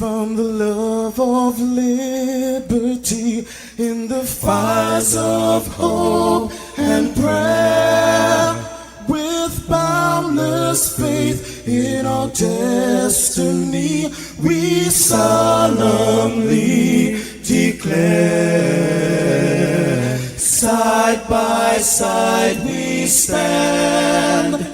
found the love of liberty in the fires of hope and prayer. With boundless faith in our destiny, we solemnly declare. Side by side we stand,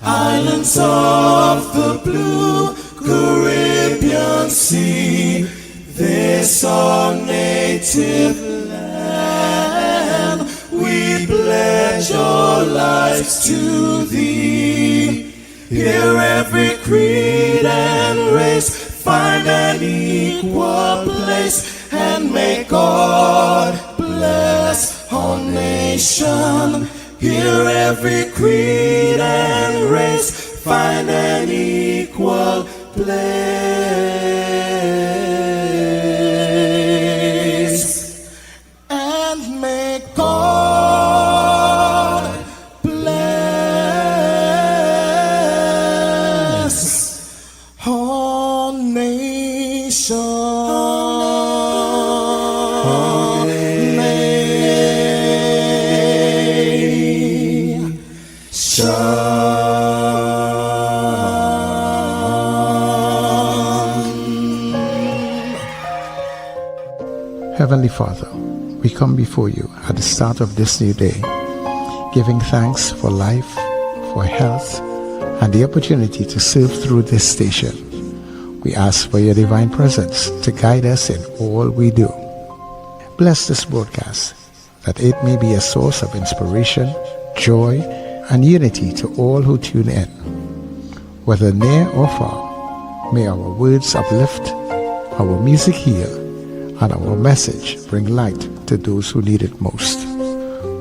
islands of the blue Caribbean Sea, this our native land. We pledge our lives to thee. Here every creed and race find an equal place, and may God bless our nation. Here every creed and race find an equal place, and may God bless our nation. Heavenly Father, we come before you at the start of this new day, giving thanks for life, for health, and the opportunity to serve through this station. We ask for your divine presence to guide us in all we do. Bless this broadcast, that it may be a source of inspiration, joy, and unity to all who tune in. Whether near or far, may our words uplift, our music heal, and our message bring light to those who need it most.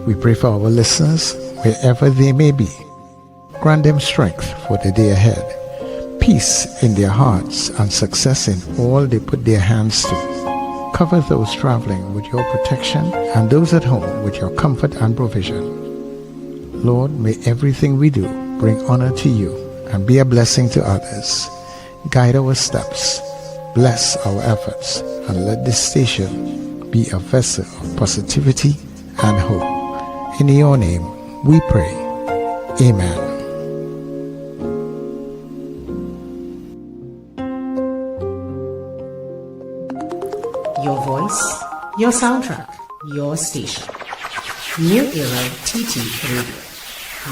We pray for our listeners, wherever they may be. Grant them strength for the day ahead, peace in their hearts, and success in all they put their hands to. Cover those traveling with your protection, and those at home with your comfort and provision. Lord, may everything we do bring honor to you and be a blessing to others. Guide our steps, bless our efforts, and let this station be a vessel of positivity and hope. In your name we pray. Amen. Your voice, your soundtrack, your station. New Era TT Radio.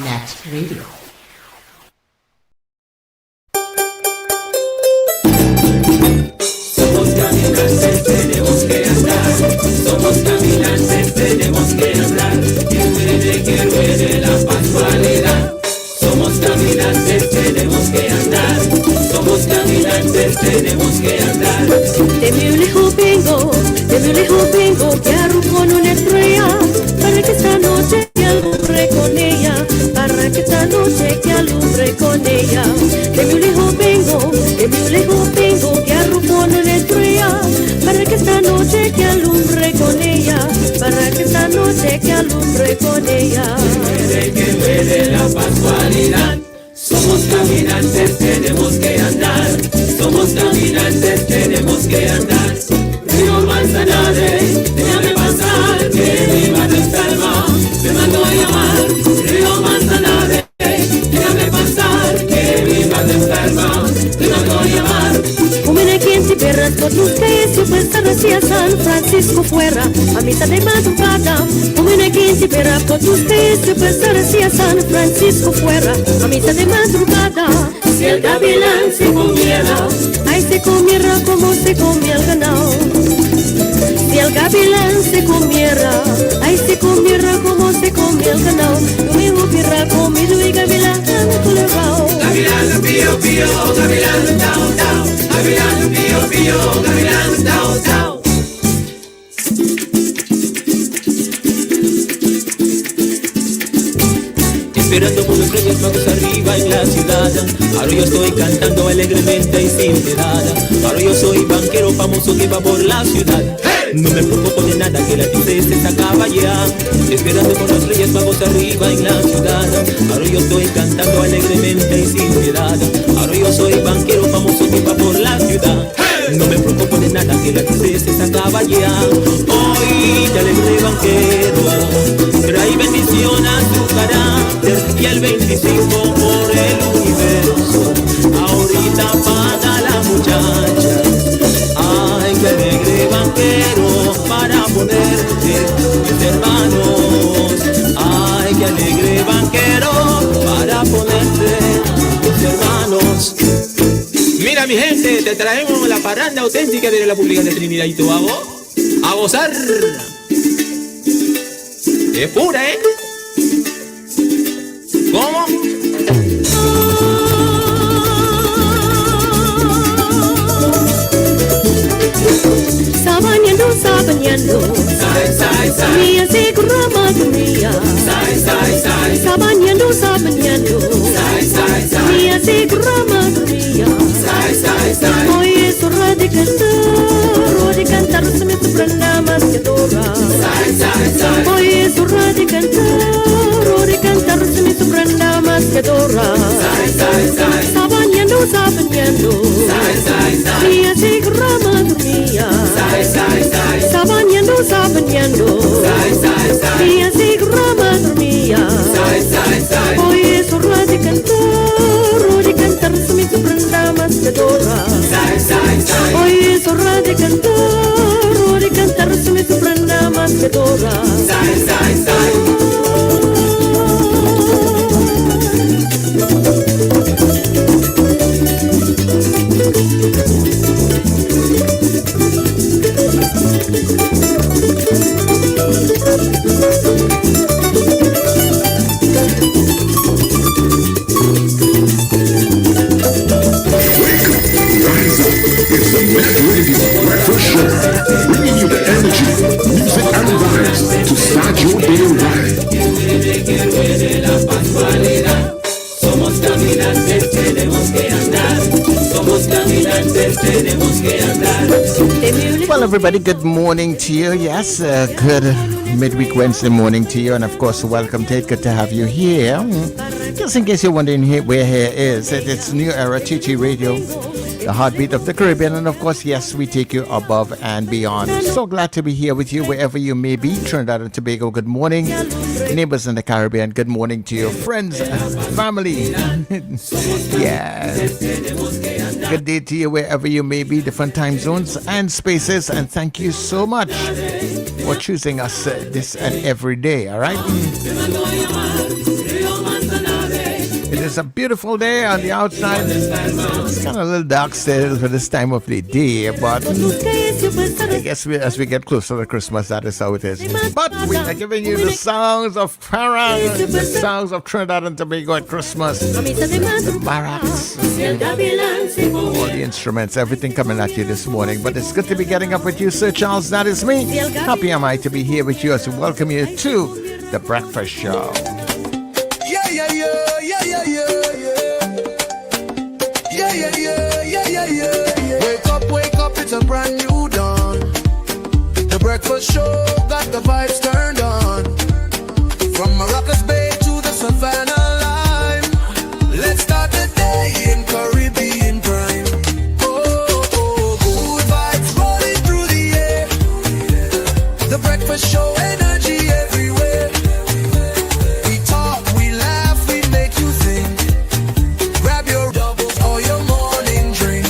Net Radio. Somos caminantes, tenemos que andar. Somos caminantes, tenemos que andar. Que ruede la Pascualidad. Somos caminantes, tenemos que andar. Somos caminantes, tenemos que andar. De mi lejos vengo, que arrugó una estrella, para que esta noche te alumbre con ella, para que esta noche te alumbre con ella. De mi lejos vengo, que arrugó una estrella, para que esta noche te alumbre con ella, para que esta noche te alumbre con ella. Que ruede la Pascualidad. Somos caminantes, tenemos que andar. Somos caminantes, tenemos que andar. Río Manzanares, déjame pasar, que mi madre enferma me mandó a llamar. Río Manzanares, déjame pasar, que mi madre enferma me mandó a llamar. Humana quien si perras por tus calles, yo pues hacia San Francisco fuera, a mitad de madrugada. Humana quien si perras por tus calles, yo pues hacia San Francisco fuera, a mitad de madrugada. Si el gavilán se comiera, ay se comiera como se comía el ganado. Si el gavilán se comiera, ay se comiera como se comía el ganado. Mi hijo pirra comido y gavilán colorado. gavilán pío pío, gavilán tao tao. Gavilán pío pío, gavilán tao tao. Esperando por los reyes magos arriba en la ciudad. Ahora yo estoy cantando alegremente y sin piedad. Ahora yo soy banquero famoso que va por la ciudad. No me preocupo de nada, que la tristeza se acaba ya. Esperando por los reyes magos arriba en la ciudad. Ahora yo estoy cantando alegremente y sin piedad. Ahora yo soy banquero famoso que va por la ciudad. No me preocupo de nada que la tristeza se acaba ya. Hoy te alegre banquero, trae bendición a tu carácter y el 25 por el universo. Ahorita paga la muchacha. Ay, qué alegre banquero para ponerte mis hermanos. Ay, qué alegre banquero para ponerte mis hermanos. Mira mi gente, te traemos la parranda auténtica de la República de Trinidad y Tobago. A gozar. Es pura, ¿eh? ¿Cómo? Sabañando, sabañando, mía se grama mía. Sabañando, sabañando, mía se grama mía. Oye, es hora de cantar, se me prenda más que dora. Oye, es hora de cantar, se me prenda más que dora. Sabañando, sabañando, mía se grama mía. Sabañando, sabañando, mía se grama mía. Oye, es hora de cantar, se me prenda más que dora. Oye, es hora de cantar, se me prenda más que dora. It's the Met Radio Breakfast Show, bringing you the energy, music, and vibes to start your day right. Somos caminantes, tenemos que andar. Somos caminantes, tenemos que andar. Well, everybody, good morning to you. Yes, good midweek Wednesday morning to you. And of course, welcome, Tate. Good to have you here. Just in case you're wondering where here is, it's New Era TT Radio, the heartbeat of the Caribbean. And of course, yes, we take you above and beyond. So glad to be here with you wherever you may be. Trinidad and Tobago, good morning. Neighbors in the Caribbean, good morning to you. Friends, family. Yeah. Good day to you wherever you may be, different time zones and spaces. And thank you so much for choosing us this and every day, all right? It is a beautiful day on the outside. It's kind of a little dark still for this time of the day, but I guess as we get closer to Christmas, that is how it is. But we are giving you the sounds of Farang, the sounds of Trinidad and Tobago at Christmas, the barracks, all the instruments, everything coming at you this morning. But it's good to be getting up with you, Sir Charles. That is me. Happy am I to be here with you as we welcome you to the Breakfast Show. Wake up, it's a brand new dawn. The breakfast show got the vibes turned on. From Maracas Bay to the Savannah line, let's start the day in Caribbean prime. Oh, good vibes rolling through the air. The breakfast show energy everywhere. We talk, we laugh, we make you think. Grab your doubles or your morning drink.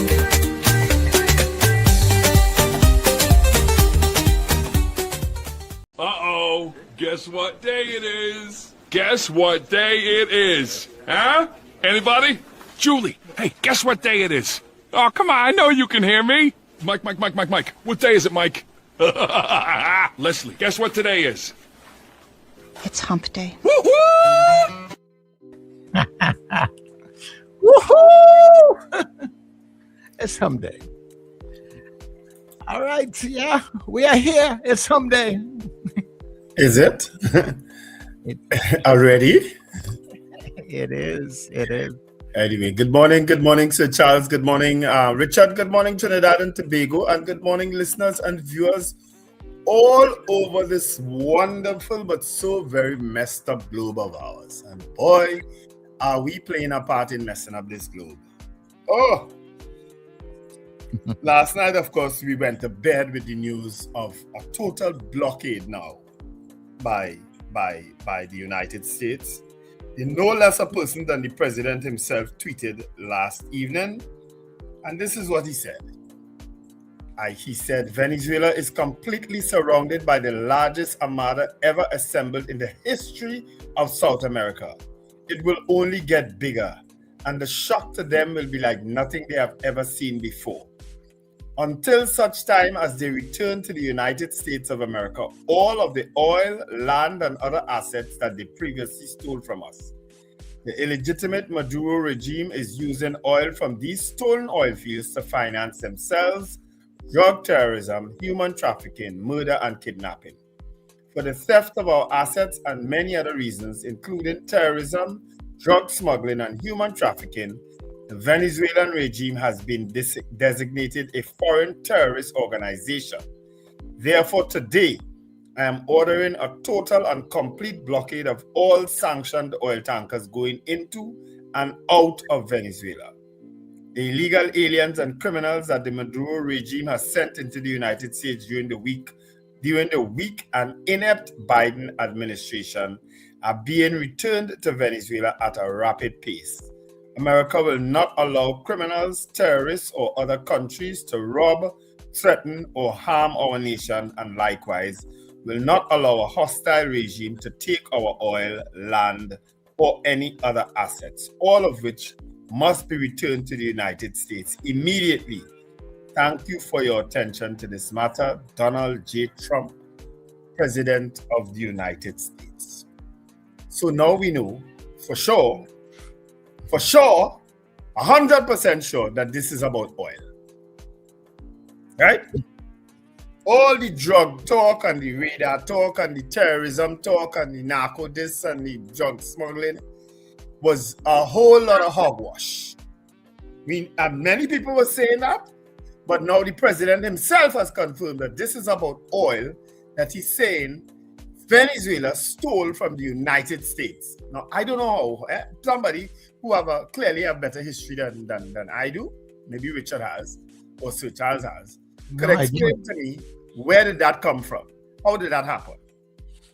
Uh-oh, guess what day it is? Guess what day it is? Huh? Anybody? Julie, hey, guess what day it is? Oh, come on, I know you can hear me. Mike. What day is it, Mike? Leslie, guess what today is? It's hump day. Woo-hoo! Woohoo! It's hump day. All right, yeah, we are here. It's someday. Is it? Already? It is. It is. Anyway, good morning, Sir Charles. Good morning, Richard. Good morning, Trinidad and Tobago. And good morning, listeners and viewers all over this wonderful but so very messed up globe of ours. And boy, are we playing a part in messing up this globe. Oh! Last night, of course, we went to bed with the news of a total blockade now by the United States. The no less a person than the president himself tweeted last evening, and this is what he said. He said, Venezuela is completely surrounded by the largest armada ever assembled in the history of South America. It will only get bigger, and the shock to them will be like nothing they have ever seen before. Until such time as they return to the United States of America, all of the oil, land, and other assets that they previously stole from us. The illegitimate Maduro regime is using oil from these stolen oil fields to finance themselves, drug terrorism, human trafficking, murder, and kidnapping. For the theft of our assets and many other reasons, including terrorism, drug smuggling, and human trafficking, the Venezuelan regime has been designated a foreign terrorist organization. Therefore, today, I am ordering a total and complete blockade of all sanctioned oil tankers going into and out of Venezuela. The illegal aliens and criminals that the Maduro regime has sent into the United States during the weak and inept Biden administration are being returned to Venezuela at a rapid pace. America will not allow criminals, terrorists, or other countries to rob, threaten, or harm our nation, and likewise will not allow a hostile regime to take our oil, land, or any other assets, all of which must be returned to the United States immediately. Thank you for your attention to this matter. Donald J. Trump, President of the United States. So now we know for sure, 100% sure that this is about oil. Right? All the drug talk and the radar talk and the terrorism talk and the narco this and the drug smuggling was a whole lot of hogwash. And many people were saying that, but now the president himself has confirmed that this is about oil that he's saying Venezuela stole from the United States. Now, I don't know how. Somebody who clearly have better history than I do, maybe Richard has, or Sir Charles has, could explain to me, where did that come from? How did that happen?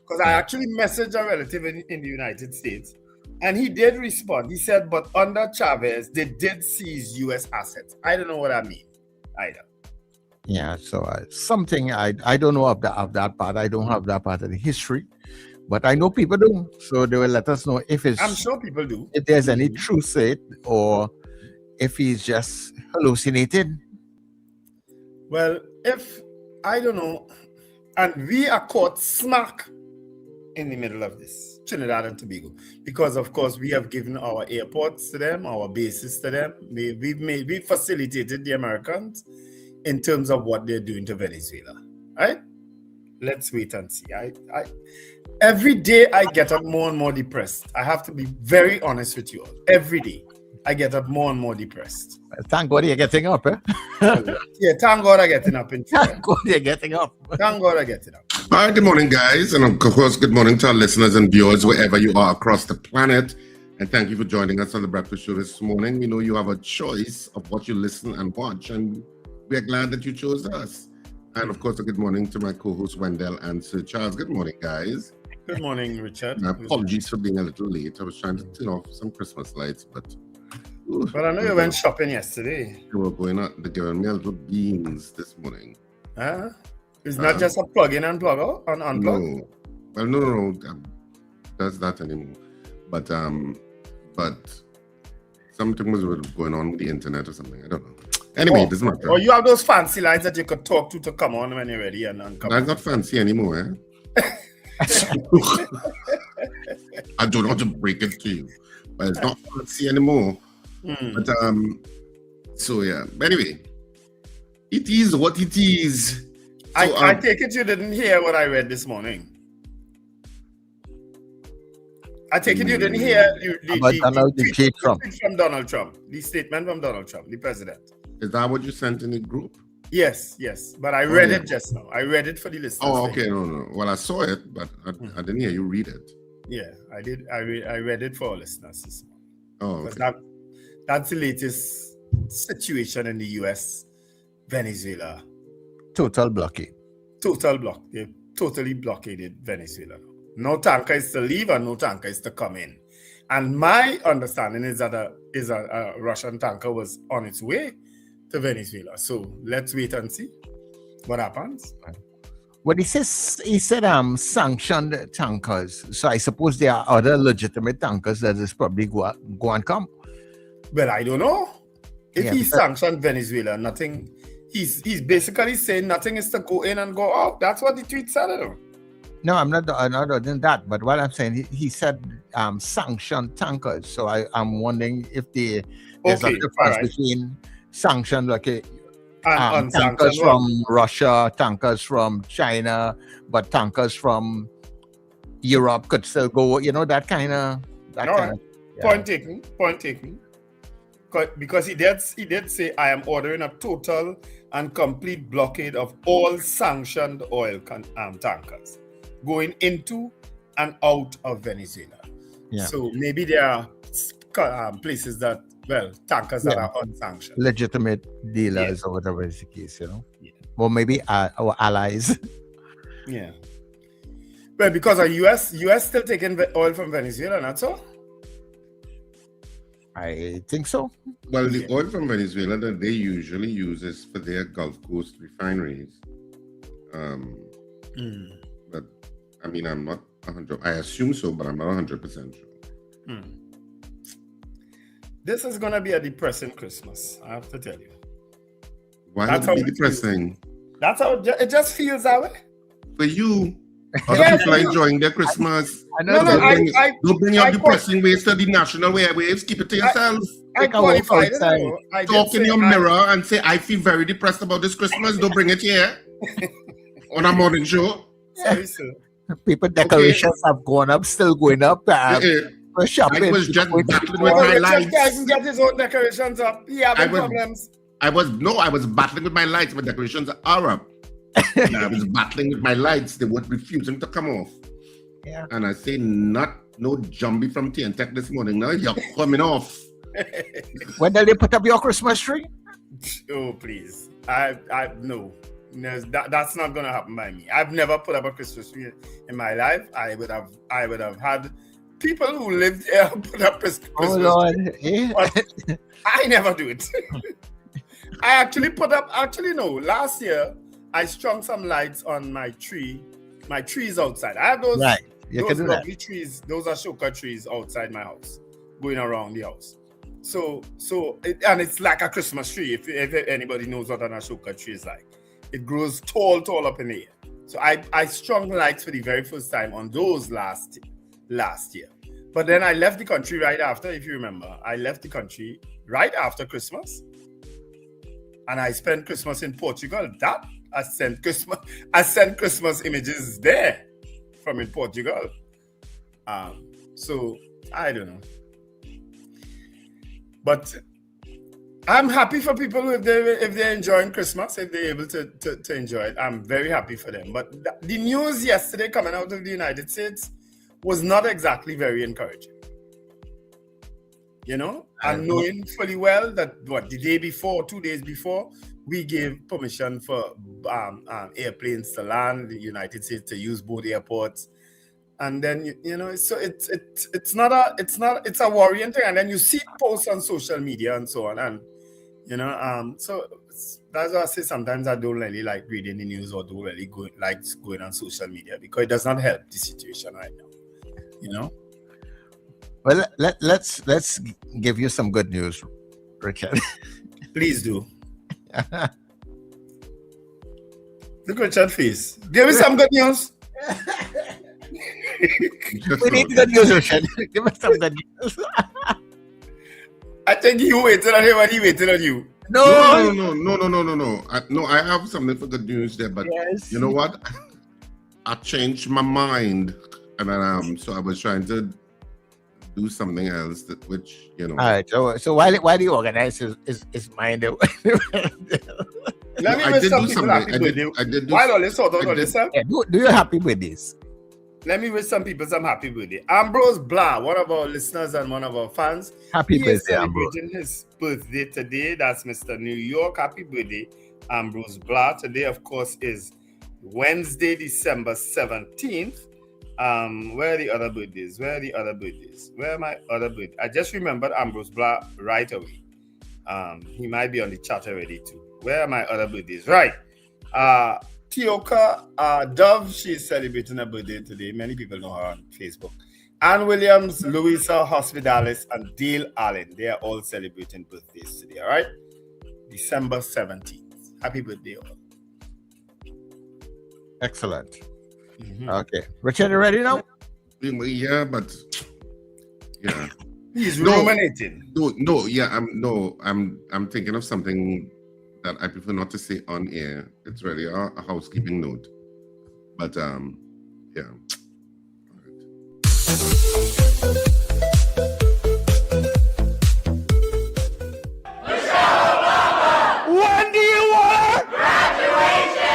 Because I actually messaged a relative in the United States, and he did respond. He said, but under Chavez, they did seize U.S. assets. I don't know what I mean either. Yeah, so something I don't know of that part. I don't have that part of the history, but I know people do. So they will let us know if it's. I'm sure people do. If there's any truth to it, or if he's just hallucinated. Well, if I don't know, and we are caught smack in the middle of this, Trinidad and Tobago, because of course we have given our airports to them, our bases to them. We've facilitated the Americans in terms of what they're doing to Venezuela, right? Let's wait and see. Every day I get up more and more depressed. I have to be very honest with you all. Every day I get up more and more depressed. Thank God you're getting up, eh? Yeah, thank God I'm getting up. Thank God you're getting up. Thank God I'm getting up. All right, good morning, guys. And of course, good morning to our listeners and viewers wherever you are across the planet. And thank you for joining us on the Breakfast Show this morning. We know you have a choice of what you listen and watch, and we're glad that you chose us. And of course, a good morning to my co-hosts Wendell and Sir Charles. Good morning, guys. Good morning, Richard. Apologies for being a little late. I was trying to turn off some Christmas lights, but... Well, I know you went shopping yesterday. They were going out, they're giving me a little beans this morning. It's not just a plug in and plug out, and unplug? No. Well, no, does that anymore. But something was going on with the internet or something. I don't know. Anyway, it doesn't matter. Or you have those fancy lines that you could talk to come on when you're ready and come. That's not fancy anymore, eh? I don't know how to break it to you, but it's not fancy anymore. But so yeah. But anyway, it is what it is. So, I take it you didn't hear what I read this morning. I take it you didn't hear the tweet from Donald Trump, the statement from Donald Trump, the president. Is that what you sent in the group? Yes. But I read it just now. I read it for the listeners. Oh, okay. No. Well, I saw it, but I didn't hear you read it. Yeah, I did. I read it for our listeners this morning. Oh, okay. That's the latest situation in the U.S. Venezuela. Total blockade. Total block. They totally blockaded Venezuela. No tanker is to leave and no tanker is to come in. And my understanding is that a Russian tanker was on its way to Venezuela. So let's wait and see what happens. Well, he said sanctioned tankers. So I suppose there are other legitimate tankers that is probably go and come. But I don't know. If Yeah, he because- sanctioned Venezuela, nothing. He's basically saying nothing is to go in and go out. That's what the tweet said. I don't know. No, I'm not doing that. But what I'm saying, he said sanctioned tankers. So I'm wondering if there's a Okay, difference alright. between sanctioned, like And tankers unsanctioned one. from Russia, tankers from China, but tankers from Europe could still go. You know, that kind of. All right. Point taken. Because he did say, I am ordering a total and complete blockade of all sanctioned oil tankers going into and out of Venezuela. Yeah. So maybe there are places that, tankers that are unsanctioned. Legitimate dealers or whatever is the case, you know. Yeah. Or maybe our allies. Yeah. Well, because the US still taking oil from Venezuela, and that's all. I think so. Well, the oil from Venezuela that they usually use is for their Gulf Coast refineries. But I mean, I'm not 100. I assume so, but I'm not 100% sure. This is gonna be a depressing Christmas, I have to tell you. Why That's would it how be it depressing? That's how it just feels that way. For you, other Yeah, people are for you. enjoying their Christmas. I know. Don't bring your I depressing ways to the national airwaves. Keep it to yourself. I Take a walk qualified it. outside. though. I did Talk in say your mirror and say, I feel very depressed about this Christmas. Don't bring it here on a morning show. Sorry, sir. People decorations have gone up, still going up. For shopping. I was just people battling going with Well, my Richard can't lights. get his own decorations up. He having problems. I was battling with my lights. My decorations are up. And I was battling with my lights. They were refusing to come off. Yeah. And I say, no jumbie from TNTech this morning. No, you're coming off. When did they put up your Christmas tree? Oh, please. No. No, that's not gonna happen by me. I've never put up a Christmas tree in my life. I would have had people who lived here put up Christmas Oh tree. Lord. Eh? But I never do it. I actually last year I strung some lights on my tree. My trees outside. I have those, Right. You can those do that. lovely trees. Those are shoka trees outside my house, going around the house. So it's like a Christmas tree. If anybody knows what an Ashoka tree is like, it grows tall up in the air. So I strung lights for the very first time on those last year. But then I left the country right after. If you remember, I left the country right after Christmas, and I spent Christmas in Portugal. I sent Christmas images there from in Portugal. So I don't know. But I'm happy for people if they're enjoying Christmas, if they're able to enjoy it. I'm very happy for them. But the news yesterday coming out of the United States was not exactly very encouraging. You know, and knowing fully well that the day before, 2 days before, we gave permission for airplanes to land, the United States to use both airports. And then so it's a worrying thing. And then you see posts on social media and so on, and so that's why I say sometimes I don't really like reading the news or don't really going on social media, because it does not help the situation right now. Well, let's give you some good news, Richard. Please do. Look at Richard's face. Give me some good news. We need good news, Richard. Give us some good news. I think you waited on him and he waited on you. No. I have something for good news there, but Yes. you know what? I changed my mind, and so I was trying to do something else, which All right. So while the organizer is minded. Let me I wish did some do people something. happy birthday. I did do. While all this sort out I of this, Yeah, do you happy with this? let me wish some people some happy birthday. Ambrose Blah, one of our listeners and one of our fans. Happy He is birthday, Ambrose. celebrating his birthday today. That's Mr. New York. Happy birthday, Ambrose Blah. Today, of course, is Wednesday, December 17th. Where are the other birthdays? Where are my other birthdays? I just remembered Ambrose Blah right away. He might be on the chat already too. Where are my other birthdays? Right. Tioka Dove, she's celebrating her birthday today. Many people know her on Facebook. Anne Williams, Louisa Hospitalis, and Dale Allen. They are all celebrating birthdays today, all right? December 17th. Happy birthday, all. Excellent. Okay. Richard, you ready now? Yeah, but yeah. He's ruminating. I'm thinking of something that I prefer not to say on air. It's really a housekeeping note. But yeah. When do you want graduation?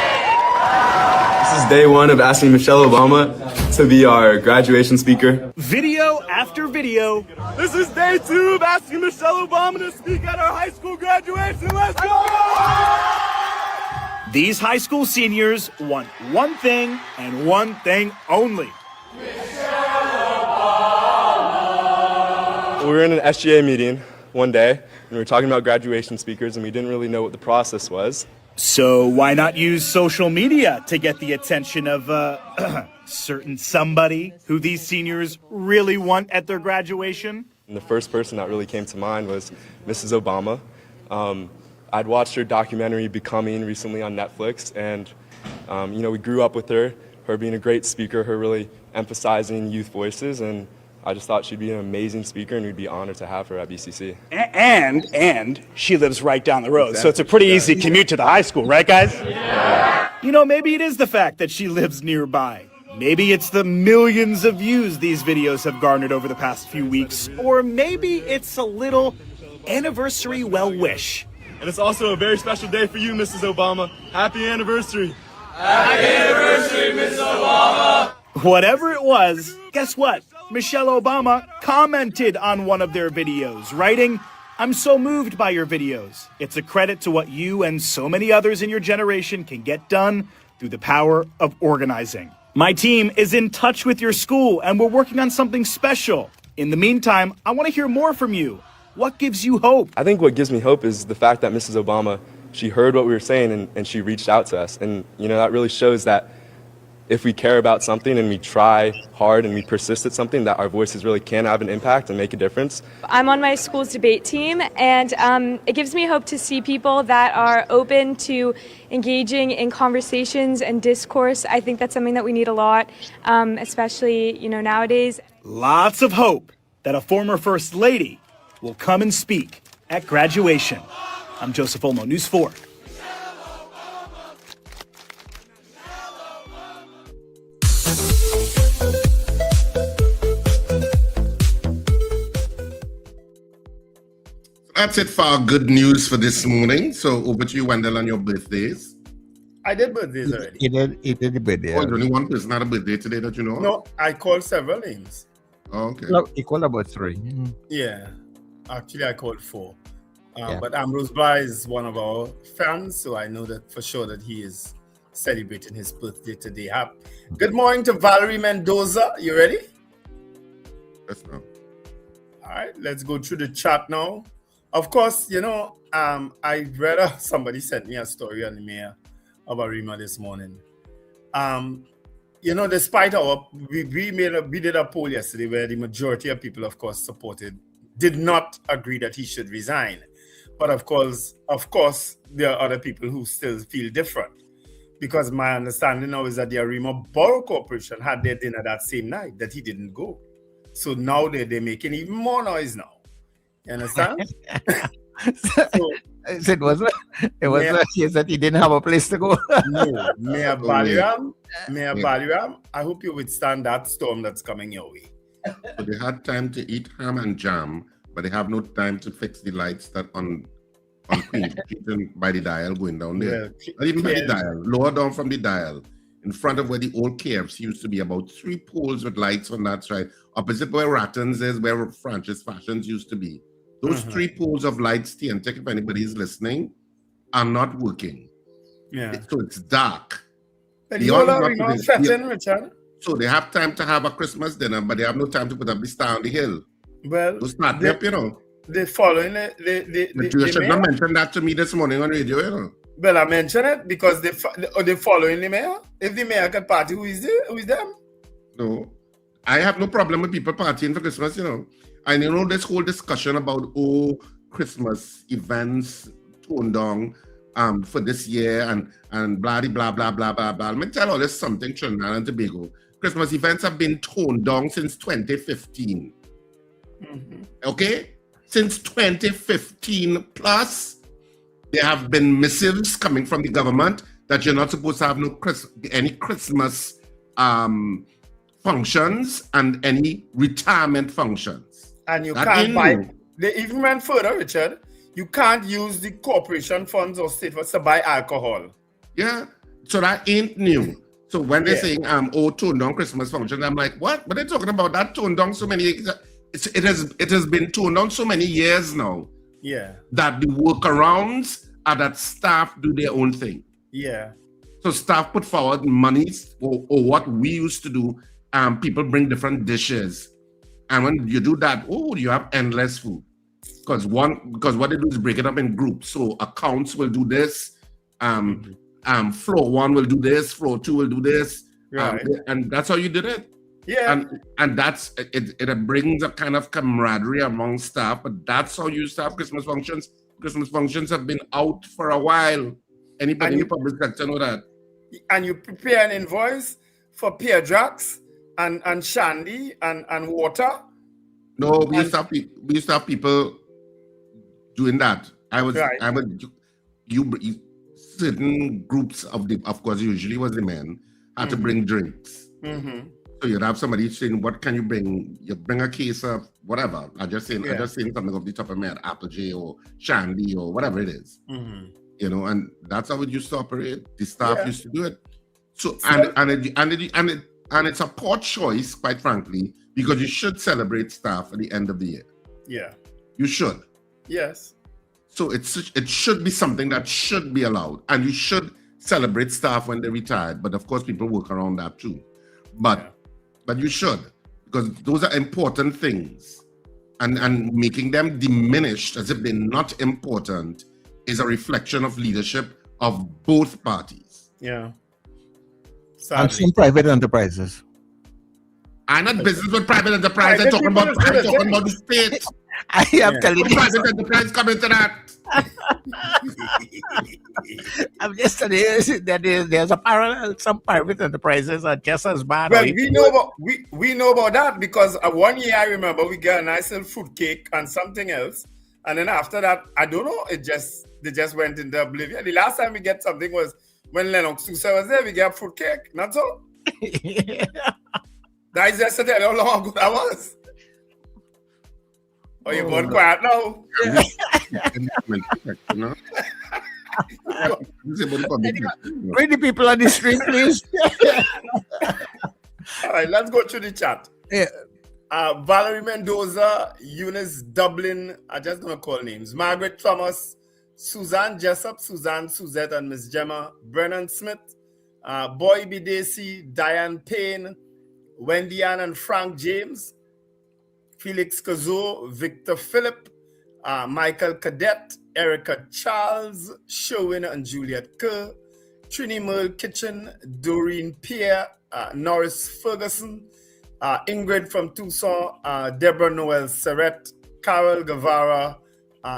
This is day one of asking Michelle Obama to be our graduation speaker. Video after video. This is day 2 of asking Michelle Obama to speak at our high school graduation. Let's go! These high school seniors want one thing and one thing only. We were in an SGA meeting one day, and we were talking about graduation speakers, and we didn't really know what the process was. So why not use social media to get the attention of certain somebody who these seniors really want at their graduation? And the first person that really came to mind was Mrs. Obama. I'd watched her documentary Becoming recently on Netflix, and we grew up with her being a great speaker, her really emphasizing youth voices, and I just thought she'd be an amazing speaker, and we'd be honored to have her at BCC. And she lives right down the road, so it's a pretty easy commute to the high school, right, guys? Yeah. Maybe it is the fact that she lives nearby. Maybe it's the millions of views these videos have garnered over the past few weeks, or maybe it's a little anniversary well-wish. And it's also a very special day for you, Mrs. Obama. Happy anniversary. Happy anniversary, Mrs. Obama! Whatever it was, guess what? Michelle Obama commented on one of their videos, writing, "I'm so moved by your videos. It's a credit to what you and so many others in your generation can get done through the power of organizing. My team is in touch with your school and we're working on something special. In the meantime, I want to hear more from you. What gives you hope?" I think what gives me hope is the fact that Mrs. Obama, she heard what we were saying and she reached out to us. And, that really shows that if we care about something and we try hard and we persist at something, that our voices really can have an impact and make a difference. I'm on my school's debate team, and it gives me hope to see people that are open to engaging in conversations and discourse. I think that's something that we need a lot, especially, nowadays. Lots of hope that a former First Lady will come and speak at graduation. I'm Joseph Olmo, News 4. That's it for our good news for this morning. So over to you, Wendell, on your birthdays. I did birthdays already. He did the birthday. Oh, there's only one person had a birthday today that you know of? No, I called several names. Oh, okay. No, he called about 3. Yeah. Actually, I called 4. Yeah. But Ambrose Blah is one of our fans, so I know that for sure that he is celebrating his birthday today. Good morning to Valerie Mendoza. You ready? Yes, no. All right, let's go through the chat now. Of course, I read somebody sent me a story on the mayor of Arima this morning. Despite we did a poll yesterday where the majority of people, of course, did not agree that he should resign. But of course, there are other people who still feel different. Because my understanding now is that the Arima Borough Corporation had their dinner that same night, that he didn't go. So now they're making even more noise now. You understand? It was a case that he didn't have a place to go. No, Mayor Baliram, I hope you withstand that storm that's coming your way. So they had time to eat ham and jam, but they have no time to fix the lights that on Queen Street by the dial going down there. Not even by the dial, lower down from the dial, in front of where the old KFC used to be, about 3 poles with lights on that side, opposite where Rattons is, where Francis Fashions used to be. Those 3 poles of lights, TNTNNA, if anybody is listening, are not working. Yeah. So it's dark. But The you all young are block is- setting, Richard. So they have time to have a Christmas dinner, but they have no time to put up the star on the hill. Well, Those start up, you know. They following But you should not mention that to me this morning on radio, you know. Well, I mention it because they following the mayor. If the mayor can party, who is them? No, I have no problem with people partying for Christmas, you know. And you know this whole discussion about Christmas events toned down for this year and blah blah blah blah blah blah. Let me tell you this something, Trinidad and Tobago. Christmas events have been toned down since 2015. Okay? Since 2015 plus, there have been missives coming from the government that you're not supposed to have any Christmas functions and any retirement functions. And you can't buy. They even went further, Richard. You can't use the corporation funds or state funds to buy alcohol. Yeah, so that ain't new. So when they're saying toned down Christmas functions, I'm like, what? But they're talking about that toned down so many. It has been toned down so many years now. Yeah. That the workarounds are that staff do their own thing. Yeah. So staff put forward monies or what we used to do. People bring different dishes, and when you do that, you have endless food. Because what they do is break it up in groups. So accounts will do this. Floor 1 will do this. Floor 2 will do this. Right. And that's how you did it. Yeah. And that's it brings a kind of camaraderie among staff, but that's how you used to have Christmas functions. Christmas functions have been out for a while. Anybody in the public sector know that. And you prepare an invoice for Pierre Drax and Shandy and water. No, we used to have people doing that. Certain groups of course, usually was the men, had to bring drinks. Mm-hmm. So you'd have somebody saying, what can you bring? You bring a case of whatever. I just saying something off the top of my head, Apple J or Shandy or whatever it is. Mm-hmm. You know, and that's how it used to operate. The staff used to do it. So and it's a poor choice, quite frankly, because you should celebrate staff at the end of the year. Yeah. You should. Yes. So it should be something that should be allowed, and you should celebrate staff when they're retired. But of course, people work around that too. But you should, because those are important things, and making them diminished as if they're not important is a reflection of leadership of both parties. Yeah. And some private enterprises. I'm not business with private enterprise. I'm talking about the state. I am telling you. Private enterprise come into that. I'm just telling you that there's a parallel. Some private enterprises are just as bad. Well, we know about that because 1 year I remember we got a nice little fruit cake and something else, and then after that I don't know. They just went into oblivion. The last time we get something was when Lennox Sousa was there. We got fruit cake. Not so. That is just to tell you how long ago that was. Oh, you're going quiet now. Bring the people on the street, please. All right, let's go through the chat. Yeah. Valerie Mendoza, Eunice Dublin, I'm just going to call names. Margaret Thomas, Suzanne Jessup, Suzanne Suzette, and Miss Gemma, Brennan Smith, Boy B. Dacey, Diane Payne, Wendy Ann and Frank James, Felix Kazo, Victor Phillip, Michael Cadet, Erica Charles, Sherwin and Juliet Kerr, Trini Merle Kitchen, Doreen Pierre, Norris Ferguson, Ingrid from Tucson, Deborah Noel Serret, Carol Guevara,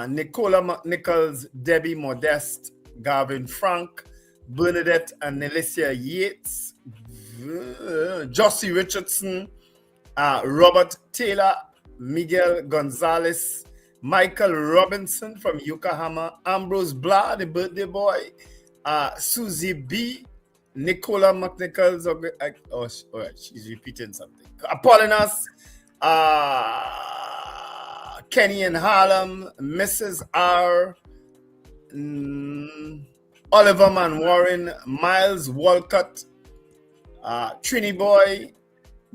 Nicola McNichols, Debbie Modeste, Garvin Frank, Bernadette and Nelicia Yates, Josie Richardson, Robert Taylor, Miguel Gonzalez, Michael Robinson from Yokohama, Ambrose Blah, the birthday boy, Susie B, Nicola McNichols, she's repeating something. Apollina's, Kenny in Harlem, Mrs. R, Oliver Man Warren, Miles Walcott, Trini Boy,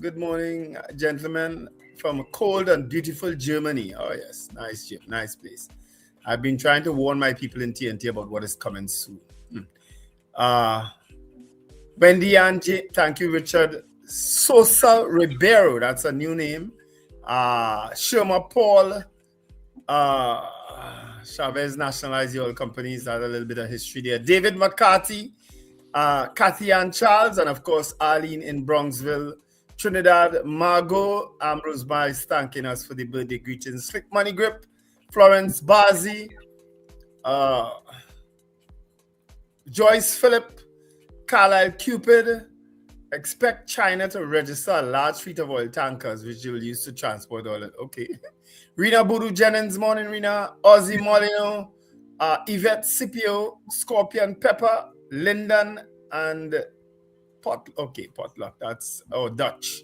good morning, gentlemen, from cold and beautiful Germany. Oh, yes, nice, nice place. I've been trying to warn my people in TNT about what is coming soon. Wendy Angie, thank you, Richard. Sosa Ribeiro, that's a new name. Sherma Paul, Chavez nationalized the oil companies. That's a little bit of history there. David McCarthy, Kathy Ann Charles, and of course, Arlene in Bronxville, Trinidad. Margot, Ambrose Miles thanking us for the birthday greetings. Slick Money Grip, Florence Bazi, Joyce Phillip, Carlisle Cupid. Expect China to register a large fleet of oil tankers, which they will use to transport oil. Okay. Rena Boodoo Jennings, morning, Rena. Ozzy Molino, Yvette Scipio, Scorpion Pepper, Lyndon, and Potluck. That's Dutch.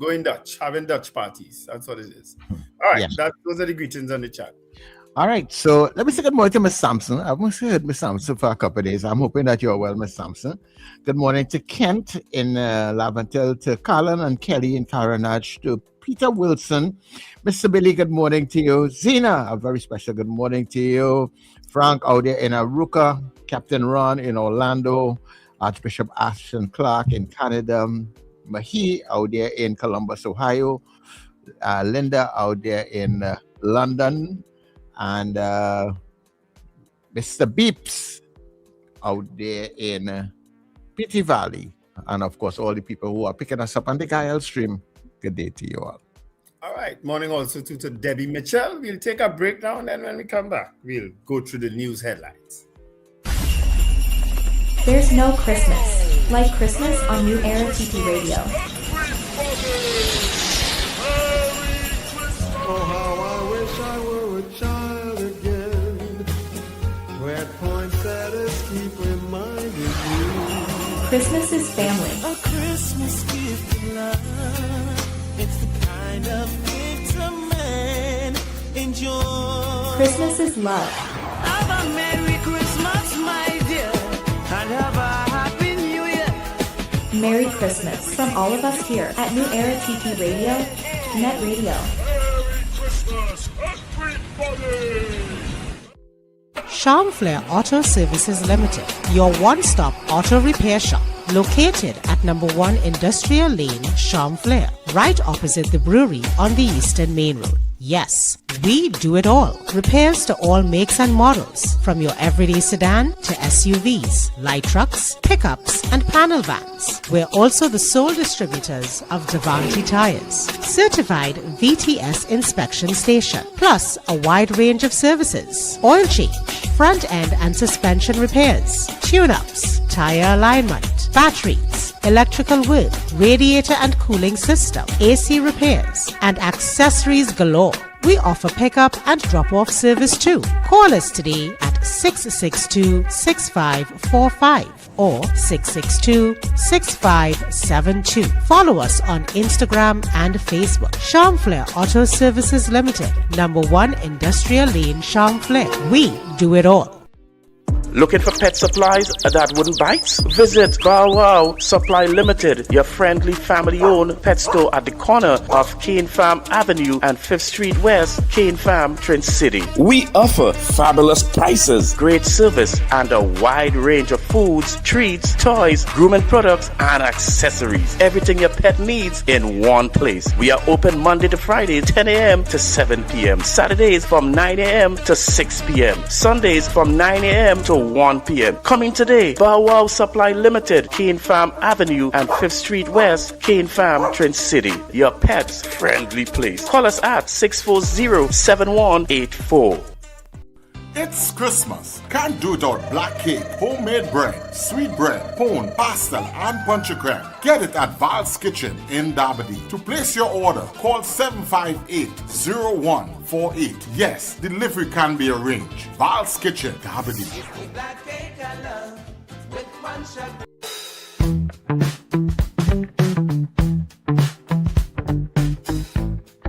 Going Dutch, having Dutch parties. That's what it is. All right, those are the greetings on the chat. All right, so let me say good morning to Miss Sampson. I've almost heard Miss Sampson for a couple of days. I'm hoping that you're well, Miss Sampson. Good morning to Kent in Laventel, to Colin and Kelly in Caranage, to Peter Wilson. Mr. Billy, good morning to you. Zena, a very special good morning to you. Frank out there in Aruka, Captain Ron in Orlando, Archbishop Ashton Clark in Canada, Mahi out there in Columbus, Ohio, Linda out there in London, and Mr. Beeps out there in Pity Valley. And of course, all the people who are picking us up on the Gael stream. Good day to you all. All right. Morning also to Debbie Mitchell. We'll take a break now, and then when we come back, we'll go through the news headlines. There's no Christmas like Christmas on New Era TT Radio. Oh, how I wish I were a child again, where poinsettias keep reminding me. Christmas is family. A Christmas gift of love. It's the kind of gift a man enjoys. Christmas is love. Have a Merry Christmas, my dear, and have a Happy New Year. Merry Christmas from all of us here at New Era TT Radio, Net Radio. Charmflair Auto Services Limited, your one-stop auto repair shop, located at number 1 Industrial Lane, Charmflair, right opposite the brewery on the Eastern Main Road. Yes, we do it all. Repairs to all makes and models, from your everyday sedan to SUVs, light trucks, pickups, and panel vans. We're also the sole distributors of Devante tires, certified VTS inspection station, plus a wide range of services: oil change, front end and suspension repairs, tune-ups, tire alignment, batteries, electrical work, radiator and cooling system, AC repairs, and accessories galore. We offer pickup and drop-off service too. Call us today at 662-6545 or 662-6572. Follow us on Instagram and Facebook. Charmflair Auto Services Limited, number 1 Industrial Lane, Charmflair. We do it all. Looking for pet supplies that wouldn't bite? Visit Bow Wow Supply Limited, your friendly family-owned pet store at the corner of Cane Farm Avenue and 5th Street West, Cane Farm, Trent City. We offer fabulous prices, great service, and a wide range of foods, treats, toys, grooming products, and accessories. Everything your pet needs in one place. We are open Monday to Friday, 10 a.m. to 7 p.m. Saturdays from 9 a.m. to 6 p.m. Sundays from 9 a.m. to 1 p.m. Coming today, Bow Wow Supply Limited, Cane Farm Avenue and 5th Street West, Cane Farm, Trent City. Your pet's friendly place. Call us at 640-7184. It's Christmas. Can't do it without black cake, homemade bread, sweet bread, pone, pastel, and punch creme. Get it at Val's Kitchen in Dabadi. To place your order, call 758-0148. Yes, delivery can be arranged. Val's Kitchen, Dabadi.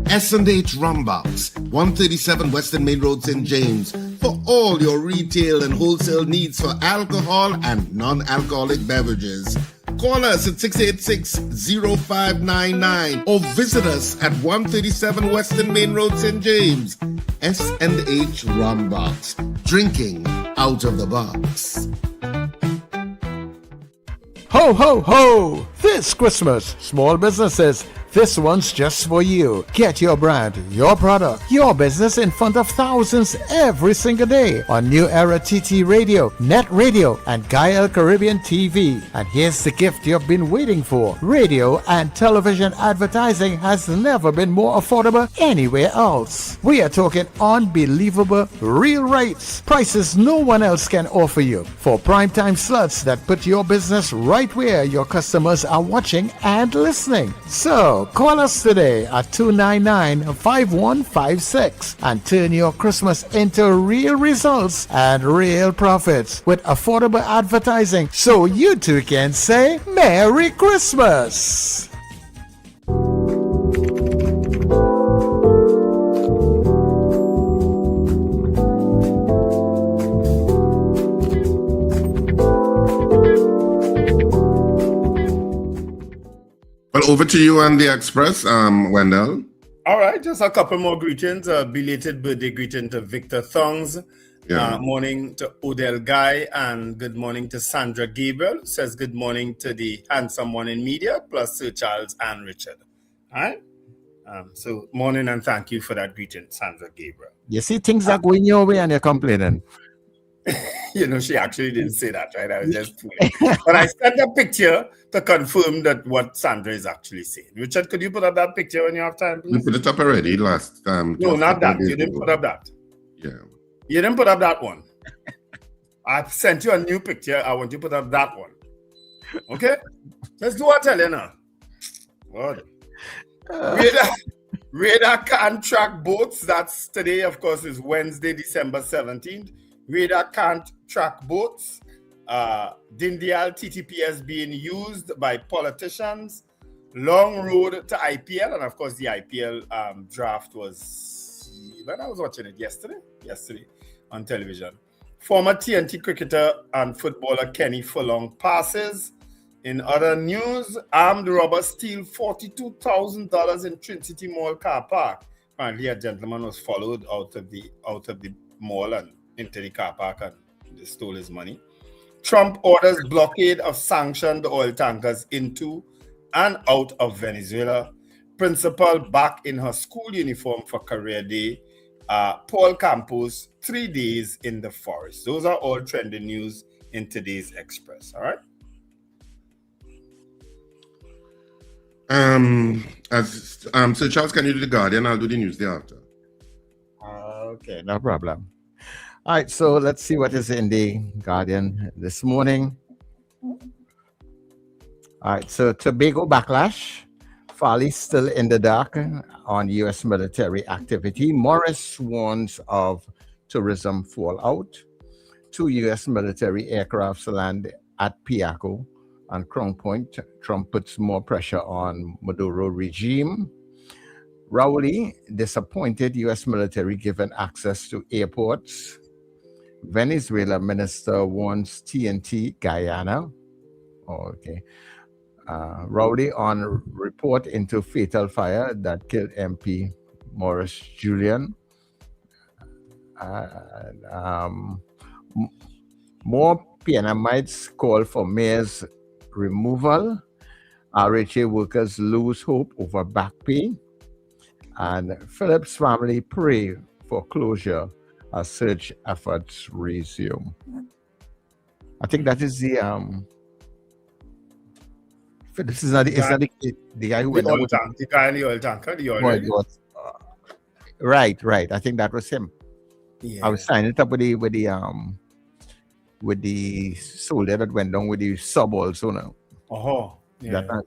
S&H Rumbox, 137 Western Main Road, St. James, for all your retail and wholesale needs for alcohol and non-alcoholic beverages. Call us at 686-0599 or visit us at 137 Western Main Road, St. James. S&H Rumbox, drinking out of the box. Ho, ho, ho! This Christmas, small businesses, this one's just for you. Get your brand, your product, your business in front of thousands every single day on New Era TT Radio, Net Radio, and Gael Caribbean TV. And here's the gift you've been waiting for. Radio and television advertising has never been more affordable anywhere else. We are talking unbelievable real rates. Prices no one else can offer you for primetime slots that put your business right where your customers are watching and listening. So call us today at 299-5156 and turn your Christmas into real results and real profits with affordable advertising so you too can say Merry Christmas. Well, over to you and the Express, Wendell. All right, just a couple more greetings. A belated birthday greeting to Victor Thongs. Morning to Odell Guy, and good morning to Sandra Gabriel. Says good morning to the handsome one in media, plus Sir Charles and Richard. All right. So morning and thank you for that greeting, Sandra Gabriel. You see, things are going your way and you're complaining. You know, she actually didn't say that, right? I was just fooling. But I sent a picture to confirm that what Sandra is actually saying. Richard, could you put up that picture when you have time, please? You put it up already last time. No, not that. You didn't put up that. Yeah. You didn't put up that one. I sent you a new picture. I want you to put up that one. Okay? Let's do what I tell you now. What? Radar can't track boats. That's today, of course, is Wednesday, December 17th. Radar can't track boats. Dindial TTPS being used by politicians. Long road to IPL. And of course, the IPL draft was, when I was watching it yesterday on television. Former TNT cricketer and footballer Kenny Furlong passes. In other news, armed robbers steal $42,000 in Trinity Mall car park. Apparently, a gentleman was followed out of the mall and into the car park and they stole his money. Trump orders blockade of sanctioned oil tankers into and out of Venezuela. Principal back in her school uniform for career day. Paul Campos, 3 days in the forest. Those are all trending news in today's Express. All right. So Charles, can you do the Guardian? I'll do the news thereafter. Okay, no problem. All right, so let's see what is in the Guardian this morning. All right, so Tobago backlash. Farley still in the dark on U.S. military activity. Morris warns of tourism fallout. 2 U.S. military aircrafts land at Piaco and Crown Point. Trump puts more pressure on Maduro regime. Rowley disappointed U.S. military given access to airports. Venezuela minister warns TNT Guyana. Okay. Rowley on report into fatal fire that killed MP Morris Julian. More PNMites call for mayor's removal. RHA workers lose hope over back pay. And Phillips family pray for closure as search efforts resume. I think that is the this is not the guy who went the guy in the oil tanker, the oil right. I think that was him. Yeah. I was signing it up with the soldier that went down with the sub also now. Oh, yeah. That,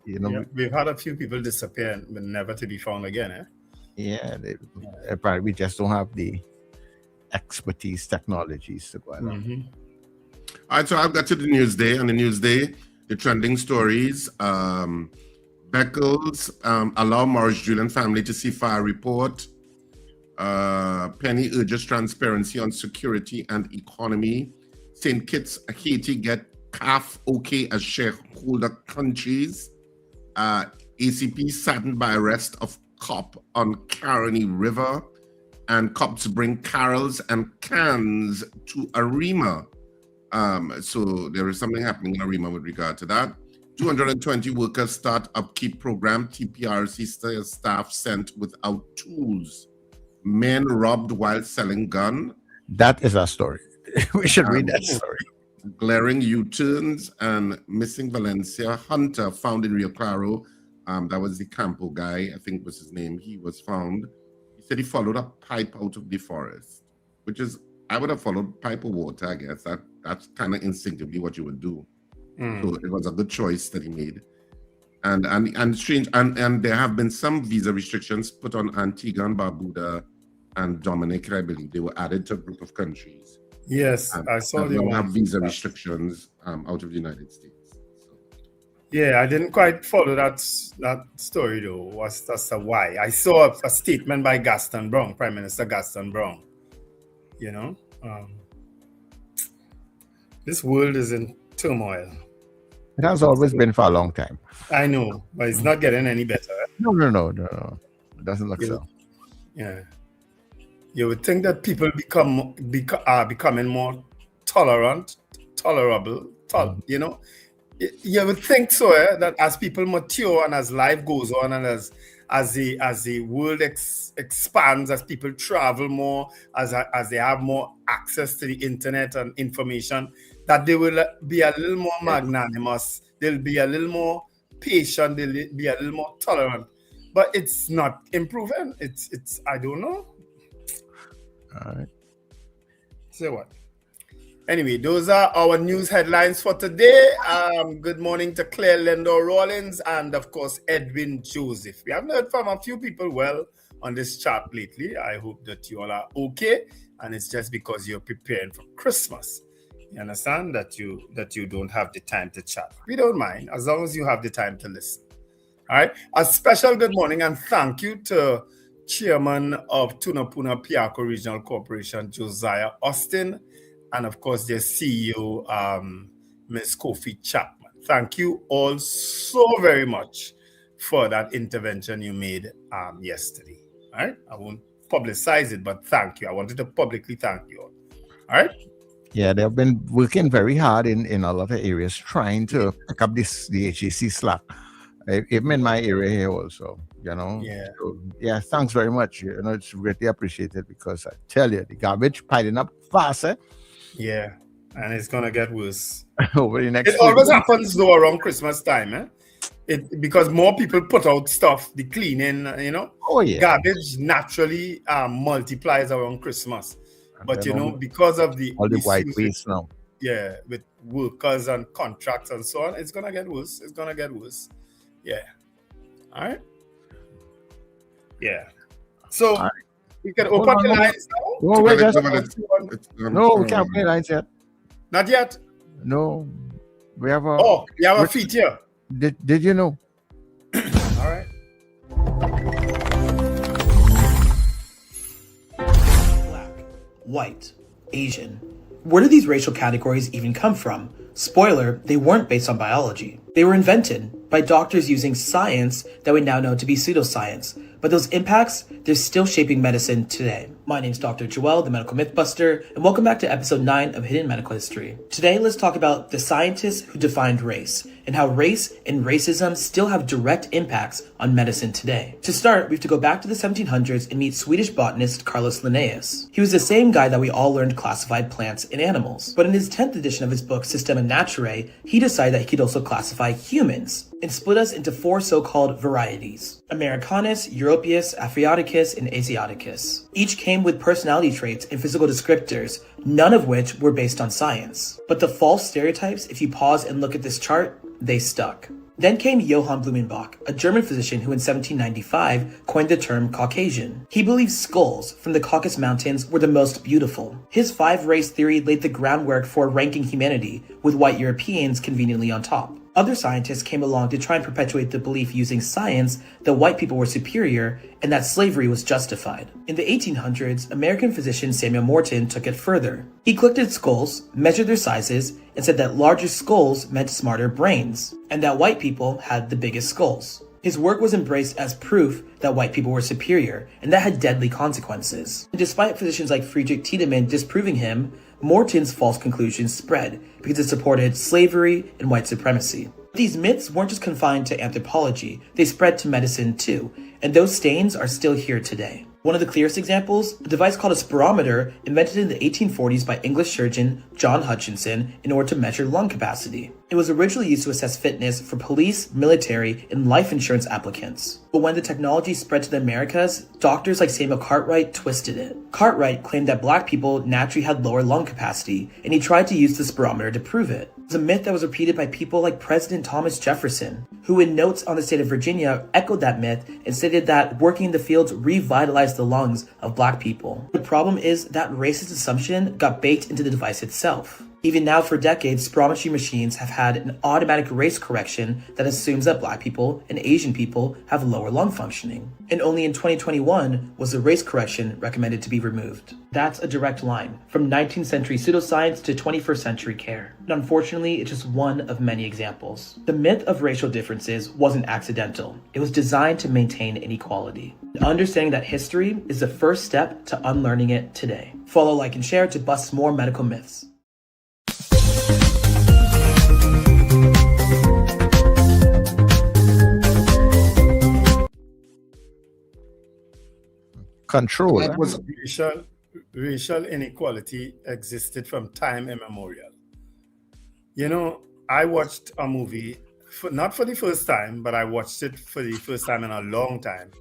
We've had a few people disappear but never to be found again, eh? Yeah, apparently we just don't have the expertise, technologies to go along. All right, so I've got to the Newsday. On the Newsday, the trending stories. Beckles allow Morris Julian family to see fire report. Penny urges transparency on security and economy. St. Kitts, Haiti get CAF okay as shareholder countries. ACP saddened by arrest of cop on Caroni River. And cops bring carols and cans to Arima. So there is something happening in Arima with regard to that. 220 workers start upkeep program. TPRC staff sent without tools. Men robbed while selling gun. That is our story. We should read that story. Glaring U-turns and missing Valencia. Hunter found in Rio Claro. That was the Campo guy, I think was his name. He was found. He said he followed a pipe out of the forest, which is, I would have followed pipe of water, I guess. That's kind of instinctively what you would do. So it was a good choice that he made. And strange, and there have been some visa restrictions put on Antigua and Barbuda and Dominica, I believe. They were added to a group of countries. Yes, I saw they the have visa restrictions out of the United States. So. Yeah, I didn't quite follow that story though. That's why. I saw a statement by Gaston Brown, Prime Minister Gaston Brown. You know, this world is in turmoil. It has always been for a long time. I know, but it's not getting any better. No. It doesn't look so. Yeah. You would think that people are becoming more tolerable. You know, you would think so. That as people mature and as life goes on, and as the world expands, as people travel more, as they have more access to the internet and information, that they will be a little more magnanimous. They'll be a little more patient. They'll be a little more tolerant. But it's not improving. It's I don't know. All right. So what? Anyway, those are our news headlines for today. Good morning to Claire Lendor Rawlins and, of course, Edwin Joseph. We haven't heard from a few people well on this chat lately. I hope that you all are okay, and it's just because you're preparing for Christmas. You understand that you don't have the time to chat. We don't mind as long as you have the time to listen. All right. A special good morning and thank you to Chairman of Tunapuna Piarco Regional Corporation, Josiah Austin, and of course their CEO, Ms. Kofi Chapman. Thank you all so very much for that intervention you made yesterday. All right. I won't publicize it, but thank you. I wanted to publicly thank you all. All right. Yeah, they've been working very hard in a lot of areas trying to pick up the HAC slack. Even in my area here also, you know. Yeah. So, yeah, thanks very much. You know, it's greatly appreciated because I tell you, the garbage piling up fast, eh? Yeah, and it's gonna get worse. Over the next it always happens though around Christmas time, eh? Because more people put out stuff, the cleaning, you know. Oh yeah. Garbage naturally multiplies around Christmas. But you know, because of all the white waste now. Yeah, with workers and contracts and so on, it's gonna get worse. It's gonna get worse. Yeah. All right. Yeah. So we can open the lines now. No, we can't play lines yet. Not yet. No, we have a. Oh, we have a feat here. Did you know? All right. Black, white, Asian. Where do these racial categories even come from? Spoiler, they weren't based on biology. They were invented by doctors using science that we now know to be pseudoscience. But those impacts, they're still shaping medicine today. My name's Dr. Joel, the Medical Mythbuster, and welcome back to episode 9 of Hidden Medical History. Today, let's talk about the scientists who defined race, and how race and racism still have direct impacts on medicine today. To start, we have to go back to the 1700s and meet Swedish botanist Carlos Linnaeus. He was the same guy that we all learned classified plants and animals. But in his 10th edition of his book, Systema Naturae, he decided that he could also classify humans, and split us into 4 so-called varieties: Americanus, Europaeus, Afriaticus, and Asiaticus. Each came with personality traits and physical descriptors, none of which were based on science. But the false stereotypes, if you pause and look at this chart, they stuck. Then came Johann Blumenbach, a German physician who in 1795 coined the term Caucasian. He believed skulls from the Caucasus Mountains were the most beautiful. His 5-race theory laid the groundwork for ranking humanity, with white Europeans conveniently on top. Other scientists came along to try and perpetuate the belief using science that white people were superior and that slavery was justified. In the 1800s, American physician Samuel Morton took it further. He collected skulls, measured their sizes, and said that larger skulls meant smarter brains, and that white people had the biggest skulls. His work was embraced as proof that white people were superior, and that had deadly consequences. And despite physicians like Friedrich Tiedemann disproving him, Morton's false conclusions spread because it supported slavery and white supremacy. These myths weren't just confined to anthropology, they spread to medicine too, and those stains are still here today. One of the clearest examples, a device called a spirometer, invented in the 1840s by English surgeon John Hutchinson in order to measure lung capacity. It was originally used to assess fitness for police, military, and life insurance applicants. But when the technology spread to the Americas, doctors like Samuel Cartwright twisted it. Cartwright claimed that black people naturally had lower lung capacity, and he tried to use the spirometer to prove it. It was a myth that was repeated by people like President Thomas Jefferson, who in notes on the state of Virginia echoed that myth and stated that working in the fields revitalized the lungs of black people. The problem is that racist assumption got baked into the device itself. Even now, for decades, spirometry machines have had an automatic race correction that assumes that black people and Asian people have lower lung functioning. And only in 2021 was the race correction recommended to be removed. That's a direct line from 19th century pseudoscience to 21st century care. And unfortunately, it's just one of many examples. The myth of racial differences wasn't accidental. It was designed to maintain inequality. Understanding that history is the first step to unlearning it today. Follow, like, and share to bust more medical myths. Control. That was racial inequality existed from time immemorial. You know, I watched a movie, not for the first time, but I watched it for the first time in a long time.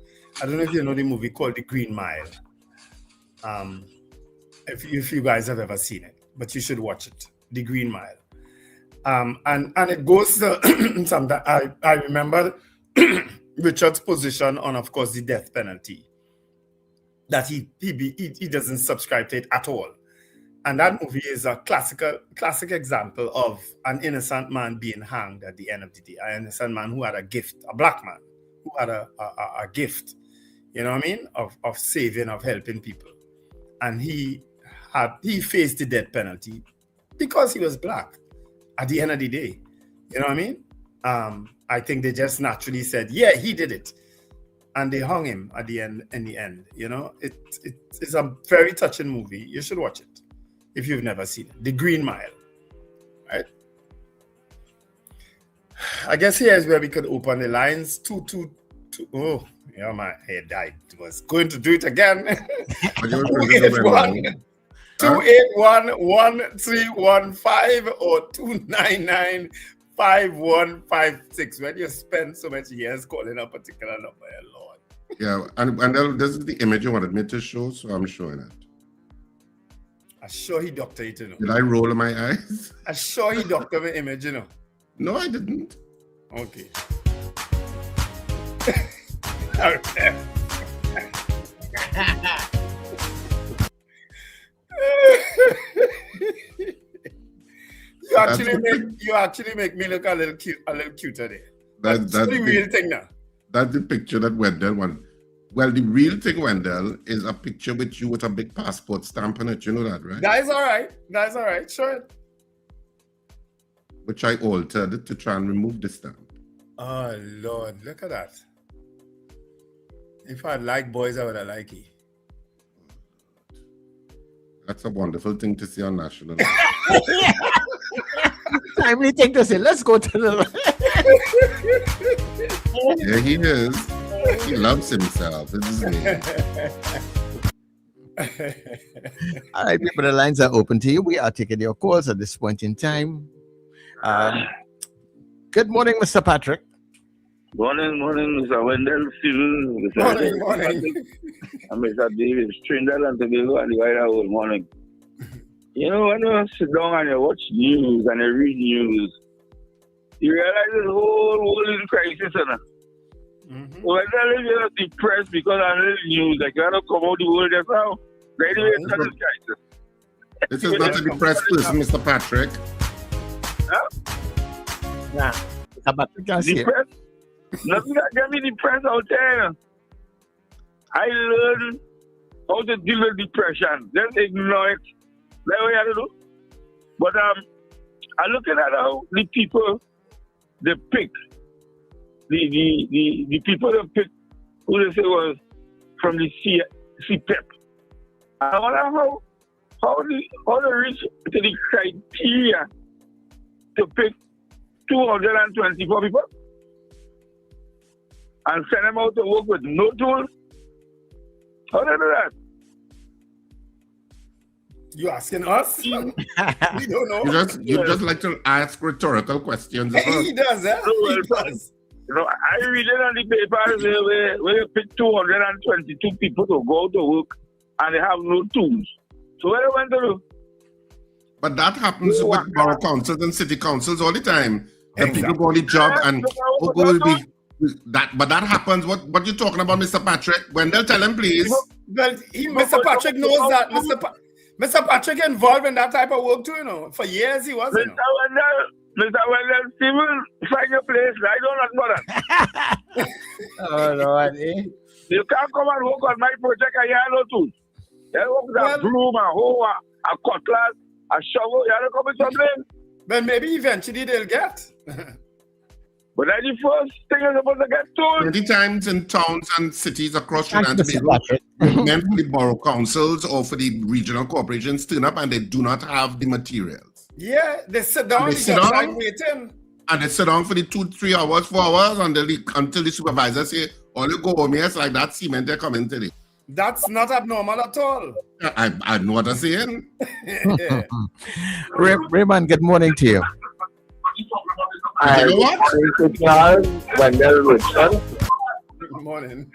I don't know if you know the movie called The Green Mile. If you guys have ever seen it, but you should watch it, The Green Mile. And it goes to something. I remember Richard's position on, of course, the death penalty. That he doesn't subscribe to it at all. And that movie is a classic example of an innocent man being hanged at the end of the day. An innocent man who had a gift, a black man who had a gift, you know what I mean, of saving, of helping people. And he faced the death penalty because he was black at the end of the day. You know what I mean? I think they just naturally said, yeah, he did it. And they hung him at the end. In the end, you know, it's a very touching movie. You should watch it if you've never seen it. The Green Mile, right? I guess here's where we could open the lines. 222. Oh, yeah, my head died. Was going to do it again. 281 1315 or 299-5156. When you spend so much years calling a particular number, Lord. Yeah, and this is the image you wanted me to show, so I'm showing it. I sure he doctored it, you know. Did I roll my eyes? I sure he doctored my image, you know. No, I didn't. Okay. You actually make me look a little cuter there. That's the real thing now. That's the picture that Wendell wanted. Well, the real thing, Wendell, is a picture with you with a big passport stamp on it. You know that, right? That is all right. Sure. Which I altered to try and remove the stamp. Oh, Lord. Look at that. If I like boys, I would have liked it. That's a wonderful thing to see on national. Timely thing to say. Let's go to the. Yeah, he is. He loves himself. This is me. All right, people, the lines are open to you. We are taking your calls at this point in time. Good morning, Mr. Patrick. Morning, Mr. Wendell, Steven, Morning. and Mr. David, Trinidad and Tobago, and the White House. Morning. You know, when you sit down and you watch news and you read news, you realize this whole world is in crisis. When you're depressed because I read news, like you have to come out the world just now. Anyway, it's not a crisis. This is not a depressed person, Mr. Patrick. Huh? Yeah. Depressed? Nothing that can be depressed out there. I learned how to deal with depression. Just ignore it. That's what you have to do. But I'm looking at how the people they pick. The people they pick who they say was from the CPEP. I wonder how they reach to the criteria to pick 224 people and send them out to work with no tools? How do they do that? You asking us? We don't know. You just like to ask rhetorical questions. He does, eh? He does. You know, I read it on the papers where you pick 222 people to go to work and they have no tools. So what do they want to do? But that happens with borough councils and city councils all the time. The people go on the job and but that happens. What you talking about, Mr. Patrick? Wendell, tell him, please. Well, Mr. Patrick knows that. Mr. Patrick involved in that type of work too, you know. For years he was. Mr. Wendell, Steven, find your place. I don't know that. Oh, Lord, eh? You can't come and work on my project and you have no tools. You work with a broom, a hoe, a cutlass, a shovel. You have to come with something. But maybe eventually they'll get. But that's the first thing you're supposed to get tools. Many times in towns and cities across Trinidad and Tobago, men for the borough councils or for the regional corporations turn up and they do not have the materials. Yeah, they sit down, waiting. And they sit down for the 2, 3 hours, 4 hours until the supervisor say, all you go home here, it's like that cement they're coming today. That's not abnormal at all. I know what I'm saying. Raymond, good morning to you. Good morning.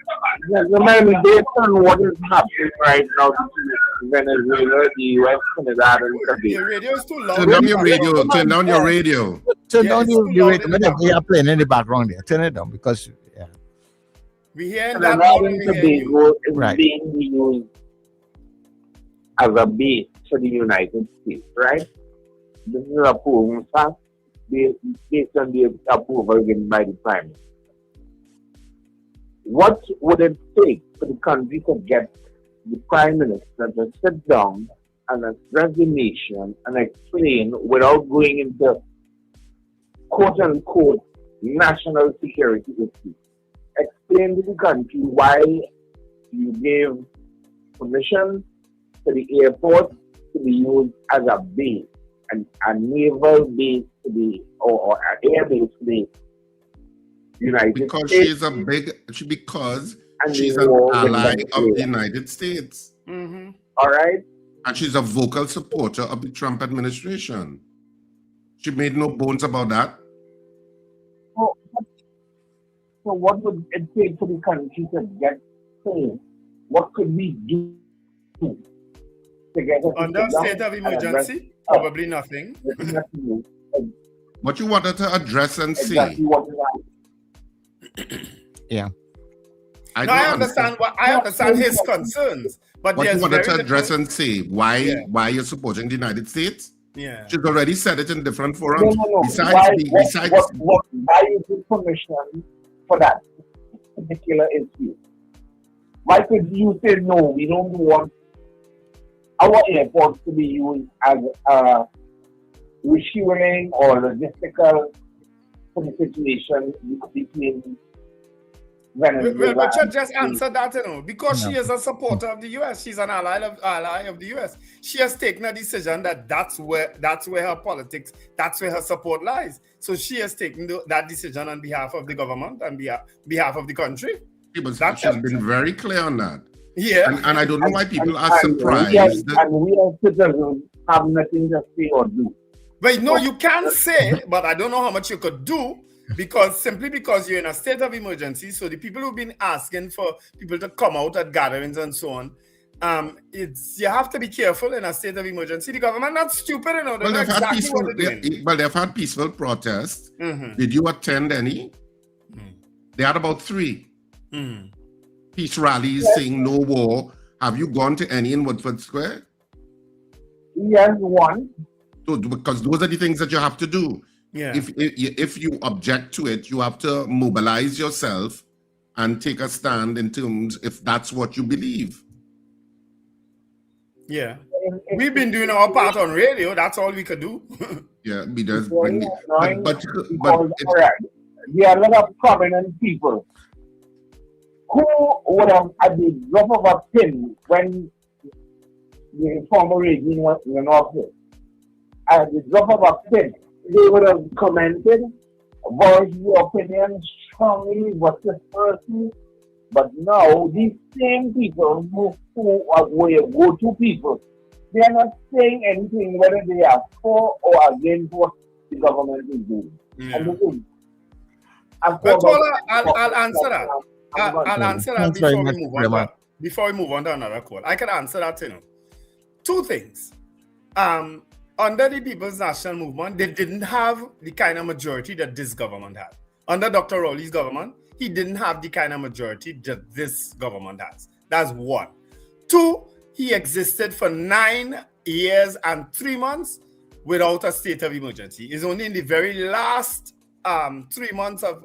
Gentlemen, based on what is happening right now between Venezuela, the US, Trinidad, and Tobago. Your radio is too loud. Turn down your radio. Turn down your radio. Turn down your radio. We are playing in the background there. Turn it down because we hear that. Tobago is being used as a base for the United States, right? This is a proven fact based on the approval given by the Prime Minister. What would it take for the country to get the Prime Minister to sit down and address the nation and explain without going into quote-unquote national security issues? Explain to the country why you gave permission to the airport to be used as a base, a naval base to be, or an air base to be United because States. Because she's an ally of the United States. Mm-hmm. All right. And she's a vocal supporter of the Trump administration. She made no bones about that. So what would it take for the country to get paid? What could we do to get it under state of emergency? Probably nothing. What you wanted to address and say. Exactly what yeah. I understand his concerns, but what you wanted to address and say why you're supporting the United States. Yeah, she's already said it in different forums. No. Besides, why you give permission for that particular issue? Why could you say no? We don't want our airports to be used as refueling or logistical for the situation between Venezuela. Well, Richard just answered that, because she is a supporter of the U.S. She's an ally of the U.S. She has taken a decision that that's where her politics, that's where her support lies. So she has taken that decision on behalf of the government and behalf of the country. She's been very clear on that. Yeah, and I don't know why people are surprised. And we as citizens have nothing to say or do. But no, you can say, but I don't know how much you could do. Because you're in a state of emergency, so the people who've been asking for people to come out at gatherings and so on, you have to be careful in a state of emergency. The government not stupid, they've had peaceful protests. Mm-hmm. Did you attend any? They had about 3 peace rallies saying no war. Have you gone to any in Woodford Square? Yes, one. So, because those are the things that you have to do. Yeah. If you object to it, you have to mobilize yourself and take a stand in terms if that's what you believe. Yeah. We've been doing our part on radio. That's all we could do. Yeah, there are a lot of prominent people who would have, at the drop of a pin, when the former regime was in office, at the drop of a pin, they would have commented voice your opinion strongly versus personally. But now these same people who are go-to people, they are not saying anything whether they are for or against what the government is doing. Yeah. And this is, but I'll answer that. I'll answer that before we move on to another call. I can answer that, Two things. Under the People's National Movement, they didn't have the kind of majority that this government had. Under Dr. Rowley's government, he didn't have the kind of majority that this government has. That's one. Two, he existed for 9 years and 3 months without a state of emergency. It's only in the very last 3 months of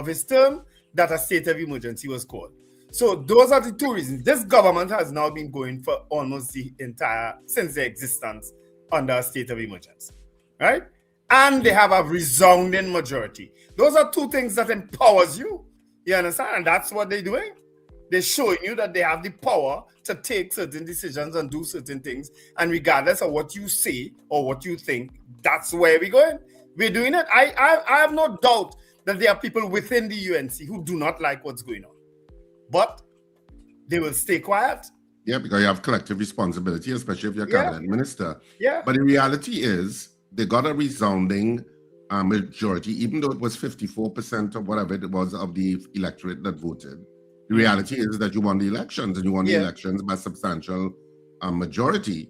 his term that a state of emergency was called. So those are the two reasons. This government has now been going for almost since their existence under a state of emergency, right? And they have a resounding majority. Those are two things that empowers you. You understand? And that's what they're doing. They're showing you that they have the power to take certain decisions and do certain things. And regardless of what you say or what you think, that's where we're going. We're doing it. I have no doubt that there are people within the UNC who do not like what's going on. But they will stay quiet. Yeah, because you have collective responsibility, especially if you're a cabinet minister. Yeah. But the reality is, they got a resounding majority, even though it was 54% or whatever it was of the electorate that voted. The reality is that you won the elections, and you won the elections by substantial majority.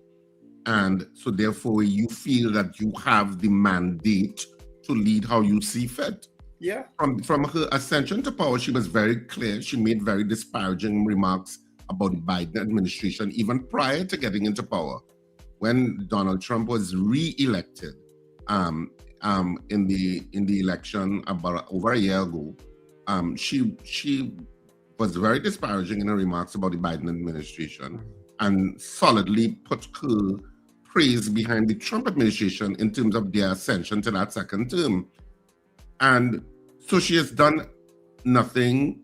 And so therefore, you feel that you have the mandate to lead how you see fit. Yeah. From her ascension to power, she was very clear. She made very disparaging remarks about the Biden administration, even prior to getting into power. When Donald Trump was re-elected in the election about over a year ago, she was very disparaging in her remarks about the Biden administration and solidly put her praise behind the Trump administration in terms of their ascension to that second term. And so she has done nothing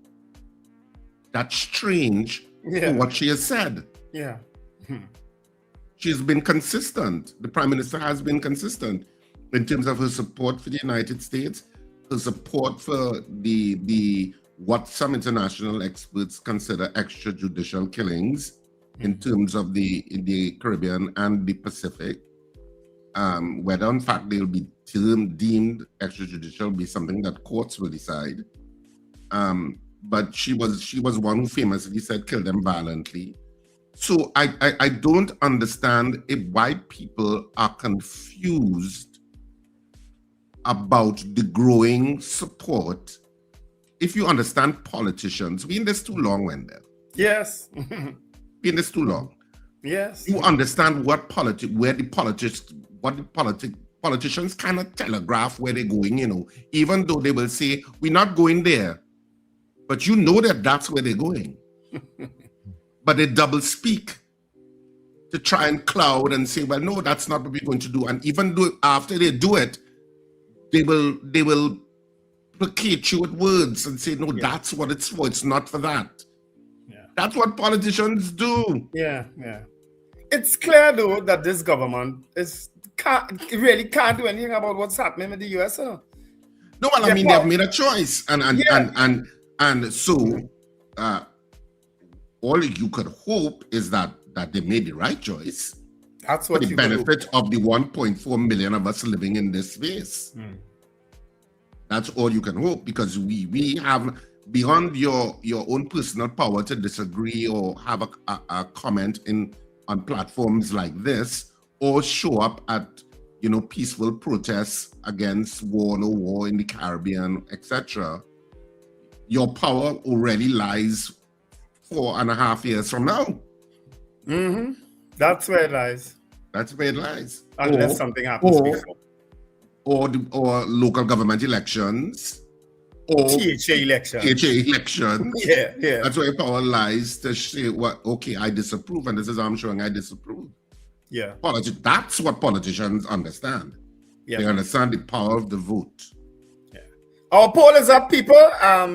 that's strange for what she has said. Yeah. She's been consistent. The Prime Minister has been consistent in terms of her support for the United States, her support for the what some international experts consider extrajudicial killings in terms of the Caribbean and the Pacific. Whether in fact they'll be deemed extrajudicial will be something that courts will decide. But she was one who famously said, "Kill them violently." So I don't understand why people are confused about the growing support. If you understand politicians, we in this too long, Wendell. Yes. We in this too long. Yes. You understand where the politicians cannot telegraph where they're going, even though they will say, "We're not going there." But you know that that's where they're going. But they double speak to try and cloud and say, "Well, no, that's not what we're going to do." And even though after they do it, they will placate you with words and say, "No, that's what it's for. It's not for that." Yeah. That's what politicians do. Yeah. It's clear though that this government really can't do anything about what's happening with the US. No, well, I mean, they've made a choice, and so all you could hope is that they made the right choice. That's what for the benefit of the 1.4 million of us living in this space. That's all you can hope, because we have, beyond your own personal power to disagree or have a comment on platforms like this, or show up at peaceful protests against war, no war in the Caribbean, etc. Your power already lies 4.5 years from now. That's where it lies. That's where it lies. Unless something happens before. Or local government elections. Or THA elections. Yeah. That's where power lies, to say, "Well, okay, I disapprove," and this is how I'm showing I disapprove. Yeah. That's what politicians understand. Yeah. They understand the power of the vote. Yeah. Our poll is up, people.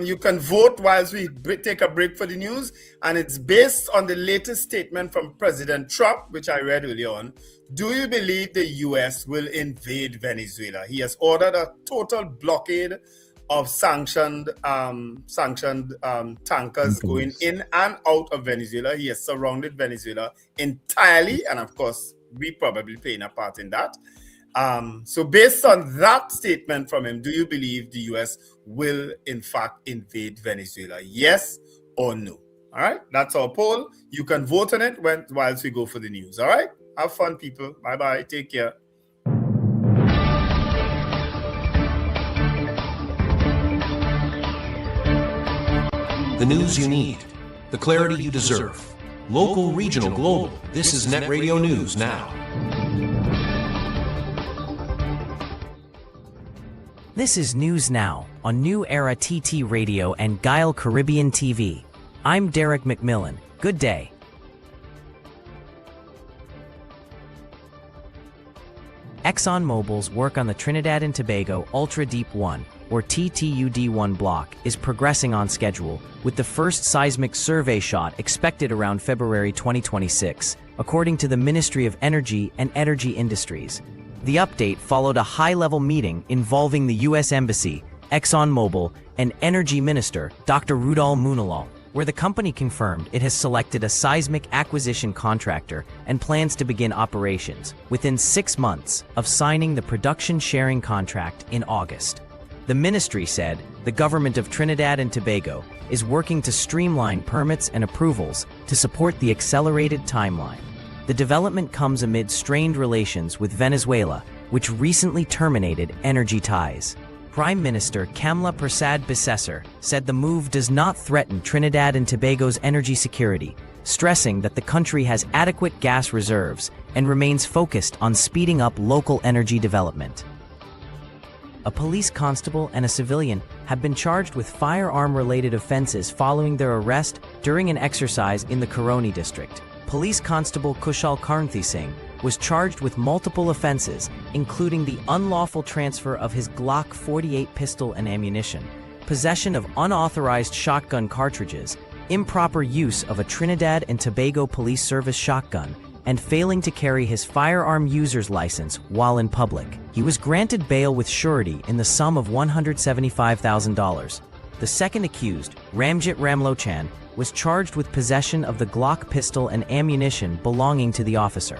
You can vote whilst we take a break for the news. And it's based on the latest statement from President Trump, which I read earlier on. Do you believe the U.S. will invade Venezuela? He has ordered a total blockade of sanctioned tankers going in and out of Venezuela. He has surrounded Venezuela entirely. And of course, we probably playing a part in that. So based on that statement from him, do you believe the U.S. will in fact invade Venezuela? Yes or no? All right, that's our poll. You can vote on it whilst we go for the news. All right, have fun, people. Bye-bye. Take care. The news you need, the clarity you deserve. Local, regional, global. This is Net Radio News Now. This is News Now on New Era TT Radio and Guile Caribbean TV. I'm Derek McMillan. Good day. ExxonMobil's work on the Trinidad and Tobago Ultra Deep 1, or TTUD-1 block, is progressing on schedule, with the first seismic survey shot expected around February 2026, according to the Ministry of Energy and Energy Industries. The update followed a high-level meeting involving the U.S. Embassy, ExxonMobil, and Energy Minister Dr. Rudal Munalal, where the company confirmed it has selected a seismic acquisition contractor and plans to begin operations within 6 months of signing the production sharing contract in August. The ministry said the government of Trinidad and Tobago is working to streamline permits and approvals to support the accelerated timeline. The development comes amid strained relations with Venezuela, which recently terminated energy ties. Prime Minister Kamla Persad-Bissessar said the move does not threaten Trinidad and Tobago's energy security, stressing that the country has adequate gas reserves and remains focused on speeding up local energy development. A police constable and a civilian have been charged with firearm-related offenses following their arrest during an exercise in the Coroni district. Police Constable Kushal Karnthi Singh was charged with multiple offenses, including the unlawful transfer of his Glock 48 pistol and ammunition, possession of unauthorized shotgun cartridges, improper use of a Trinidad and Tobago Police Service shotgun, and failing to carry his firearm user's license while in public. He was granted bail with surety in the sum of $175,000. The second accused, Ramjit Ramlochan, was charged with possession of the Glock pistol and ammunition belonging to the officer.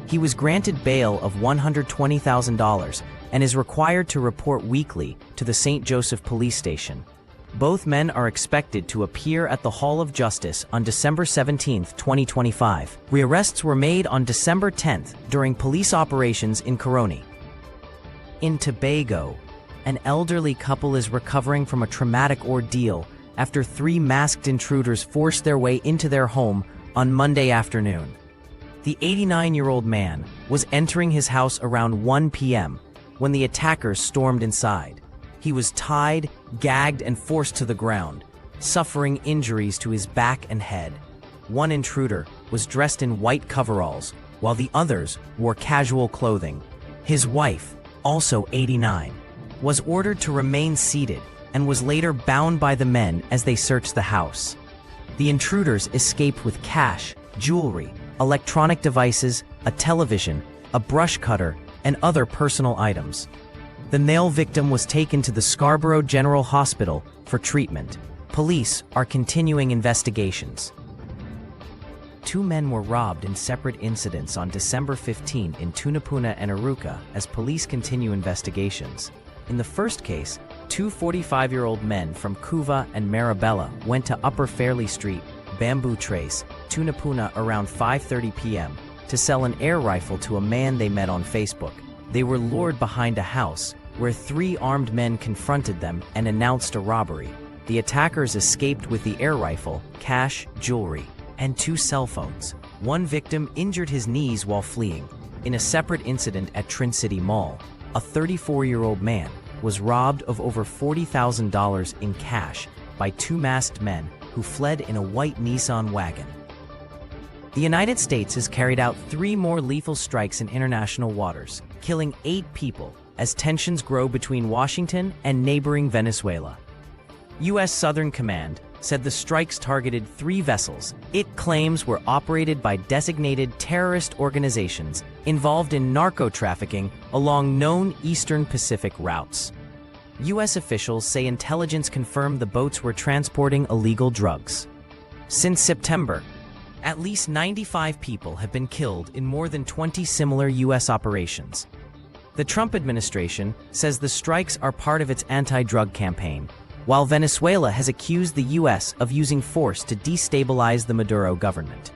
He was granted bail of $120,000 and is required to report weekly to the St. Joseph Police Station. Both men are expected to appear at the Hall of Justice on December 17, 2025. Rearrests were made on December 10th during police operations in Coroni. In Tobago, an elderly couple is recovering from a traumatic ordeal after 3 masked intruders forced their way into their home on Monday afternoon. The 89-year-old man was entering his house around 1 p.m. when the attackers stormed inside. He was tied, gagged, and forced to the ground, suffering injuries to his back and head. One intruder was dressed in white coveralls, while the others wore casual clothing. His wife, also 89, was ordered to remain seated and was later bound by the men as they searched the house. The intruders escaped with cash, jewelry, electronic devices, a television, a brush cutter, and other personal items. The male victim was taken to the Scarborough General Hospital for treatment. Police are continuing investigations. 2 men were robbed in separate incidents on December 15 in Tunapuna and Aruca as police continue investigations. In the first case, 2 45-year-old men from Cuva and Marabella went to Upper Fairley Street, Bamboo Trace, Tunapuna around 5:30 p.m. to sell an air rifle to a man they met on Facebook. They were lured behind a house where 3 armed men confronted them and announced a robbery. The attackers escaped with the air rifle, cash, jewelry, and 2 cell phones. One victim injured his knees while fleeing. In a separate incident at Trin City Mall, a 34-year-old man was robbed of over $40,000 in cash by 2 masked men who fled in a white Nissan wagon. The United States has carried out 3 more lethal strikes in international waters, killing 8 people, as tensions grow between Washington and neighboring Venezuela. U.S. Southern Command said the strikes targeted 3 vessels it claims were operated by designated terrorist organizations involved in narco-trafficking along known Eastern Pacific routes. U.S. officials say intelligence confirmed the boats were transporting illegal drugs. Since September, at least 95 people have been killed in more than 20 similar U.S. operations. The Trump administration says the strikes are part of its anti-drug campaign, while Venezuela has accused the U.S. of using force to destabilize the Maduro government.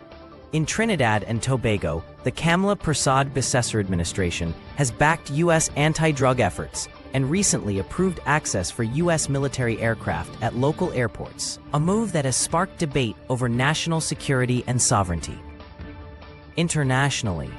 In Trinidad and Tobago, the Kamala Persad-Bissessar administration has backed U.S. anti-drug efforts and recently approved access for U.S. military aircraft at local airports, a move that has sparked debate over national security and sovereignty. Internationally,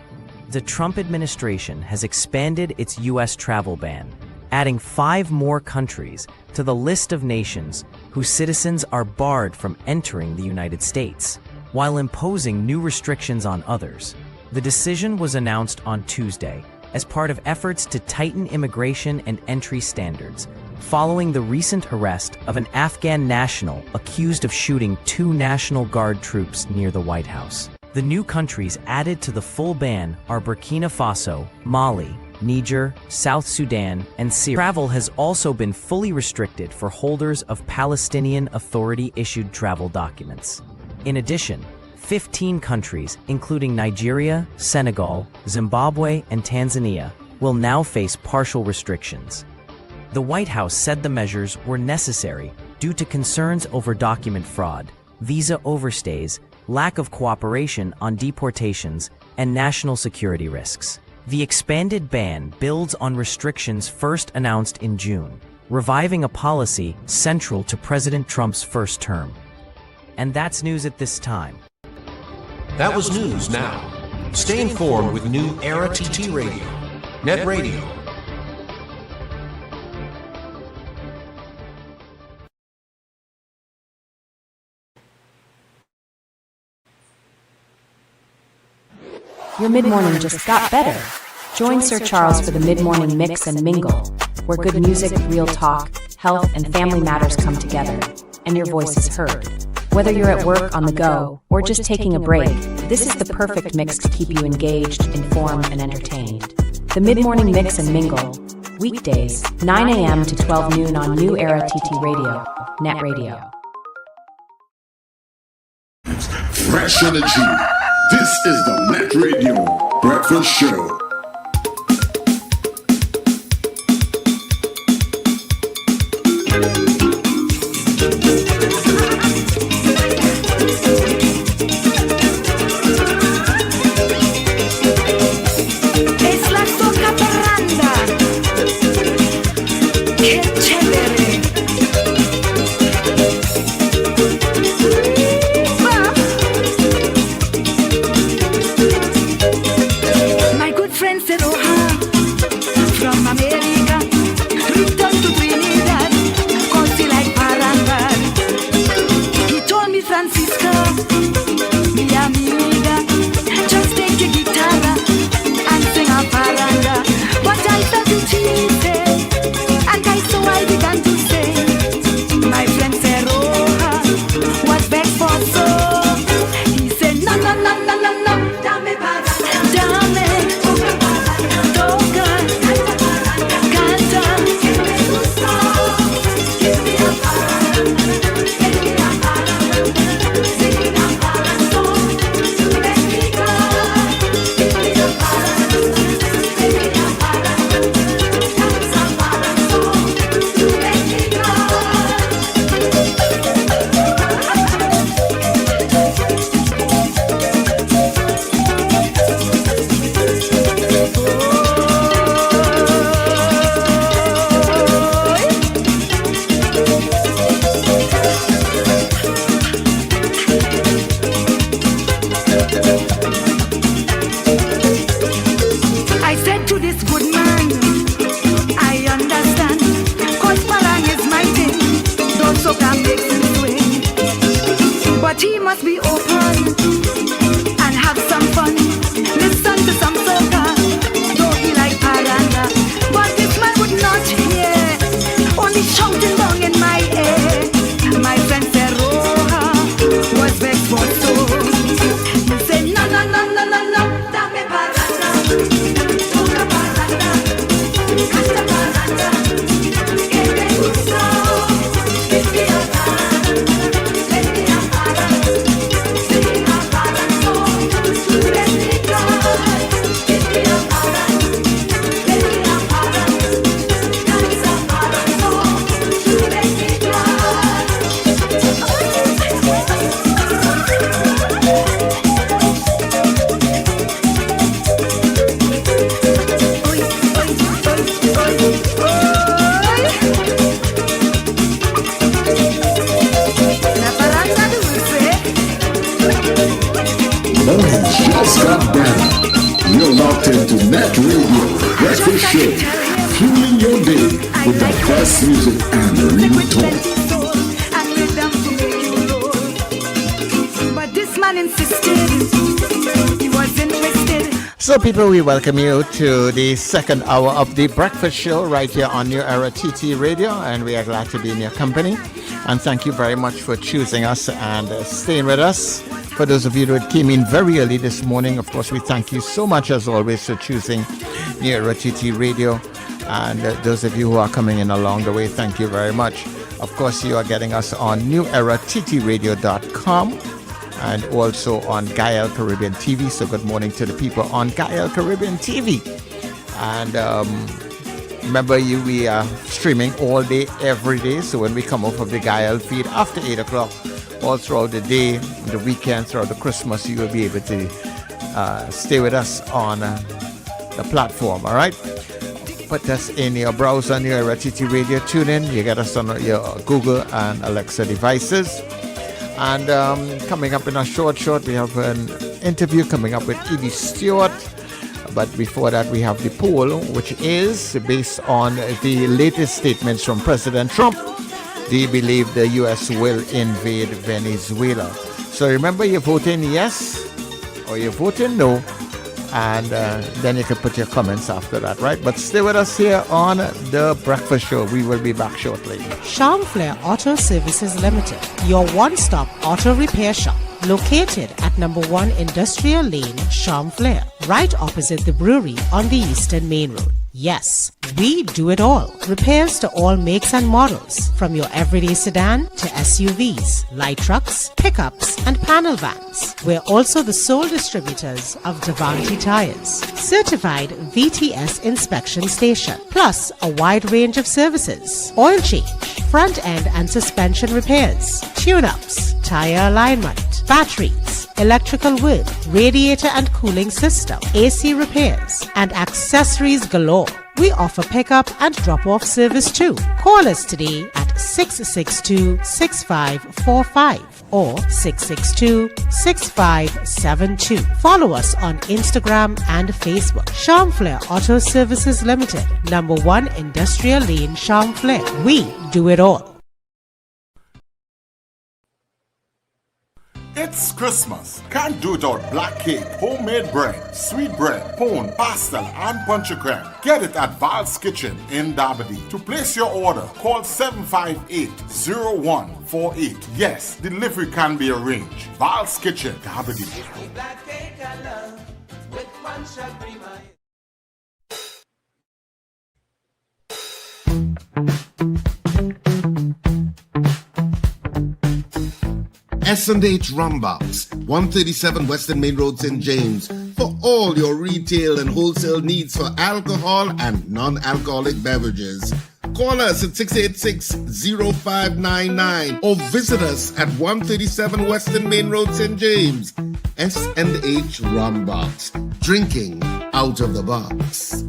the Trump administration has expanded its U.S. travel ban, adding 5 more countries to the list of nations whose citizens are barred from entering the United States, while imposing new restrictions on others. The decision was announced on Tuesday as part of efforts to tighten immigration and entry standards, following the recent arrest of an Afghan national accused of shooting 2 National Guard troops near the White House. The new countries added to the full ban are Burkina Faso, Mali, Niger, South Sudan, and Syria. Travel has also been fully restricted for holders of Palestinian Authority-issued travel documents. In addition, 15 countries, including Nigeria, Senegal, Zimbabwe, and Tanzania, will now face partial restrictions. The White House said the measures were necessary due to concerns over document fraud, visa overstays, lack of cooperation on deportations, and national security risks. The expanded ban builds on restrictions first announced in June, reviving a policy central to President Trump's first term. And that's news at this time. That was news now. Stay informed with New Era TT Radio, Net Radio. Your mid-morning just got better. Join Sir Charles for the mid-morning mix and mingle, where good music, real talk, health, and family matters come together, and your voice is heard. Whether you're at work, on the go, or just taking a break, this is the perfect mix to keep you engaged, informed, and entertained. The mid-morning mix and mingle, weekdays, 9 a.m. to 12 noon on New Era TT Radio, Net Radio. Fresh energy. This is the Net Radio Breakfast Show. Es la soca parranda. Qué chévere. My good friend said, from America, return to Trinidad, cause he like parranda. He told me, Francisco, mi amiga, just take your guitar and sing a parranda. But I felt it easy, and I saw I began to sing. My friend said, what's back for so? He said, no, no, no, no, no, no, dame parranda, dame, toca, canta, give me tu song, give me a parranda, give me a parranda, sing a parranda song to Mexico, give me a parranda, give me a parranda, dance a parranda song to Mexico. morning just got better. You're locked into Net Radio Breakfast Show, fueling your day with the best music and real talk. But this man insisted he was interested. So, people, we welcome you to the second hour of the Breakfast Show right here on New Era TT Radio, and we are glad to be in your company. And thank you very much for choosing us and staying with us. For those of you that came in very early this morning, of course, we thank you so much, as always, for choosing New Era TT Radio. And those of you who are coming in along the way, thank you very much. Of course, you are getting us on newerattradio.com and also on Gael Caribbean TV. So good morning to the people on Gael Caribbean TV. And remember, we are streaming all day, every day. So when we come off of the Gael feed after 8 o'clock, all throughout the day, the weekend, throughout the Christmas, you will be able to stay with us on the platform, all right? Put us in your browser, New Era TT Radio, tune in. You get us on your Google and Alexa devices. And coming up in a short, we have an interview coming up with Idi Stuart. But before that, we have the poll, which is based on the latest statements from President Trump. Do you believe the U.S. will invade Venezuela? So remember, you're voting yes or you're voting no. And then you can put your comments after that, right? But stay with us here on The Breakfast Show. We will be back shortly. Charmflair Auto Services Limited, your one-stop auto repair shop. Located at number 1 Industrial Lane, Charmflair, right opposite the brewery on the Eastern Main Road. Yes, we do it all. Repairs to all makes and models, from your everyday sedan to SUVs, light trucks, pickups, and panel vans. We're also the sole distributors of Davanti tires, certified VTS inspection station, plus a wide range of services: oil change, front end and suspension repairs, tune-ups, tire alignment, batteries, electrical work, radiator and cooling system, AC repairs, and accessories galore. We offer pickup and drop-off service too. Call us today at 662-6545 or 662-6572. Follow us on Instagram and Facebook. Charmflair Auto Services Limited, number 1 Industrial Lane, Charmflair. We do it all. It's Christmas. Can't do it without black cake, homemade bread, sweet bread, pone, pastel, and puncher creme. Get it at Val's Kitchen in Dabadi. To place your order, call 758-0148. Yes, delivery can be arranged. Val's Kitchen, Dabadi. Black cake I love, with one shall be my... S&H Rumbox, 137 Western Main Road, St. James, for all your retail and wholesale needs for alcohol and non-alcoholic beverages. Call us at 686-0599 or visit us at 137 Western Main Road, St. James. S&H Rumbox, drinking out of the box.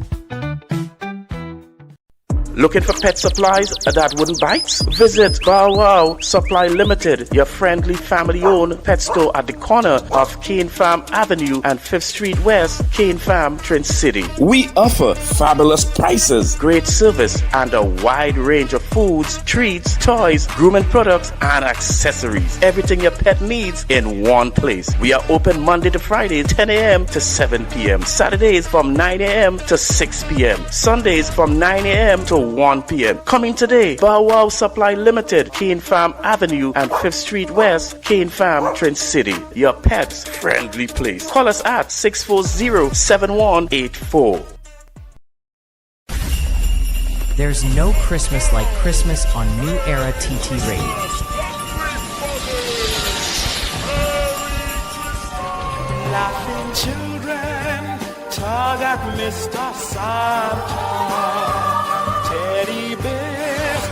Looking for pet supplies that wouldn't bite? Visit Bow Wow Supply Limited, your friendly family-owned pet store at the corner of Cane Farm Avenue and 5th Street West, Cane Farm, Trin City. We offer fabulous prices, great service, and a wide range of foods, treats, toys, grooming products, and accessories. Everything your pet needs in one place. We are open Monday to Friday, 10 a.m. to 7 p.m. Saturdays from 9 a.m. to 6 p.m. Sundays from 9 a.m. to 1 p.m. Coming today, Bow Wow Supply Limited, Cane Farm Avenue and 5th Street West, Cane Farm, Trin City. Your pet's friendly place. Call us at 640-7184. There's no Christmas like Christmas on New Era TT Radio. Laughing children tug at Mr. Santa. Teddy bears.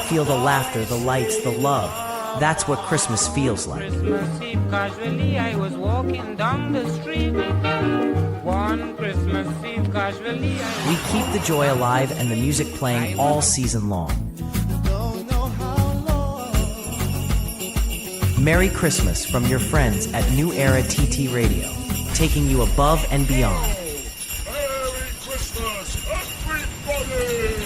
Feel the laughter, the lights, the love. That's what Christmas feels like. Christmas Eve, casually I was walking down the street. One Christmas Eve, casually We keep the joy alive and the music playing all season long. Merry Christmas from your friends at New Era TT Radio, taking you above and beyond. Merry Christmas, everybody!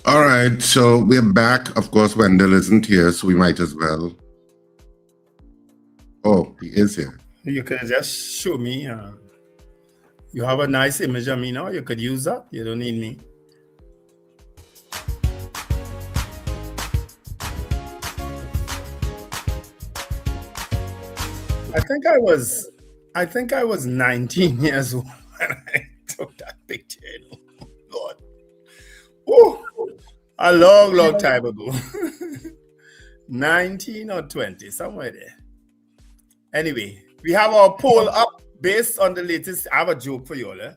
All right, so we're back. Of course, Wendell isn't here, so we might as well. Oh, he is here. You can just show me. You have a nice image of me now. You could use that. You don't need me. I think I was 19 years old when I took that picture. Lord. Oh, a long time ago. 19 or 20, somewhere there. Anyway, we have our poll up based on the latest. I have a joke for you all.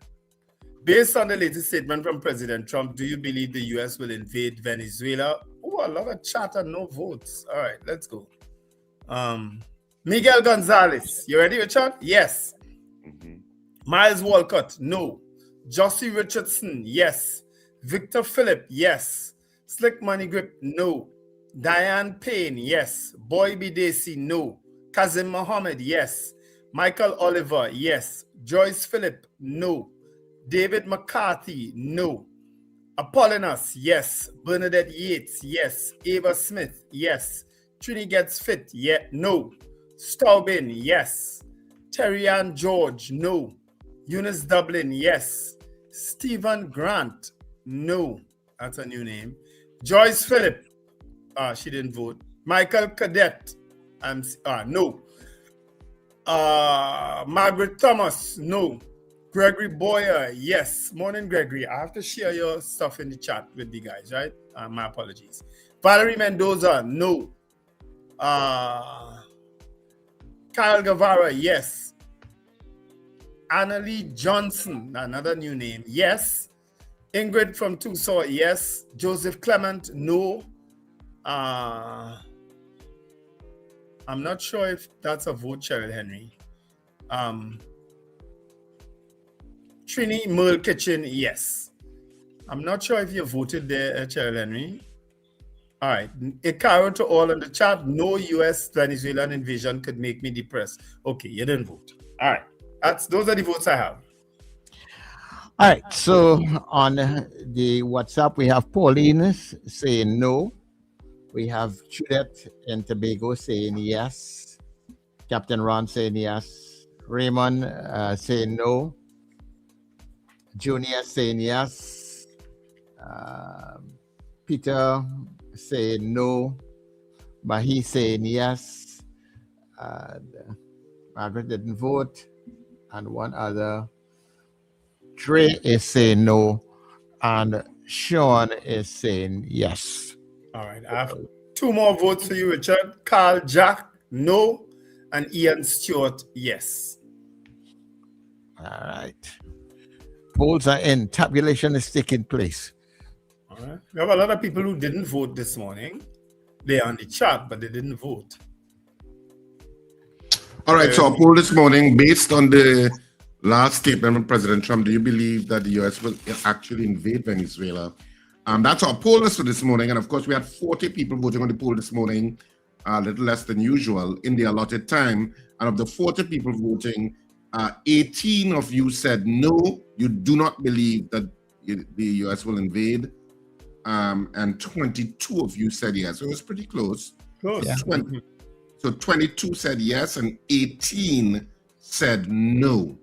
Based on the latest statement from President Trump, do you believe the U.S. will invade Venezuela? Oh, a lot of chat and no votes. All right, let's go. Miguel Gonzalez, you ready, Richard? Yes. Miles Walcott, no. Josie Richardson, yes. Victor Phillip, yes. Slick Money Grip, no. Diane Payne, yes. Boy Bidesi, no. Kazim Mohammed, yes. Michael Oliver, yes. Joyce Phillip, no. David McCarthy, no. Apollonius, yes. Bernadette Yates, yes. Ava Smith, yes. Trini Gets Fit, no. Staubin, yes. Terry Ann George, no. Eunice Dublin, yes. Stephen Grant, no. That's a new name. Joyce Phillip, she didn't vote. Michael Cadet, no. Margaret Thomas, no. Gregory Boyer, yes. Morning, Gregory. I have to share your stuff in the chat with the guys, right? My apologies. Valerie Mendoza, no. Kyle Guevara, yes. Annalie Johnson, another new name, yes. Ingrid from Tucson, yes. Joseph Clement, no. I'm not sure if that's a vote, Cheryl Henry. Trini Merle Kitchen, yes. I'm not sure if you voted there, Cheryl Henry. All right. A carol to all in the chat. No U.S. Venezuelan invasion could make me depressed. Okay, you didn't vote. All right. Those are the votes I have. All right. So on the WhatsApp, we have Pauline saying no. We have Judith in Tobago saying yes. Captain Ron saying yes. Raymond saying no. Junior saying yes. Peter saying no. Mahi saying yes. Margaret didn't vote. And one other. Trey is saying no. And Sean is saying yes. All right. I have two more votes for you, Richard. Carl Jack, no. And Ian Stewart, yes. All right. Polls are in. Tabulation is taking place. All right. We have a lot of people who didn't vote this morning. They're on the chat, but they didn't vote. All right, so a poll this morning based on the last statement from President Trump. Do you believe that the U.S. will actually invade Venezuela? That's our poll list for this morning. And of course, we had 40 people voting on the poll this morning, a little less than usual in the allotted time. And of the 40 people voting, 18 of you said no, you do not believe that the U.S. will invade. And 22 of you said yes. So it was pretty close. Close. Yeah. 20. So 22 said yes and 18 said no,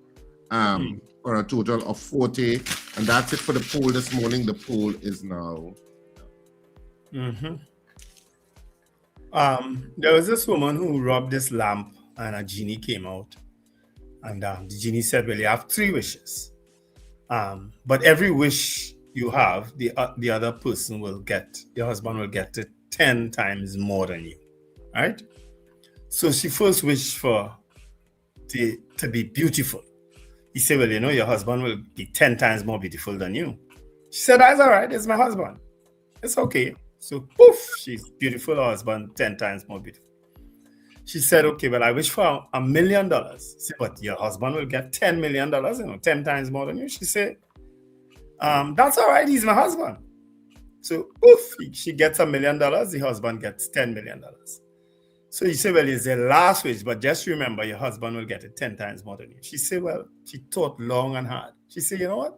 for a total of 40. And that's it for the poll this morning. The poll is now. There was this woman who rubbed this lamp and a genie came out. And the genie said, well, you have 3 wishes. But every wish you have, the other person will get, your husband will get it 10 times more than you, right? So she first wished for to be beautiful. He said, well, you know, your husband will be 10 times more beautiful than you. She said, that's all right, it's my husband. It's okay. So poof, she's beautiful, her husband 10 times more beautiful. She said, okay, well, I wish for $1 million. Said, but your husband will get $10 million, 10 times more than you. She said, that's all right. He's my husband. So, she gets $1 million. The husband gets $10 million. So you say, well, it's the last wage, but just remember your husband will get it 10 times more than you. She said, well, she thought long and hard. She said, you know what?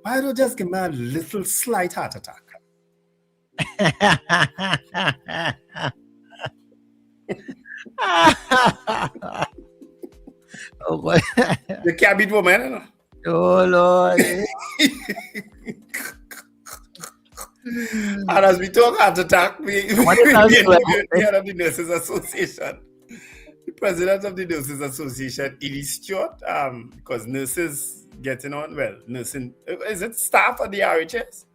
Why don't just give me a little slight heart attack? Oh boy. You can't beat woman, you know? Oh Lord. And as we talk heart attack, the head of the Nurses Association, the president of the Nurses Association, Idi Stuart, because nurses getting on, well, nursing, is it staff at the RHS?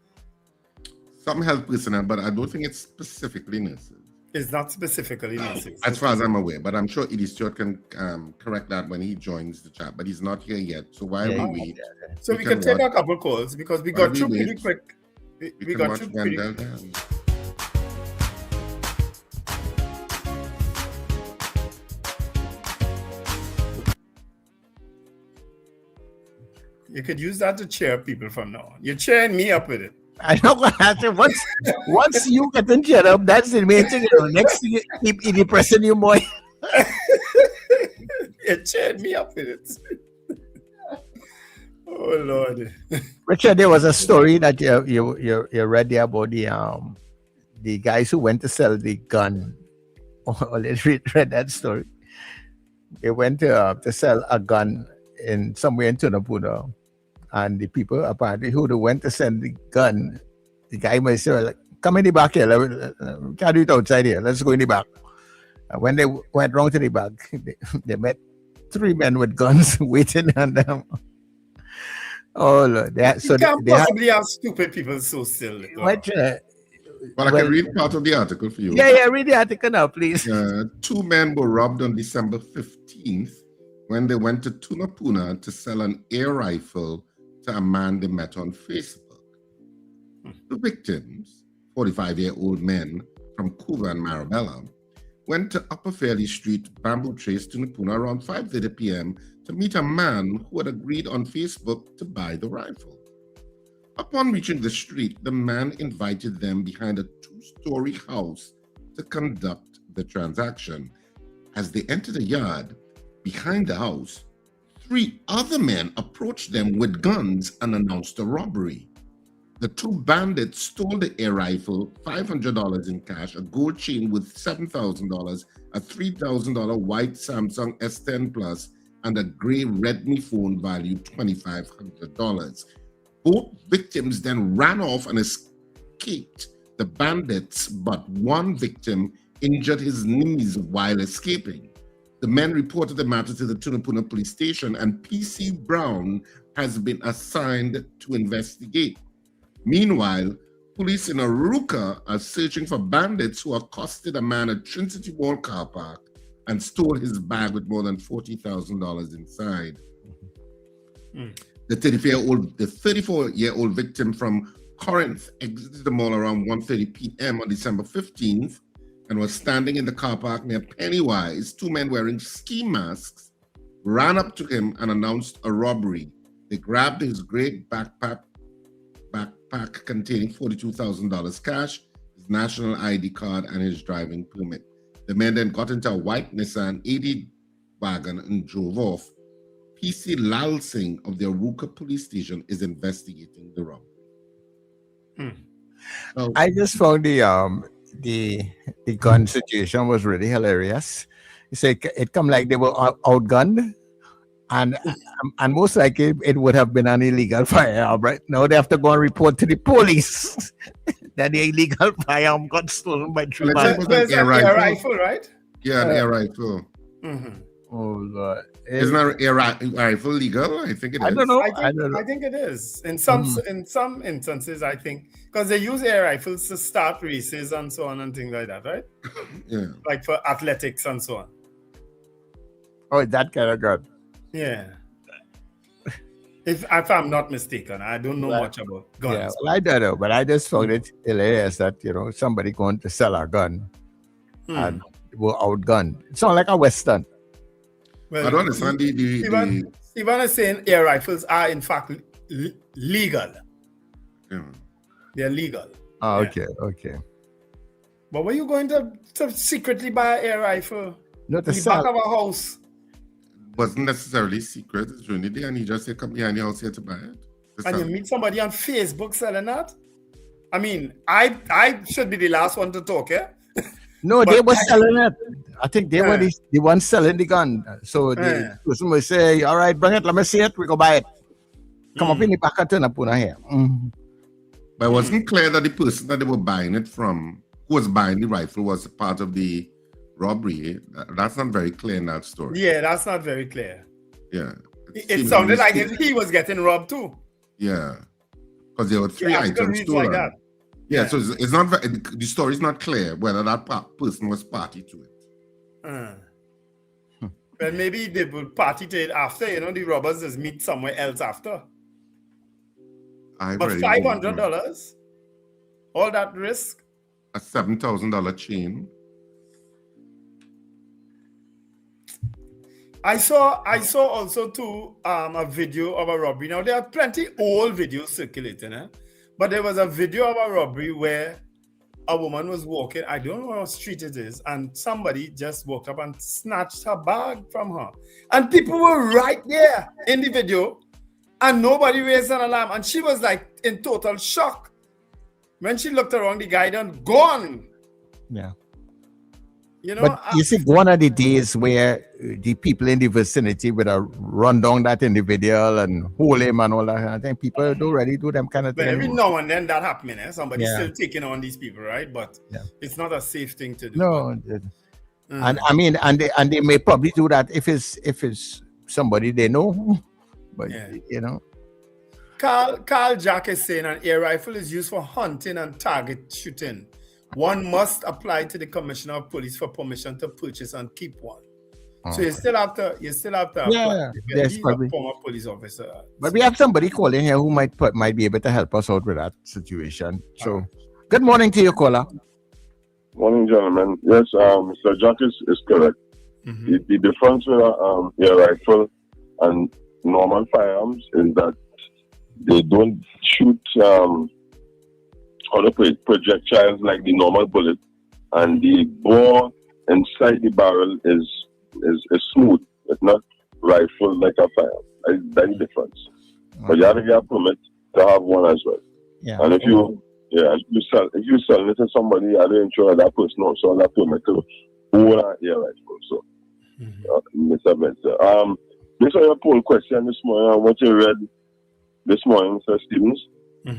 Some health personnel, but I don't think it's specifically nurses. It's not specifically nurses. As far as I'm aware, but I'm sure Idi Stuart can correct that when he joins the chat, but he's not here yet. So while we wait. So we can take a couple calls because we got through pretty quick. We got through pretty quick. You could use that to cheer people from now on. You're cheering me up with it. I know what happened. Once you get in cheer up, that's the main thing. Next thing, keep depressing you more. You cheered me up with it. Oh Lord. Richard, there was a story that you read there about the guys who went to sell the gun. Oh, let's read that story. They went to sell a gun in somewhere in TTNNA. And the people apparently who went to send the gun, the guy might say, like, come in the back here. We can't do it outside here. Let's go in the back. And when they went round to the back, they met 3 men with guns waiting on them. Oh, Lord. You can't possibly have stupid people so silly. Well, I can read part of the article for you. Yeah, read the article now, please. 2 men were robbed on December 15th when they went to TTNNA to sell an air rifle to a man they met on Facebook. The victims, 45-year-old men from Cuba and Marabella, went to Upper Fairley Street, Bamboo Trace, TTNNA around 5:30 p.m. to meet a man who had agreed on Facebook to buy the rifle. Upon reaching the street, the man invited them behind a 2-story house to conduct the transaction. As they entered the yard, behind the house, 3 other men approached them with guns and announced a robbery. The 2 bandits stole the air rifle, $500 in cash, a gold chain with $7,000, a $3,000 white Samsung S10 Plus, and a gray Redmi phone valued $2,500. Both victims then ran off and escaped the bandits, but one victim injured his knees while escaping. The men reported the matter to the TTNNA police station, and PC Brown has been assigned to investigate. Meanwhile, police in Aruka are searching for bandits who accosted a man at Trinity Mall car park and stole his bag with more than $40,000 inside. The 34-year-old victim from Corinth exited the mall around 1:30 p.m. on December 15th and was standing in the car park near Pennywise. 2 men wearing ski masks ran up to him and announced a robbery. They grabbed his gray backpack containing $42,000 cash, his national ID card, and his driving permit. The men then got into a white Nissan 80 wagon and drove off. PC Lal Singh of the Aruka police station is investigating the robbery. I just found the gun situation was really hilarious. You say it come like they were outgunned, and most likely it would have been an illegal firearm. Right now they have to go and report to the police that the illegal firearm got stolen by 3 men. There's an air rifle, right? Yeah, an air rifle. Oh Lord! Isn't an air rifle legal? I think it is. I don't know. I think it is. In some instances, I think, because they use air rifles to start races and so on and things like that, right? Yeah. Like for athletics and so on. Oh, that kind of gun. Yeah. If I'm not mistaken, I don't know much about guns. Yeah, well, I don't know, but I just found it hilarious that somebody going to sell a gun, and were outgunned. It sounds like a Western. Well, I don't understand Stephen is saying air rifles are in fact legal. Yeah. They're legal. Oh, okay, okay. But were you going to secretly buy an air rifle Not in the back of a house? Wasn't necessarily secret. It's during the day, and he just said, "Come behind your house here to buy it." And you meet somebody on Facebook selling that? I mean, I should be the last one to talk, yeah? No, they were selling it. I think they were the ones selling the gun. So the person will say, "All right, bring it. Let me see it. We go buy it. Come up in the back and turn up on here." But it wasn't clear that the person that they were buying it from, who was buying the rifle, was part of the robbery. That's not very clear in that story. Yeah, that's not very clear. Yeah. It sounded like he was getting robbed too. Yeah. Because there were 3 items stolen. Like yeah, so it's not the story is not clear whether that person was party to it. Well, maybe they will party to it after, the robbers just meet somewhere else after. But $500, all that risk. A $7,000 chain. I saw also too a video of a robbery. Now there are plenty old videos circulating, but there was a video of a robbery where a woman was walking. I don't know what street it is, and somebody just walked up and snatched her bag from her, and people were right there in the video, and nobody raised an alarm, and she was like in total shock when she looked around. The guy done gone. Yeah. But you see, one of the days where the people in the vicinity would have run down that individual and hold him and all that. I think people don't really do them kind of But thing. every now and then that happens. Somebody's still taking on these people, right? But it's not a safe thing to do. No, and I mean, and they may probably do that if it's somebody they know. But Carl Jack is saying an air rifle is used for hunting and target shooting. One must apply to the Commissioner of Police for permission to purchase and keep one. So you still have to Yes, he's probably. a former police officer. But we have somebody calling here who might be able to help us out with that situation. So, good morning to you, caller. Morning, gentlemen. Yes, Mr. Jack is correct. The difference with air rifle and normal firearms is that they don't shoot other projectiles like the normal bullet, and the bore inside the barrel is smooth. It's not rifle like a firearm. That's the difference. But you have to get a permit to have one as well. Yeah. And if you sell it to somebody, you have to ensure that person also has a permit to own an air rifle. So, Mr. Benson. Based on your poll question this morning and what you read this morning, Mr. Stevens,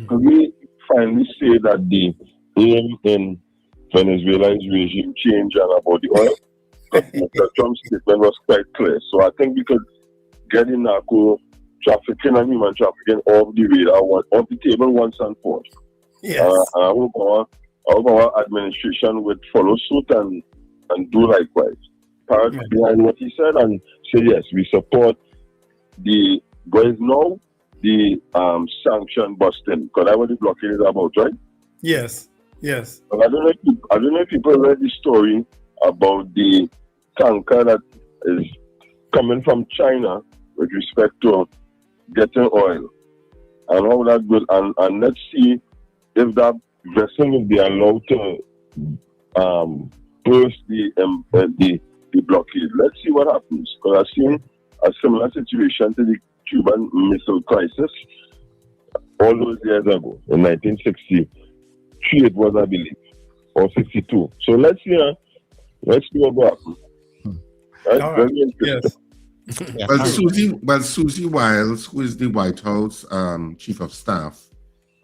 could we finally say that the aim in Venezuela's regime change and about the oil? Mr. Trump's statement was quite clear. So I think we could get in narco trafficking and human trafficking off the radar, off the table once and for all. Yes. I hope our administration would follow suit and do likewise. Parrot behind what he said and say yes, we support the boys now. The sanction busting, because that's what the blockade is about, right? Yes. But I don't know if people read the story about the tanker that is coming from China with respect to getting oil and how that goes. And let's see if that vessel will be allowed to burst the blockade. Let's see what happens, because I've seen a similar situation to the Cuban Missile Crisis all those years ago, in 1963 it was, I believe, or 62. So let's see what will happen. Right? Very interesting. Well, Susie Wiles, who is the White House Chief of Staff,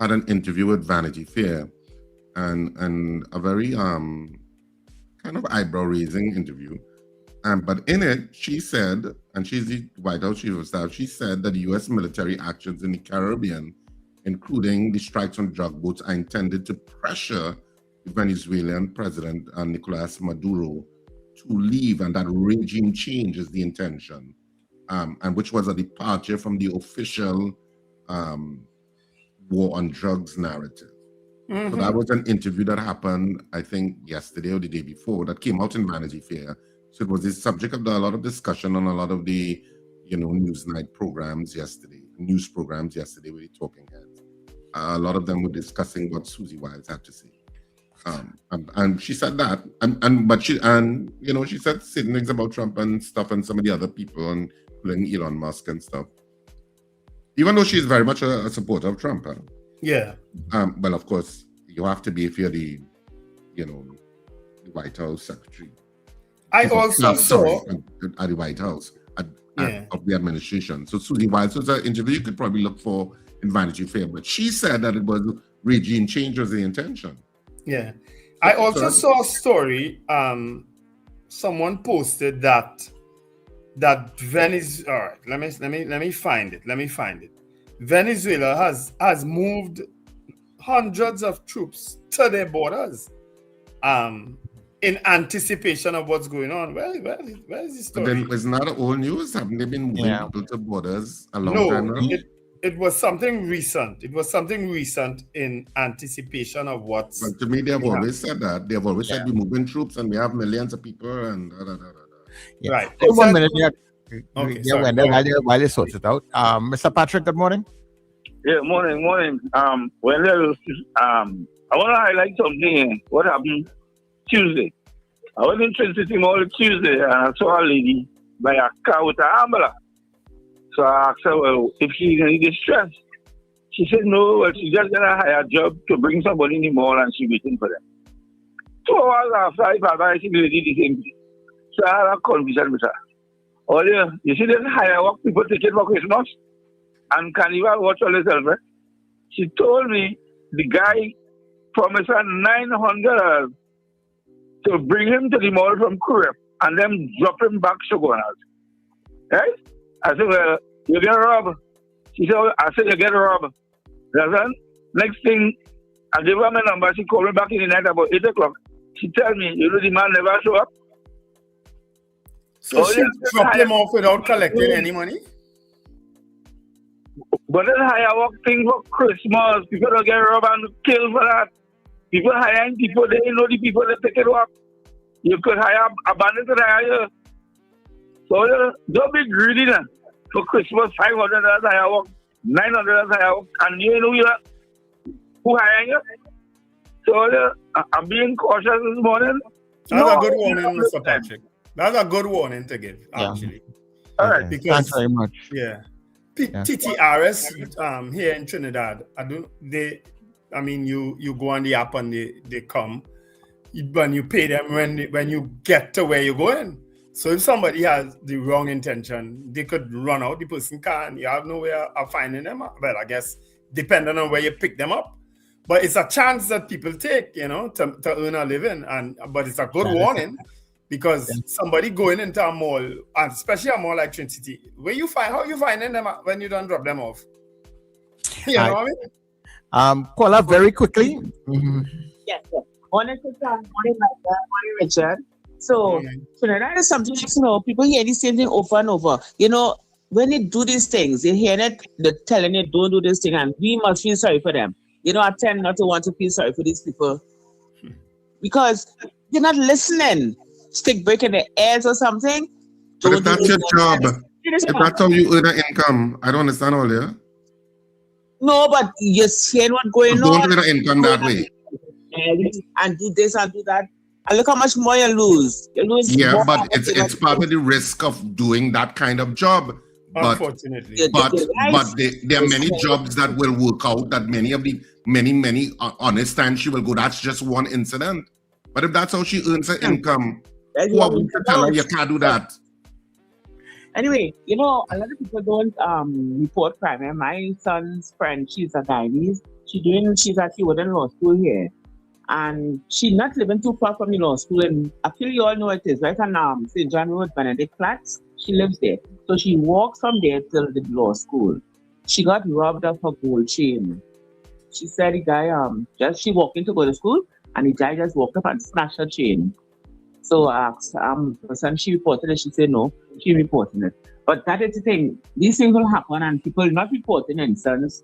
had an interview with Vanity Fair, and a very kind of eyebrow-raising interview. But in it, she said, and she's the White House Chief of Staff, she said that the U.S. military actions in the Caribbean, including the strikes on drug boats, are intended to pressure the Venezuelan President Nicolas Maduro to leave, and that regime change is the intention, and which was a departure from the official war on drugs narrative. So that was an interview that happened, I think, yesterday or the day before, that came out in Vanity Fair. So it was the subject of a lot of discussion on a lot of the, Newsnight programs yesterday, news programs yesterday with the talking heads. A lot of them were discussing what Susie Wiles had to say. And she said that, she said certain things about Trump and stuff and some of the other people, including Elon Musk and stuff. Even though she's very much a supporter of Trump. Yeah. Well, of course, you have to be if you're the White House secretary. I also saw at the White House of the administration. So Susie Wiles was an interview you could probably look for in Vanity Fair, but she said that it was regime change was the intention. Yeah. I also saw a story. Someone posted that Venezuela. All right, let me find it. Venezuela has moved hundreds of troops to their borders, in anticipation of what's going on. Where is the story? But then it's not old news. Haven't they been moving people to borders a long time now? It was something recent. It was something recent in anticipation of what's. But to me, they have always said that. They have always said we're moving troops and we have millions of people and Yeah. Right. So 1 minute. Okay, while they sort it out. Mr. Patrick, good morning. Yeah, morning. I want to highlight something. What happened Tuesday? I was in Trinity Mall Tuesday and I saw a lady by a car with an umbrella. So I asked her, well, if she's in distress. She said, no, well, she just got a higher job to bring somebody in the mall and she's waiting for them. 2 hours after, I see the lady the same thing. So I had a conversation with her. Oh, yeah, you see, there's higher work people taking for Christmas and Carnival watch all this, right? She told me the guy promised her $900 to bring him to the mall from Korea and then drop him back to go out. Right? I said, well, you get robbed. She said, I said, you get robbed. Next thing, I gave her my number. She called me back in the night about 8 o'clock. She told me, the man never show up. So she dropped him off without collecting any money? But then hire work thing for Christmas. People don't get robbed and killed for that. People hiring people, they know the people that take it up. You could hire a bandit to hire you. So don't be greedy then. For Christmas, $500 hire work, $900 hire work, and you know who hiring you? So I'm being cautious this morning. That's a good warning, Mr. Patrick. That's a good warning to give, actually. All right. Because, thanks very much. Yeah. TTRS here in Trinidad, you go on the app and they come. When you pay them when you get to where you're going. So if somebody has the wrong intention, they could run out. The person can. You have no way of finding them. Well, I guess depending on where you pick them up. But it's a chance that people take, to earn a living. But it's a good warning because somebody going into a mall, and especially a mall like Trinity, how you finding them when you don't drop them off? You know what I mean? Caller, very quickly. Yes, sir. Morning, Richard. So, Trinidad is something, people hear the same thing over and over. When they do these things, they hear it, they're telling you, don't do this thing, and we must feel sorry for them. I tend not to want to feel sorry for these people because you're not listening. Stick break in the ears or something. But if that's your job, if that's how you earn an income, I don't understand all there. No, but you're seeing what's going on. Don't earn an income that way. And do this and do that. And look how much more you lose. Yeah, but it's part of the risk of doing that kind of job. But, unfortunately. But there are many jobs that will work out that many honest times she will go, that's just one incident. But if that's how she earns her income, who are we to tell her you can't do that? Anyway, a lot of people don't report crime. My son's friend, she's a Guyanese. She's actually within law school here. And she's not living too far from the law school. And I feel you all know it is, right? And St. John Road, Benedict Flats, she lives there. So she walks from there till the law school. She got robbed of her gold chain. She said the guy, she walked in to go to school, and the guy just walked up and snatched her chain. So I asked the person she reported it, she said no, she reported it. But that is the thing. These things will happen and people not reporting incidents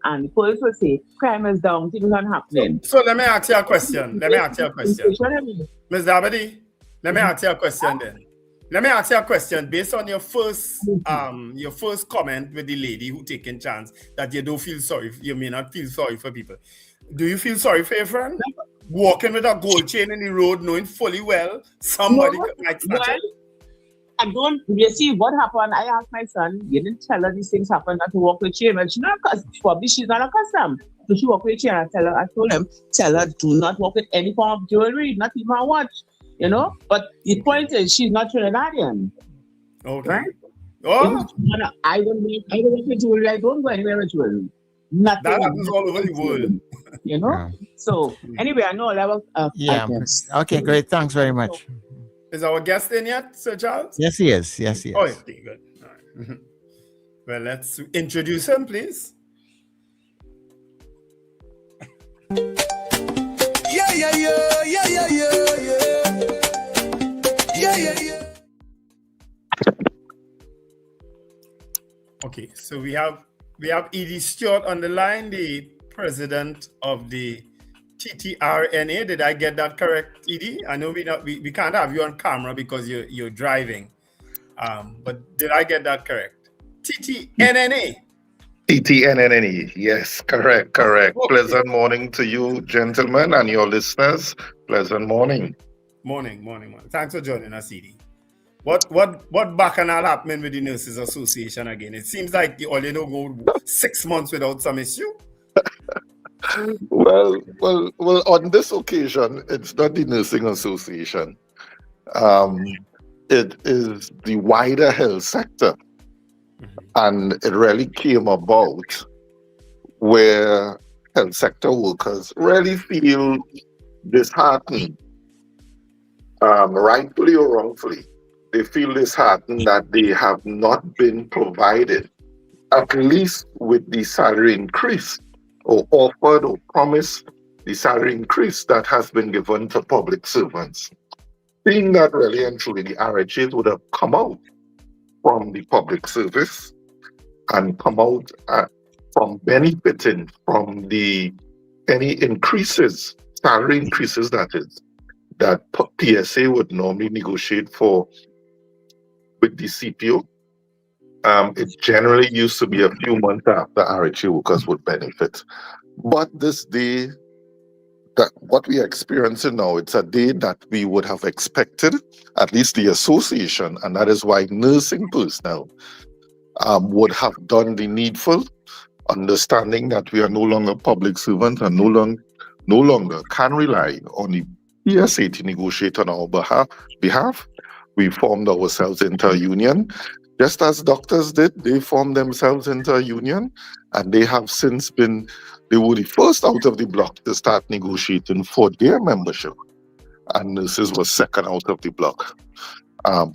And the police will say, crime is down, things are happening. So let me ask you a question. Ms. Dabadi, let me ask you a question then. Let me ask you a question based on your first comment with the lady who taking chance that you don't feel sorry, you may not feel sorry for people. Do you feel sorry for your friend? Walking with a gold chain in the road, knowing fully well somebody might snatch it? I don't, you see what happened. I asked my son, you didn't tell her these things happen, not to walk with chain. Well, probably she's not accustomed. So she walk with chain. I told him, tell her, do not walk with any form of jewelry, not even a watch. You know, but the point is, she's not Trinidadian. Okay. Right? Oh. I don't walk with jewelry. I don't go anywhere with jewelry. Nothing. That happens all over the world. You know? So, anyway, I know a level of items. Okay, great. Thanks very much. Is our guest in yet, Sir Charles? Yes, he is. Yes, he is. Oh, okay, good. All right. Well, let's introduce him, please. Okay, so we have Idi Stuart on the line, the president of the TTNNA. Did I get that correct, Idi? I know we can't have you on camera because you're driving. But did I get that correct? TTNNA. TTNNA, yes, correct. Okay. Pleasant morning to you, gentlemen, and your listeners. Pleasant morning. Morning. Thanks for joining us, Idi. What bacchanal happening with the Nurses Association again? It seems like you go 6 months without some issue. Well, on this occasion, it's not the Nursing Association. It is the wider health sector. And it really came about where health sector workers really feel disheartened, rightfully or wrongfully. They feel disheartened that they have not been provided, at least with the salary increase, or offered or promised the salary increase that has been given to public servants. Being that really and truly the RHAs would have come out from the public service and come out from benefiting from any increases, salary increases that PSA would normally negotiate for with the CPO. It generally used to be a few months after RHA workers would benefit. But this day, that what we are experiencing now, it's a day that we would have expected, at least the association, and that is why nursing personnel would have done the needful, understanding that we are no longer public servants and no longer can rely on the PSA to negotiate on our behalf. We formed ourselves into a union. Just as doctors did, they formed themselves into a union, and they have since they were the first out of the block to start negotiating for their membership, and nurses were second out of the block.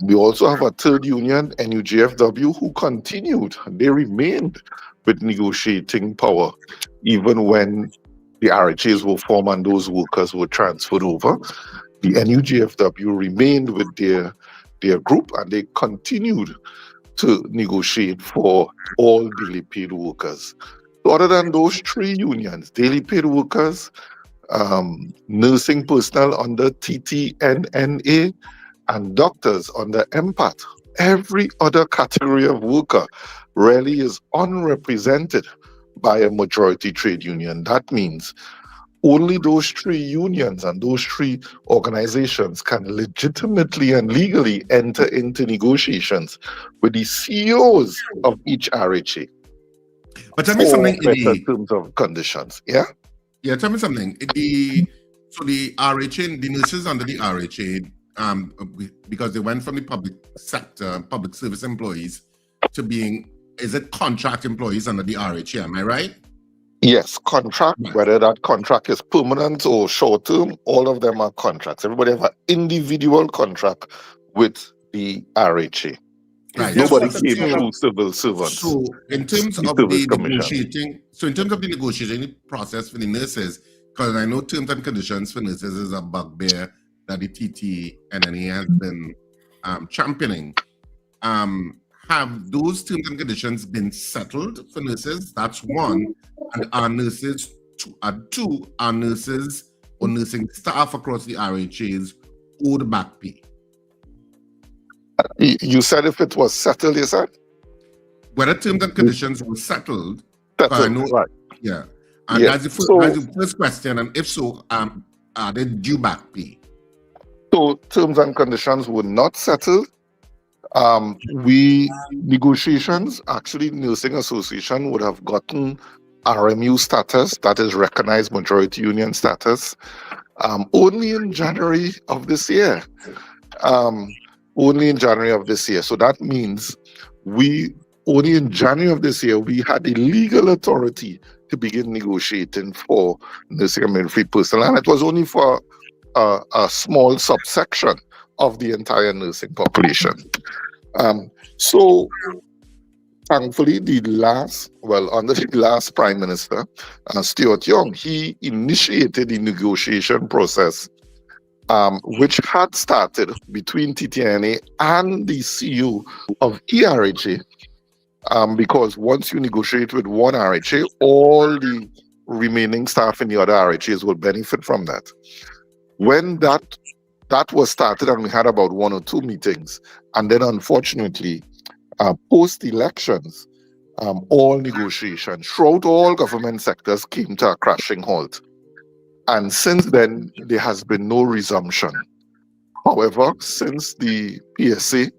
We also have a third union, NUGFW, who continued. They remained with negotiating power, even when the RHAs were formed and those workers were transferred over. The NUGFW remained with their group, and they continued to negotiate for all daily paid workers. So other than those three unions, daily paid workers, nursing personnel under TTNNA, and doctors under MPAT, every other category of worker really is unrepresented by a majority trade union. That means only those three unions and those three organizations can legitimately and legally enter into negotiations with the CEOs of each RHA. But tell me something in terms of conditions. Yeah, tell me something. So the RHA, the nurses under the RHA, because they went from the public sector, public service employees, to being, is it contract employees under the RHA? Am I right? Yes, contract, whether that contract is permanent or short term, all of them are contracts. Everybody have an individual contract with the RHA. Right. Nobody came through civil servants. So in terms of the negotiating process for the nurses, because I know terms and conditions for nurses is a bugbear that the TTNNA has been championing. have those terms and conditions been settled for nurses? That's one. And are nurses, two, are nurses or nursing staff across the RHAs owed back pay? You said if it was settled, you said? Whether terms and conditions were settled. I know, right. Yeah. And Yeah. that's the first question. And if so, are they due back pay? So terms and conditions were not settled. Negotiations, actually, Nursing Association would have gotten RMU status, that is recognized majority union status, only in January of this year. Only in January of this year. So that means only in January of this year, we had the legal authority to begin negotiating for nursing and midwifery personnel. And it was only for a small subsection of the entire nursing population. So thankfully, under the last Prime Minister, Stuart Young, he initiated the negotiation process, which had started between TTNNA and the CEO of ERHA, because once you negotiate with one RHA, all the remaining staff in the other RHAs will benefit from that. When that was started, and we had about 1 or 2 meetings, and then unfortunately, post-elections, all negotiations throughout all government sectors came to a crashing halt. And since then, there has been no resumption. However, since the PSA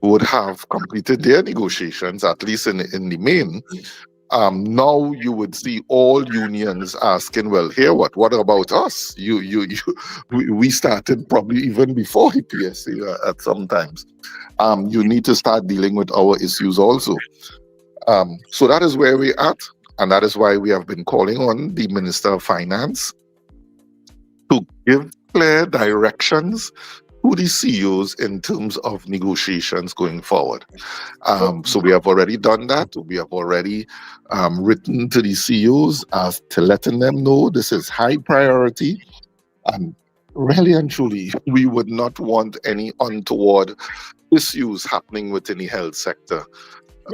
would have completed their negotiations, at least in the main, now you would see all unions asking, well, here what about us? We started probably even before the PSA at some times. You need to start dealing with our issues also. So that is where we're at, and that is why we have been calling on the Minister of Finance to give clear directions to the CEOs in terms of negotiations going forward. So we have already done that. We have already written to the CEOs to letting them know this is high priority. And really and truly, we would not want any untoward issues happening within the health sector.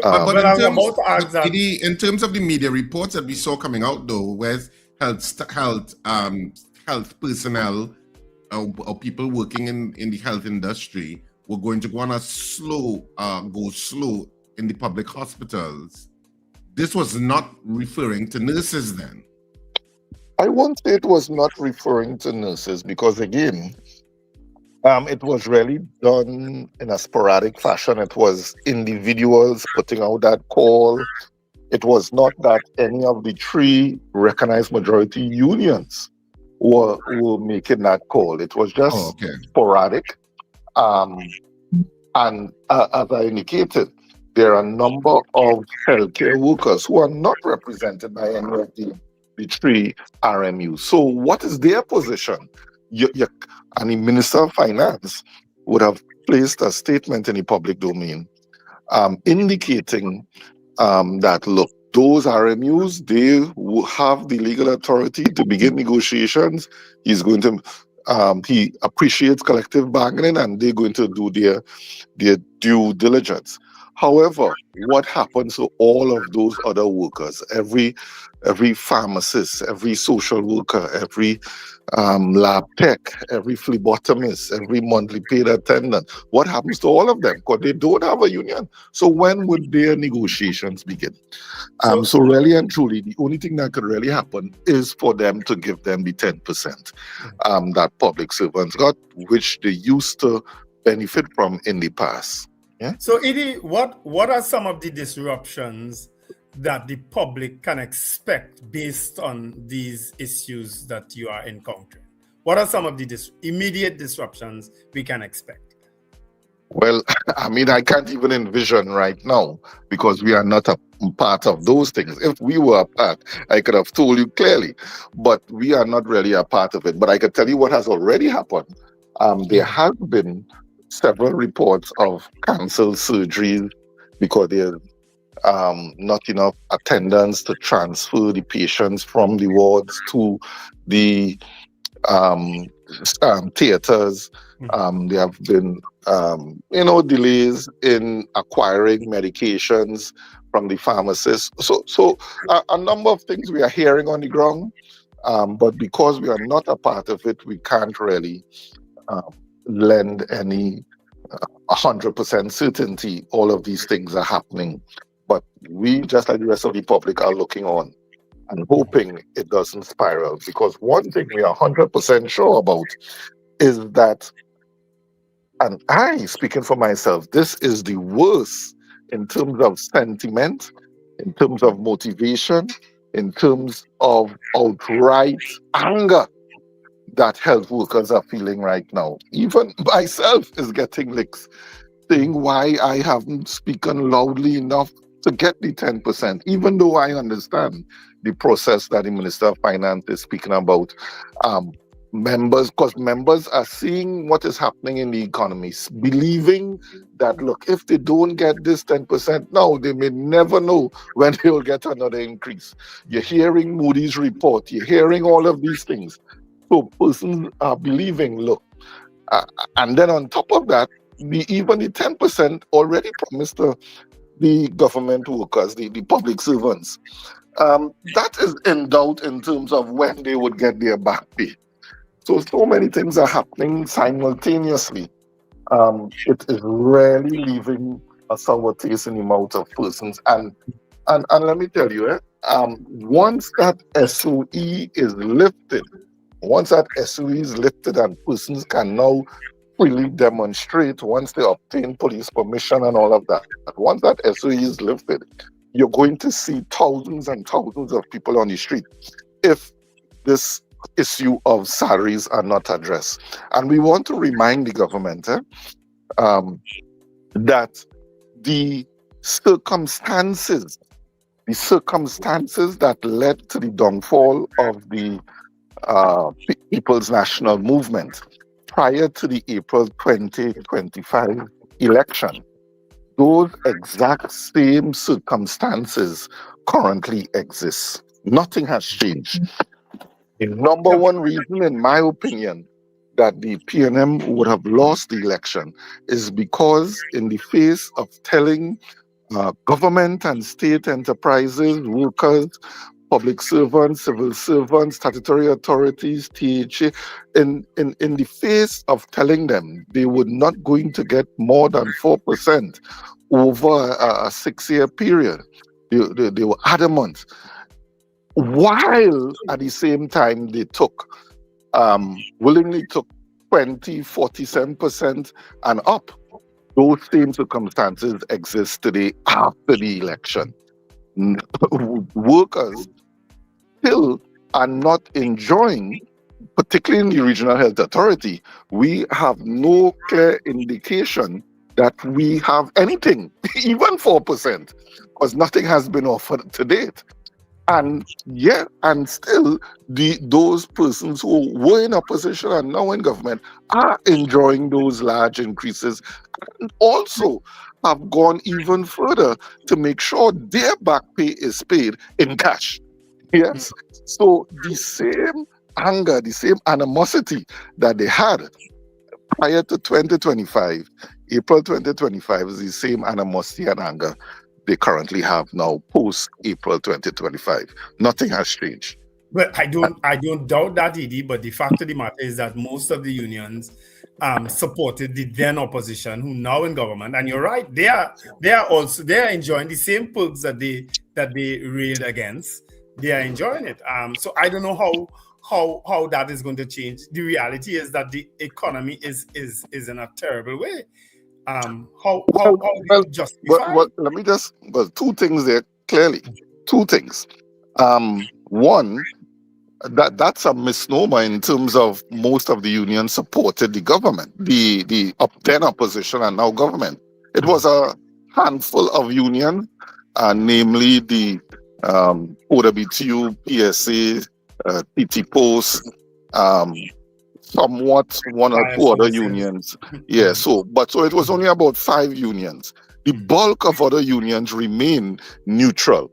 But in terms of the media reports that we saw coming out, though, where health personnel or people working in the health industry were going to go on a go slow in the public hospitals, this was not referring to nurses then? I won't say it was not referring to nurses, because again, it was really done in a sporadic fashion. It was individuals putting out that call. It was not that any of the 3 recognized majority unions were making that call. It was just sporadic. And as I indicated, there are a number of healthcare workers who are not represented by any of the 3 RMUs. So what is their position? And the Minister of Finance would have placed a statement in the public domain indicating that, look, those RMUs, they will have the legal authority to begin negotiations. He's going to, he appreciates collective bargaining, and they're going to do their due diligence. However, what happens to all of those other workers, every pharmacist, every social worker, every lab tech, every phlebotomist, every monthly paid attendant, what happens to all of them? Because they don't have a union. So when would their negotiations begin? So really and truly, the only thing that could really happen is for them to give them the 10% that public servants got, which they used to benefit from in the past. Yeah. So, Idi, what are some of the disruptions that the public can expect based on these issues that you are encountering? What are some of the immediate disruptions we can expect? Well, I mean, I can't even envision right now, because we are not a part of those things. If we were a part, I could have told you clearly, but we are not really a part of it. But I could tell you what has already happened. There have been several reports of canceled surgeries because there's not enough attendants to transfer the patients from the wards to the theaters. There have been, delays in acquiring medications from the pharmacists. So a number of things we are hearing on the ground, but because we are not a part of it, we can't really lend any 100% certainty all of these things are happening. But we, just like the rest of the public, are looking on and hoping it doesn't spiral. Because one thing we are 100% sure about is that, and I, speaking for myself, this is the worst in terms of sentiment, in terms of motivation, in terms of outright anger that health workers are feeling right now. Even myself is getting licks, saying why I haven't spoken loudly enough to get the 10%, even though I understand the process that the Minister of Finance is speaking about. Members, because members are seeing what is happening in the economy, believing that, look, if they don't get this 10% now, they may never know when they will get another increase. You're hearing Moody's report, you're hearing all of these things. So persons are believing, look, and then on top of that, even the 10% already promised the government workers, the public servants. That is in doubt in terms of when they would get their back pay. So many things are happening simultaneously. It is really leaving a sour taste in the mouth of persons. And let me tell you, once that SOE is lifted, and persons can now freely demonstrate, once they obtain police permission and all of that, once that SOE is lifted, you're going to see thousands and thousands of people on the street if this issue of salaries are not addressed. And we want to remind the government that the circumstances that led to the downfall of the People's National Movement prior to the April 2025 election, those exact same circumstances currently exist. Nothing has changed. The number one reason, in my opinion, that the PNM would have lost the election is because in the face of telling government and state enterprises, workers, public servants, civil servants, statutory authorities, THA, in the face of telling them they were not going to get more than 4% over a 6-year period, they were adamant. While at the same time they willingly took 20, 47% and up. Those same circumstances exist today after the election. Workers still are not enjoying, particularly in the Regional Health Authority, we have no clear indication that we have anything, even 4%, because nothing has been offered to date. And still those persons who were in opposition and now in government are enjoying those large increases, and also have gone even further to make sure their back pay is paid in cash. Yes. So the same anger, the same animosity that they had prior to 2025, April 2025, is the same animosity and anger they currently have now post April 2025. Nothing has changed. Well, I don't doubt that, Idi, but the fact of the matter is that most of the unions supported the then opposition, who now in government. And you're right, they are enjoying the same perks that they railed against. They are enjoying it. So I don't know how that is going to change. The reality is that the economy is in a terrible way. Let me just, two things there, clearly. Two things. One, that's a misnomer in terms of most of the unions supported the government, the then opposition and now government. It was a handful of unions, namely the OWTU, PSA, TT Post, somewhat one or two other unions. Yeah, so it was only about 5 unions. The bulk of other unions remain neutral,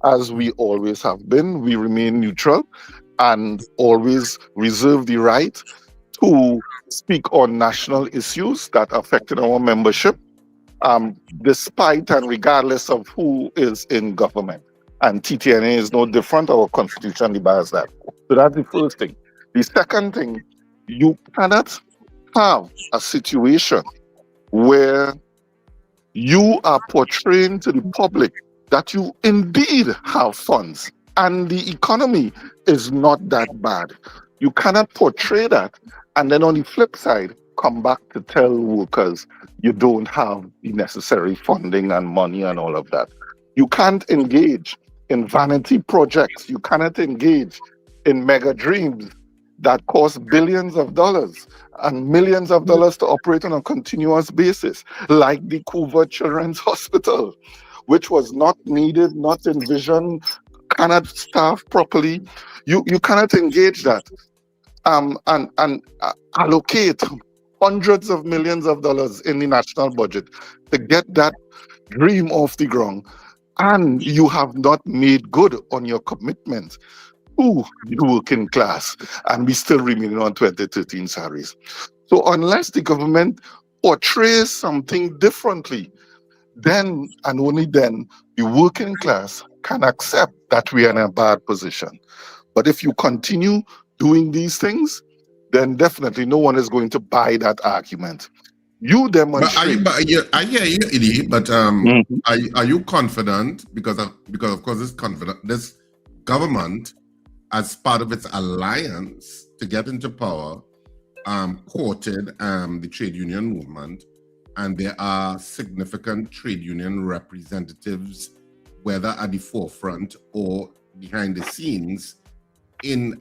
as we always have been. We remain neutral and always reserve the right to speak on national issues that affected our membership, despite and regardless of who is in government. And TTNA is no different. Our constitution bars that. So that's the first thing. The second thing, you cannot have a situation where you are portraying to the public that you indeed have funds and the economy is not that bad. You cannot portray that and then on the flip side, come back to tell workers you don't have the necessary funding and money and all of that. You can't engage in vanity projects. You cannot engage in mega dreams that cost billions of dollars and millions of dollars to operate on a continuous basis, like the Coover Children's Hospital, which was not needed, not envisioned, cannot staff properly. You cannot engage that and allocate hundreds of millions of dollars in the national budget to get that dream off the ground, and you have not made good on your commitment to the working class, and we still remaining on 2013 salaries. So unless the government portrays something differently, then and only then the working class can accept that we are in a bad position. But if you continue doing these things, then definitely no one is going to buy that argument. You demonstrate. I hear you, Idi, but are you confident, because of course this government, as part of its alliance to get into power, courted the trade union movement, and there are significant trade union representatives, whether at the forefront or behind the scenes,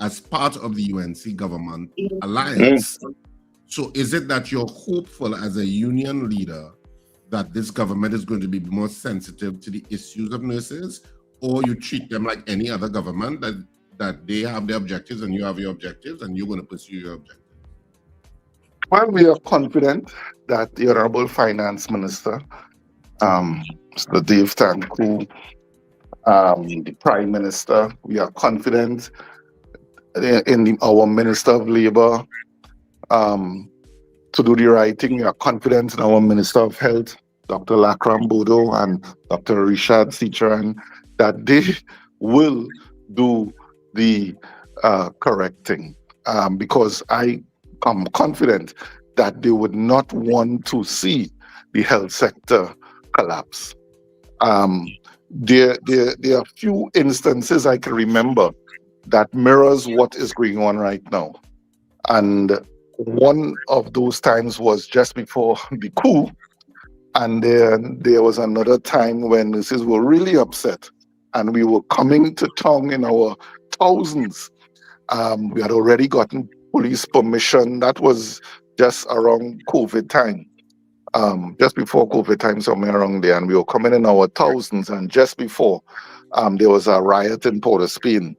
as part of the UNC government alliance. So is it that you're hopeful as a union leader that this government is going to be more sensitive to the issues of nurses, or you treat them like any other government, that they have their objectives and you have your objectives and you're going to pursue your objectives? Well, we are confident that the Honorable Finance Minister, Mr. Dave Tanku, the Prime Minister, we are confident in our Minister of Labour to do the right thing. We are confident in our Minister of Health, Dr. Lakram Bodo and Dr. Richard Sicharan, that they will do the correct thing, because I am confident that they would not want to see the health sector collapse. There are few instances I can remember that mirrors what is going on right now. And one of those times was just before the coup, and then there was another time when nurses were really upset and we were coming to town in our thousands. We had already gotten police permission. That was just around COVID time, just before COVID time, somewhere around there, and we were coming in our thousands. And just before, there was a riot in Port of Spain,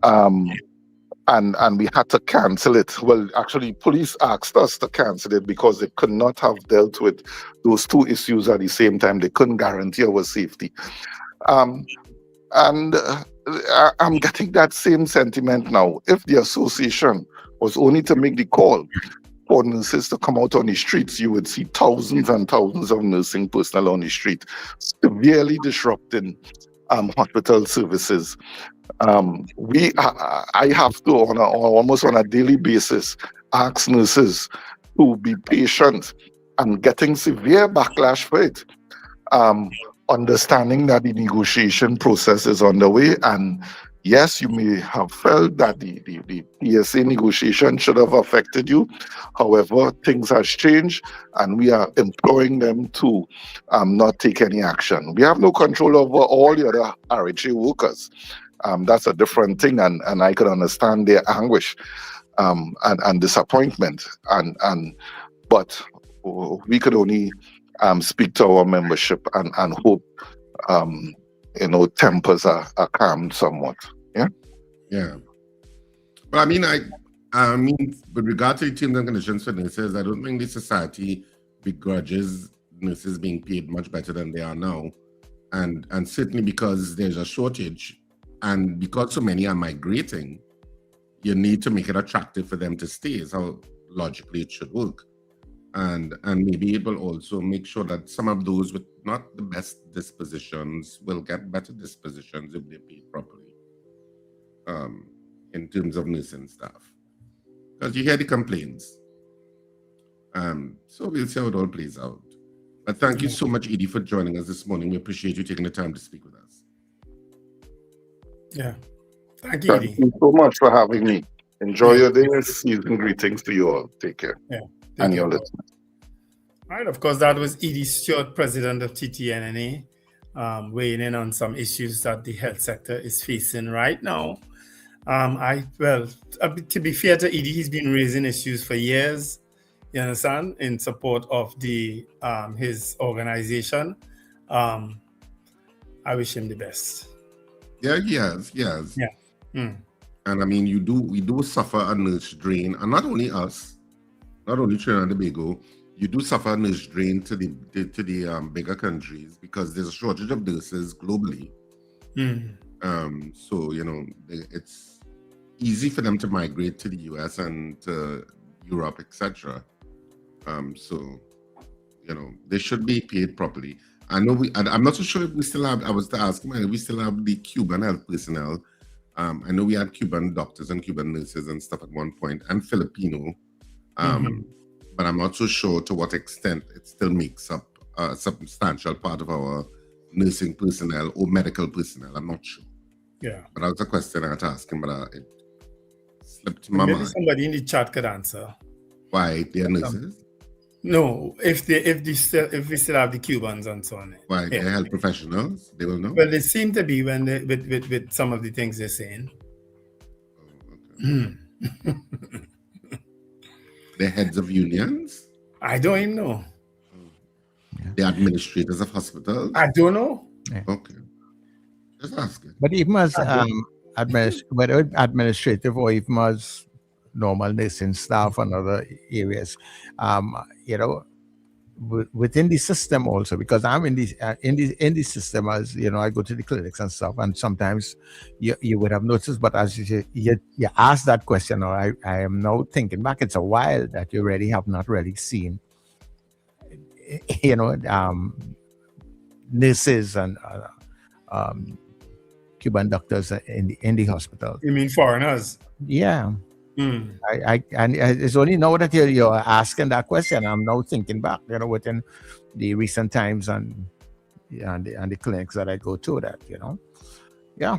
and we had to cancel it. Well, actually, police asked us to cancel it because they could not have dealt with those two issues at the same time. They couldn't guarantee our safety. I'm getting that same sentiment now. If the association was only to make the call for nurses to come out on the streets, you would see thousands and thousands of nursing personnel on the street, severely disrupting hospital services. I have to, almost on a daily basis, ask nurses to be patient and getting severe backlash for it. Understanding that the negotiation process is underway, and yes, you may have felt that the PSA negotiation should have affected you. However, things have changed, and we are imploring them to not take any action. We have no control over all the other RHA workers. That's a different thing, and I can understand their anguish and disappointment. But we could only speak to our membership and hope tempers are calmed somewhat. Yeah. But I mean, with regard to the terms and conditions for nurses, I don't think the society begrudges nurses being paid much better than they are now, and certainly because there's a shortage, and because so many are migrating, you need to make it attractive for them to stay. So logically it should work. And maybe it will also make sure that some of those with not the best dispositions will get better dispositions if they're paid properly, in terms of nursing staff. Because you hear the complaints. So we'll see how it all plays out. But thank you so much, Idi, for joining us this morning. We appreciate you taking the time to speak with us. Yeah. Thank you, Idi. Thank you so much for having me. Enjoy your day. Season greetings to you all. Take care. Yeah. And your listeners. All right, of course, that was Idi Stuart, president of TTNNA, weighing in on some issues that the health sector is facing right now. To be fair to Idi, he's been raising issues for years, you understand, in support of his organization. I wish him the best. Yeah, he has. Yeah. And I mean, we do suffer a nurse drain, and not only us, not only Trinidad and Tobago. You do suffer a nurse drain to the bigger countries because there's a shortage of nurses globally. So it's easy for them to migrate to the US and to Europe, etc. So they should be paid properly. I know I'm not so sure if we still have. I was to ask him, we still have the Cuban health personnel. I know we had Cuban doctors and Cuban nurses and stuff at one point, and Filipino. But I'm not so sure to what extent it still makes up a substantial part of our nursing personnel or medical personnel. I'm not sure. Yeah. But that was a question I had to ask him, but it slipped my mind. Somebody in the chat could answer. Why they are nurses? No, if we still have the Cubans and so on. Why they're health professionals? They will know. Well, they seem to be when with some of the things they're saying. The heads of unions? I don't even know. The administrators of hospitals? I don't know. Okay. Just asking. But even as whether administrative or even as normal nursing staff and other areas, within the system also, because I'm in the system, as I go to the clinics and stuff, and sometimes you would have noticed, but as you asked that question, or I am now thinking back, it's a while that you really have not really seen nurses and Cuban doctors in the hospital. You mean foreigners? Yeah. And it's only now that you're asking that question, I'm now thinking back, within the recent times and the clinics that I go to, that yeah.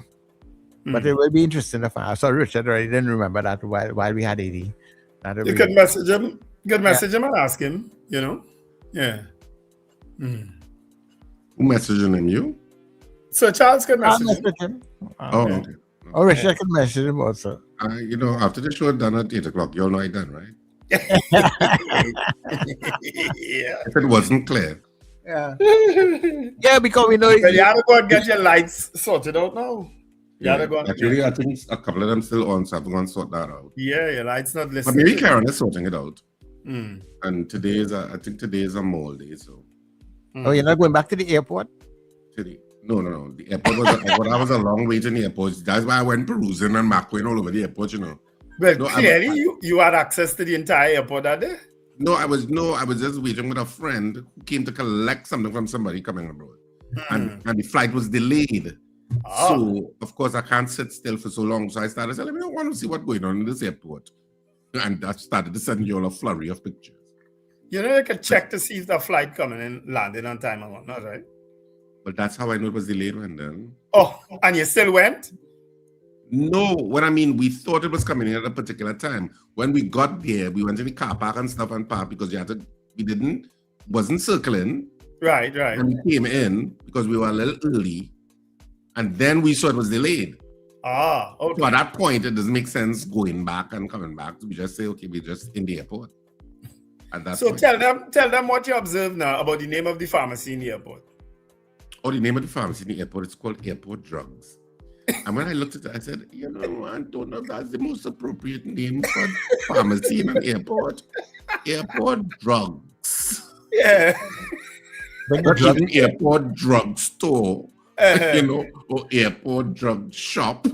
But it will be interesting if I saw Richard. I didn't remember that while we had Idi. You could message him. Message him and ask him. Yeah. Who messaging him? You? So Charles could message him. Okay. Oh, Richard could message him also. After the show done at 8 o'clock, you all know I done, right? Yeah. If it wasn't clear. Yeah. Yeah, because we know you have to go and get your lights sorted out now. Actually, I think a couple of them still on, so I have to go and sort that out. Yeah, your light's not listening. But maybe Karen is sorting it out. And today is I think today is a mall day, so. Oh, you're not going back to the airport? No. The airport was a long way to the airport. That's why I went perusing and macroing all over the airport, Well, clearly you had access to the entire airport that day? No, I was just waiting with a friend who came to collect something from somebody coming abroad. And the flight was delayed. So, of course, I can't sit still for so long. So I started saying, I want to see what's going on in this airport. And I started to send you all a flurry of pictures. You can check to see if the flight coming and landing on time or whatnot, right? But that's how I know it was delayed when then. Oh, and you still went? No, we thought it was coming in at a particular time. When we got there, we went to the car park and stuff and park because wasn't circling. Right. And we came in because we were a little early. And then we saw it was delayed. Okay. So at that point, it doesn't make sense going back and coming back. We just say, okay, we're just in the airport. At that point. Tell them what you observed now about the name of the pharmacy in the airport. Oh, the name of the pharmacy in the airport, it's called Airport Drugs. And when I looked at it, I said, I don't know if that's the most appropriate name for pharmacy in an airport. Airport Drugs. Yeah. Not even airport drug store, or airport drug shop,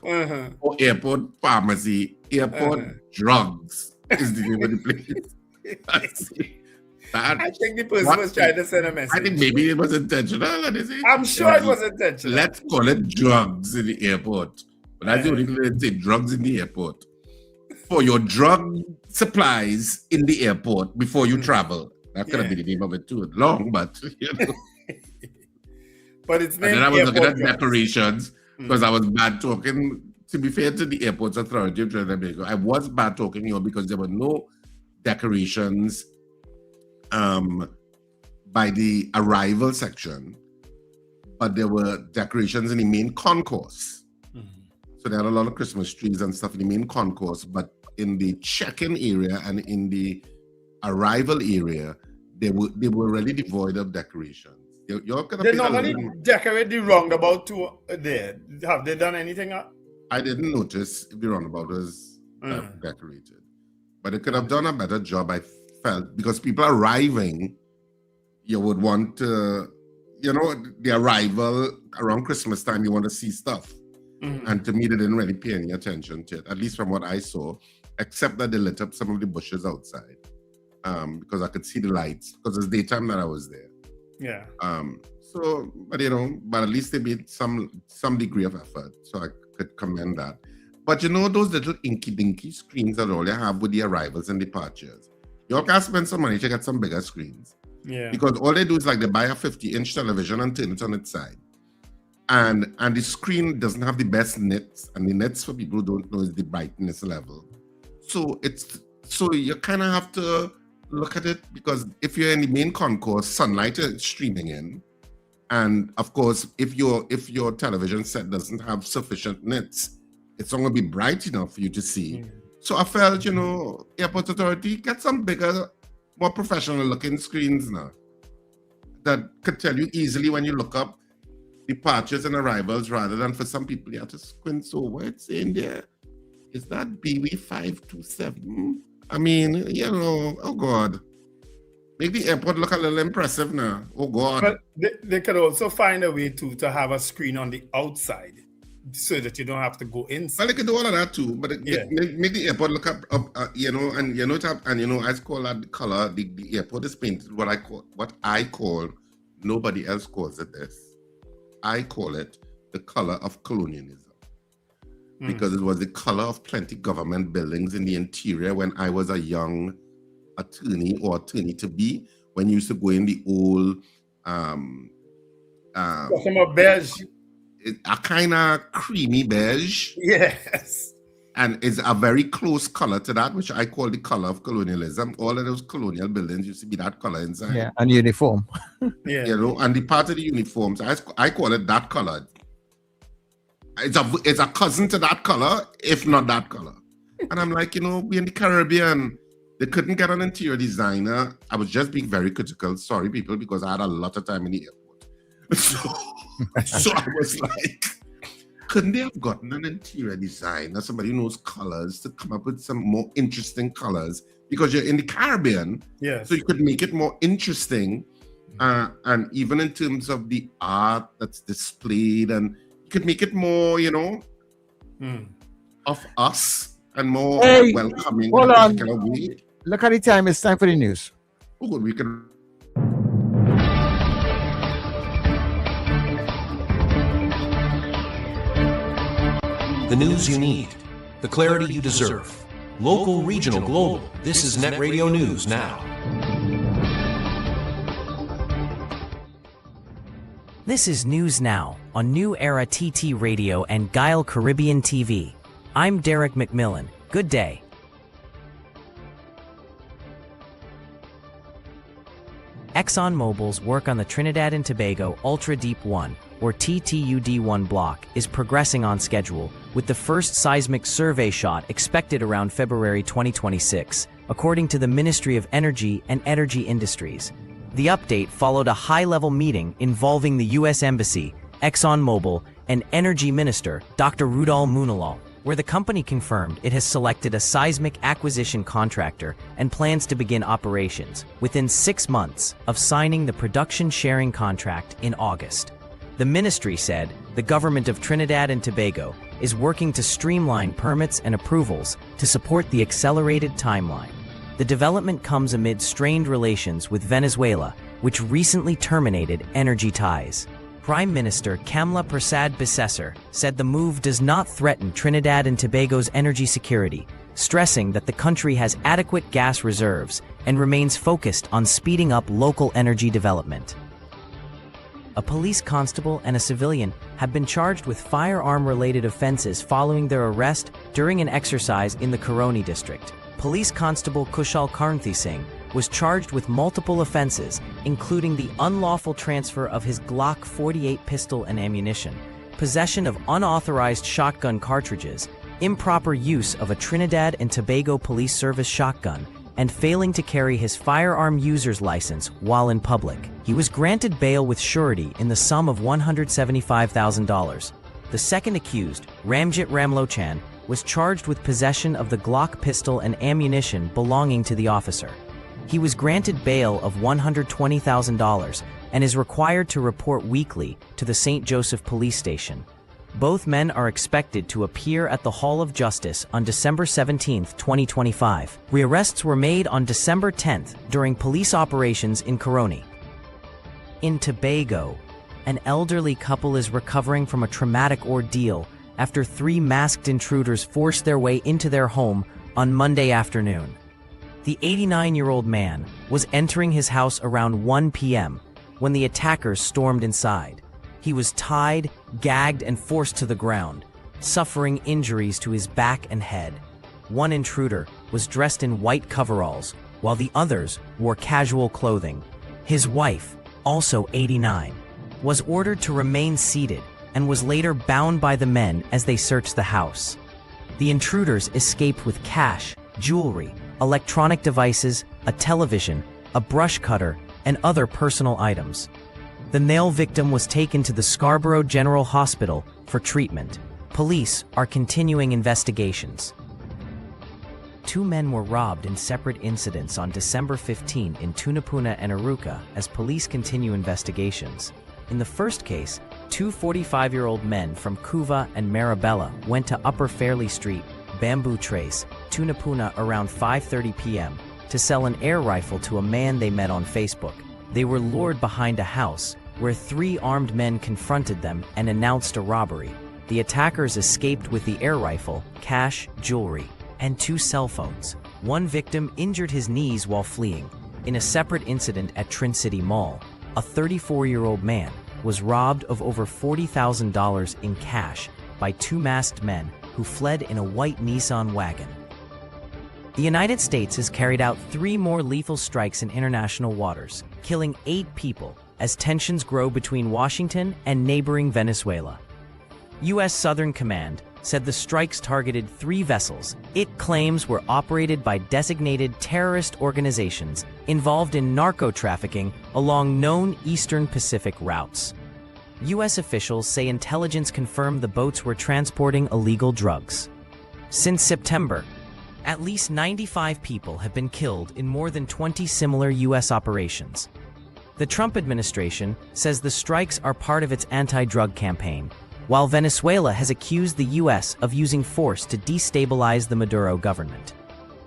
or airport pharmacy, airport drugs. is the name of the place. I think the person was trying to send a message. I think maybe it was intentional. I'm sure it was intentional. Let's call it drugs in the airport. But that's the only thing they say, drugs in the airport. For your drug supplies in the airport before you travel. That could have been the name of it too. Long, but you know. But it's named and then I was looking at drugs. decorations because I was bad talking. To be fair to the Airports Authority of Trinidad and Tobago, I was bad talking here because there were no decorations by the arrival section, but there were decorations in the main concourse. So there are a lot of Christmas trees and stuff in the main concourse, but in the check-in area and in the arrival area, they were really devoid of decorations. They normally decorate the roundabout too there. Have they done anything? I didn't notice if the roundabout was decorated, but it could have done a better job, I felt, because people arriving, you would want to, you know, the arrival around Christmas time, you want to see stuff. And to me, they didn't really pay any attention to it, at least from what I saw, except that they lit up some of the bushes outside because I could see the lights, because it's daytime that I was there. Yeah. So, but you know, but at least they made some degree of effort, so I could commend that. But you know, those little inky-dinky screens that all they have with the arrivals and departures, you all can spend some money to get some bigger screens. Yeah. Because all they do is like they buy a 50-inch television and turn it on its side. And the screen doesn't have the best nits, and the nits, for people who don't know, is the brightness level. So you kind of have to look at it, because if you're in the main concourse, sunlight is streaming in, and of course, if your television set doesn't have sufficient nits, it's not going to be bright enough for you to see. So I felt, you know, Airport Authority, get some bigger, more professional-looking screens now that could tell you easily when you look up departures and arrivals, rather than for some people you have to squint over. It's in there. Is that BW 527? I mean, you know, oh God. Make the airport look a little impressive now. Oh God. But they could also find a way to have a screen on the outside so that you don't have to go inside. Well, they could do all of that too, but make the airport look up, you know, and you know, I call that the color. The airport is painted what I call, nobody else calls it this. I call it the color of colonialism, because it was the color of plenty government buildings in the interior when I was a young attorney or attorney-to-be, when you used to go in the old some beige, a kind of creamy beige. Yes. And it's a very close color to that, which I call the color of colonialism. All of those colonial buildings used to be that color inside. Yeah, and uniform. Yeah. You know, and the part of the uniforms, I call it that color. It's a cousin to that color, if not that color. And I'm like, you know, we're in the Caribbean. They couldn't get an interior designer. I was just being very critical. Sorry, people, because I had a lot of time in the airport. So I was like, couldn't they have gotten an interior designer, somebody who knows colors, to come up with some more interesting colors? Because you're in the Caribbean, so you could make it more interesting. And even in terms of the art that's displayed, and you could make it more, you know, of us and more welcoming. Hold on. Way. Look at the time. It's time for the news. Oh, good. We can. The news you need, the clarity you deserve. Local, regional, global. This is Net Radio News Now. This is News Now on New Era TT Radio and Guile Caribbean TV. I'm Derek McMillan. Good day. ExxonMobil's work on the Trinidad and Tobago Ultra Deep 1, or TTUD-1 block, is progressing on schedule, with the first seismic survey shot expected around February 2026, according to the Ministry of Energy and Energy Industries. The update followed a high-level meeting involving the U.S. Embassy, ExxonMobil, and Energy Minister Dr. Rudal Munalal, where the company confirmed it has selected a seismic acquisition contractor and plans to begin operations within 6 months of signing the production sharing contract in August. The ministry said the government of Trinidad and Tobago is working to streamline permits and approvals to support the accelerated timeline. The development comes amid strained relations with Venezuela, which recently terminated energy ties. Prime Minister Kamla Persad-Bissessar said the move does not threaten Trinidad and Tobago's energy security, stressing that the country has adequate gas reserves and remains focused on speeding up local energy development. A police constable and a civilian have been charged with firearm-related offenses following their arrest during an exercise in the Coroni district. Police Constable Kushal Karnthi Singh was charged with multiple offenses, including the unlawful transfer of his Glock 48 pistol and ammunition, possession of unauthorized shotgun cartridges, improper use of a Trinidad and Tobago Police Service shotgun, and failing to carry his firearm user's license while in public. He was granted bail with surety in the sum of $175,000. The second accused, Ramjit Ramlochan, was charged with possession of the Glock pistol and ammunition belonging to the officer. He was granted bail of $120,000 and is required to report weekly to the St. Joseph Police Station. Both men are expected to appear at the Hall of Justice on December 17, 2025. Rearrests were made on December 10th during police operations in Coroni. In Tobago, an elderly couple is recovering from a traumatic ordeal after 3 masked intruders forced their way into their home on Monday afternoon. The 89-year-old man was entering his house around 1 p.m. when the attackers stormed inside. He was tied, gagged, and forced to the ground, suffering injuries to his back and head. One intruder was dressed in white coveralls, while the others wore casual clothing. His wife, also 89, was ordered to remain seated and was later bound by the men as they searched the house. The intruders escaped with cash, jewelry, electronic devices, a television, a brush cutter, and other personal items. The male victim was taken to the Scarborough General Hospital for treatment. Police are continuing investigations. 2 men were robbed in separate incidents on December 15 in Tunapuna and Aruca as police continue investigations. In the first case, 2 45-year-old men from Cuva and Marabella went to Upper Fairley Street, Bamboo Trace, Tunapuna around 5:30 p.m. to sell an air rifle to a man they met on Facebook. They were lured behind a house, where 3 armed men confronted them and announced a robbery. The attackers escaped with the air rifle, cash, jewelry, and 2 cell phones. One victim injured his knees while fleeing. In a separate incident at Trin City Mall, a 34-year-old man was robbed of over $40,000 in cash by 2 masked men who fled in a white Nissan wagon. The United States has carried out 3 more lethal strikes in international waters, killing 8 people as tensions grow between Washington and neighboring Venezuela. U.S. Southern Command said the strikes targeted 3 vessels it claims were operated by designated terrorist organizations involved in narco-trafficking along known Eastern Pacific routes. U.S. officials say intelligence confirmed the boats were transporting illegal drugs. Since September, at least 95 people have been killed in more than 20 similar U.S. operations. The Trump administration says the strikes are part of its anti-drug campaign, while Venezuela has accused the U.S. of using force to destabilize the Maduro government.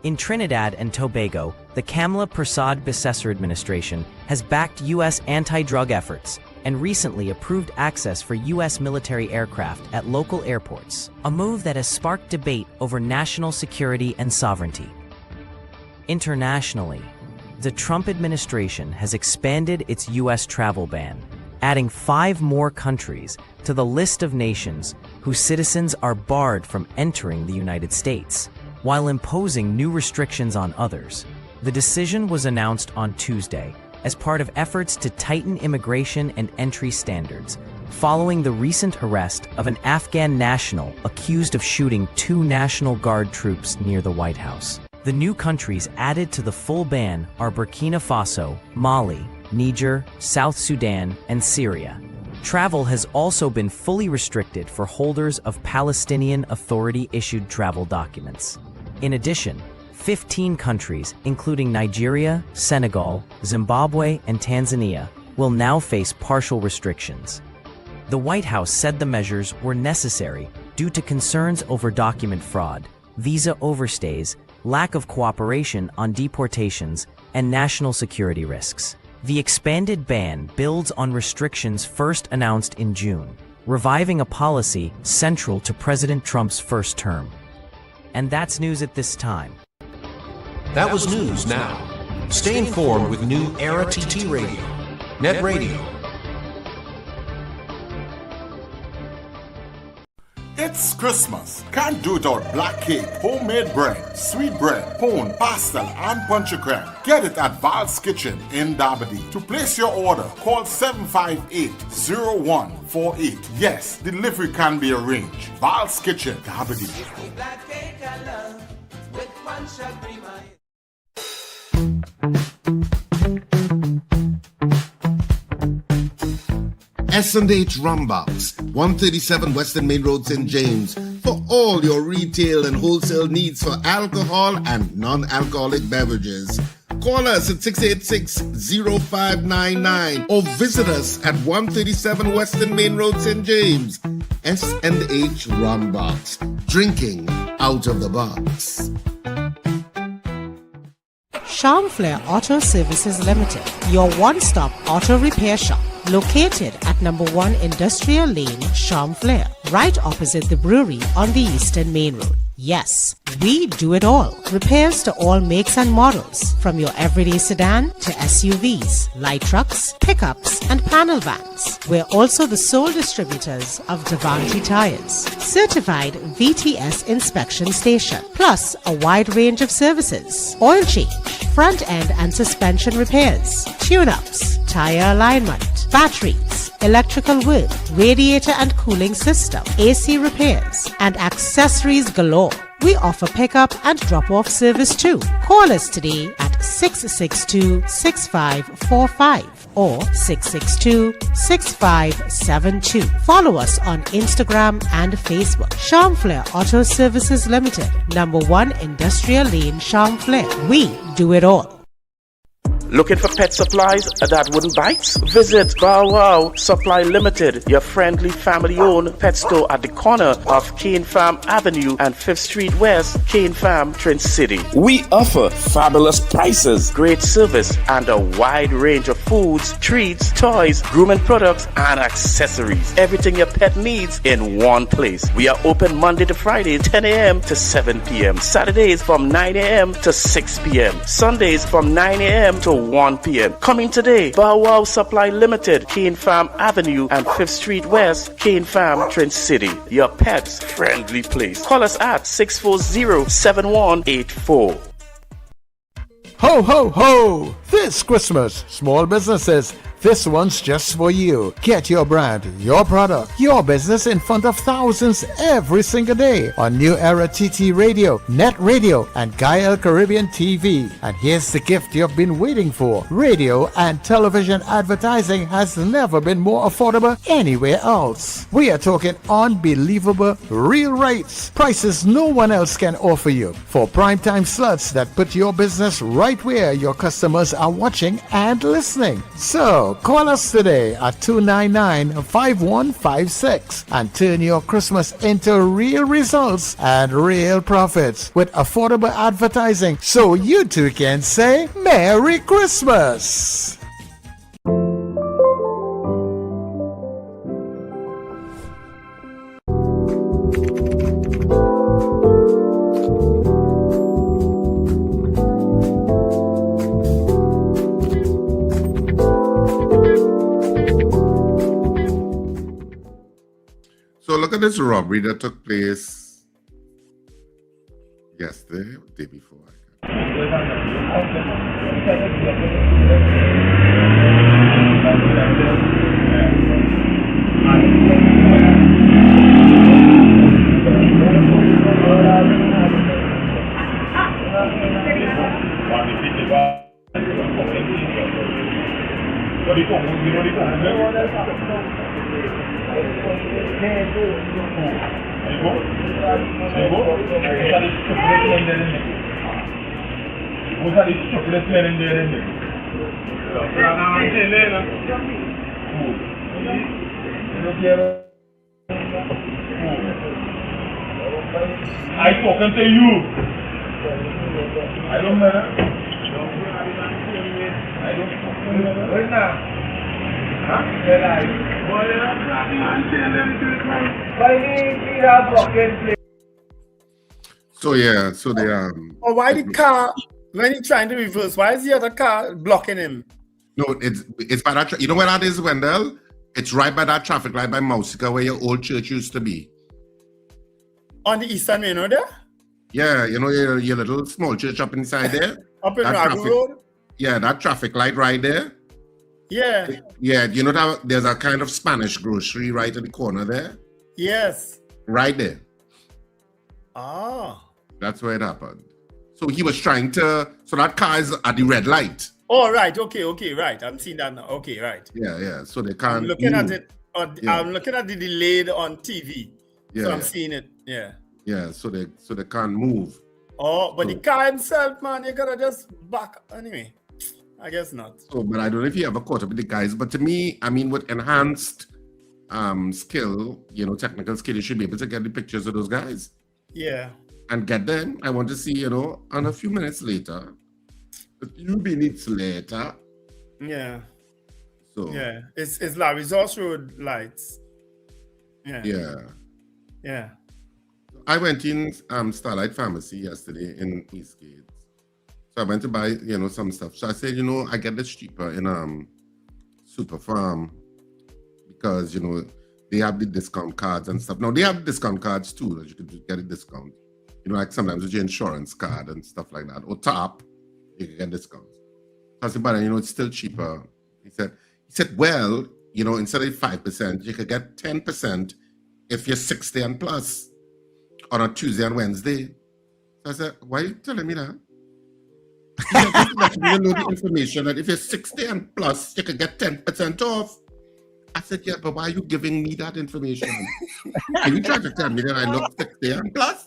In Trinidad and Tobago, the Kamla Persad-Bissessar administration has backed U.S. anti-drug efforts and recently approved access for U.S. military aircraft at local airports, a move that has sparked debate over national security and sovereignty. Internationally, the Trump administration has expanded its U.S. travel ban, adding 5 more countries to the list of nations whose citizens are barred from entering the United States, while imposing new restrictions on others. The decision was announced on Tuesday as part of efforts to tighten immigration and entry standards, following the recent arrest of an Afghan national accused of shooting 2 National Guard troops near the White House. The new countries added to the full ban are Burkina Faso, Mali, Niger, South Sudan, and Syria. Travel has also been fully restricted for holders of Palestinian Authority-issued travel documents. In addition, 15 countries, including Nigeria, Senegal, Zimbabwe, and Tanzania, will now face partial restrictions. The White House said the measures were necessary due to concerns over document fraud, visa overstays, lack of cooperation on deportations, and national security risks. The expanded ban builds on restrictions first announced in June, reviving a policy central to President Trump's first term. And that's news at this time. That was news now. Stay informed with new Era TT Radio, Net Radio. It's Christmas. Can't do it without black cake, homemade bread, sweet bread, pone, pastel, and punch creme. Get it at Val's Kitchen in Dabadi. To place your order, call 758-0148. Yes, delivery can be arranged. Val's Kitchen, Dabadi. Black cake I love, with one shall be my S&H Rumbox, 137 Western Main Road, St. James, for all your retail and wholesale needs for alcohol and non-alcoholic beverages. Call us at 686-0599 or visit us at 137 Western Main Road, St. James. S&H Rumbox, drinking out of the box. Charmflair Auto Services Limited, your one-stop auto repair shop, located at number 1 Industrial Lane, Charmflair, right opposite the brewery on the Eastern Main Road. Yes, we do it all. Repairs to all makes and models, from your everyday sedan to SUVs, light trucks, pickups, and panel vans. We're also the sole distributors of Devante tires, certified VTS inspection station, plus a wide range of services: oil change, front end and suspension repairs, tune-ups, tire alignment, batteries, electrical work, radiator and cooling system, AC repairs, and accessories galore. We offer pickup and drop-off service too. Call us today at 662-6545 or 662-6572. Follow us on Instagram and Facebook. Charmflair Auto Services Limited, number 1 Industrial Lane, Charmflair. We do it all. Looking for pet supplies that wouldn't bite? Visit Bow Wow Supply Limited, your friendly family-owned pet store at the corner of Cane Farm Avenue and 5th Street West, Cane Farm, Trent City. We offer fabulous prices, great service, and a wide range of foods, treats, toys, grooming products, and accessories. Everything your pet needs in one place. We are open Monday to Friday, 10 a.m. to 7 p.m. Saturdays from 9 a.m. to 6 p.m. Sundays from 9 a.m. to 1 p.m. Coming today, Bow Wow Supply Limited, Cane Farm Avenue and 5th Street West, Cane Farm, Trent City. Your pet's friendly place. Call us at 640-7184. Ho, ho, ho! This Christmas, small businesses, this one's just for you. Get your brand, your product, your business in front of thousands every single day on New Era TT Radio, Net Radio, and Gaia Caribbean TV. And here's the gift you've been waiting for. Radio and television advertising has never been more affordable anywhere else. We are talking unbelievable real rates. Prices no one else can offer you for primetime slots that put your business right where your customers are watching and listening. So, call us today at 299-5156 and turn your Christmas into real results and real profits with affordable advertising so you too can say Merry Christmas! So look at this robbery that took place yesterday, or the day before. I talking to you. I don't matter. I don't fucking matter. Right now. Huh? So yeah, so they Or why the car when he trying to reverse? Why is the other car blocking him? No, it's by that. You know where that is, Wendell? It's right by that traffic light by Mausica, where your old church used to be. On the eastern main road there? Yeah, you know your little small church up inside there. Up in That Ragu traffic- Road? Yeah, that traffic light right there. Yeah. Yeah, you know that there's a kind of Spanish grocery right in the corner there? Yes. Right there. Ah. That's where it happened. So he was trying to, so that car is at the red light. Oh, right. Okay, right. I'm seeing that now. Okay, right. Yeah. So they can't. I'm looking move. at it. Yeah. I'm looking at the delayed on TV. Yeah, So I'm yeah. seeing it. Yeah. Yeah, so they can't move. Oh, but the car himself, man, you gotta just back. Anyway, I guess not. So, but I don't know if you ever caught up with the guys. But to me, I mean, with enhanced skill, technical skill, you should be able to get the pictures of those guys Yeah. and get them. I want to see, and a few minutes later, a few minutes later. Yeah. So Yeah. It's La Resource Road lights. Yeah. yeah. Yeah. I went in Starlight Pharmacy yesterday in Eastgate. So I went to buy, some stuff. So I said, I get this cheaper in Super Farm because, they have the discount cards and stuff. Now, they have discount cards too that you can get a discount. Like sometimes with your insurance card and stuff like that. Or TAP, you can get discounts. So I said, but it's still cheaper. He said, well, instead of 5%, you could get 10% if you're 60 and plus on a Tuesday and Wednesday. So I said, why are you telling me that? He said, you know the information that if you're 60 and plus, you could get 10% off. I said, yeah, but why are you giving me that information? Are you trying to tell me that I look 60 and plus?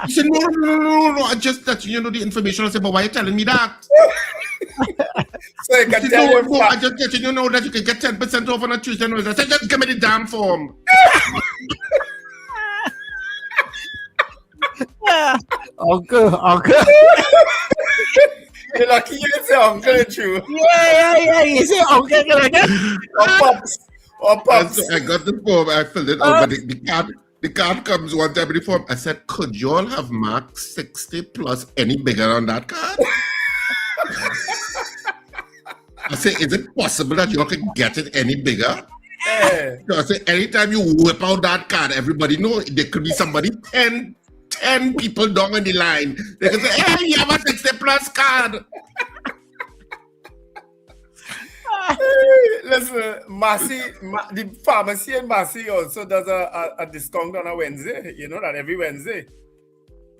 He said, no, I just that the information. I said, but why are you telling me that? So you can tell you I just let you know that you can get 10% off on a Tuesday and Wednesday. I said, just give me the damn form. Uncle. You're lucky you didn't say uncle, true. Yeah. You say uncle again. Or pops. I got the form. I filled it out, but the card comes one time in the form. I said, could you all have marked 60 plus any bigger on that card? I said, is it possible that you all can get it any bigger? Yeah. So I said, anytime you whip out that card, everybody know there could be somebody 10 people down in the line. They can say, hey, you have a 60 plus card. Listen, the pharmacy in Massey also does a discount on a Wednesday. You know that every Wednesday.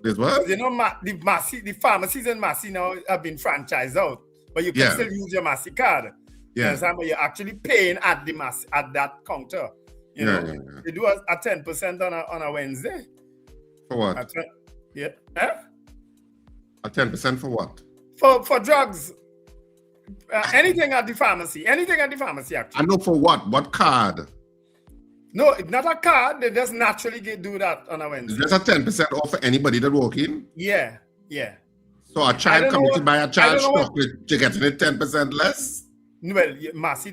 There's what? The pharmacies in Massey now have been franchised out, but you can still use your Massey card. Yeah. But you're actually paying at the at that counter. You know, they do a 10% on a Wednesday. For what? Yeah. A 10% for what? For drugs. Anything at the pharmacy. Actually. I know for what? What card? No, it's not a card. They just naturally do that on a Wednesday. There's a 10% off for anybody that walk in? Yeah. So a child coming to buy a child's chocolate, you're getting it 10% less? Well, Massey,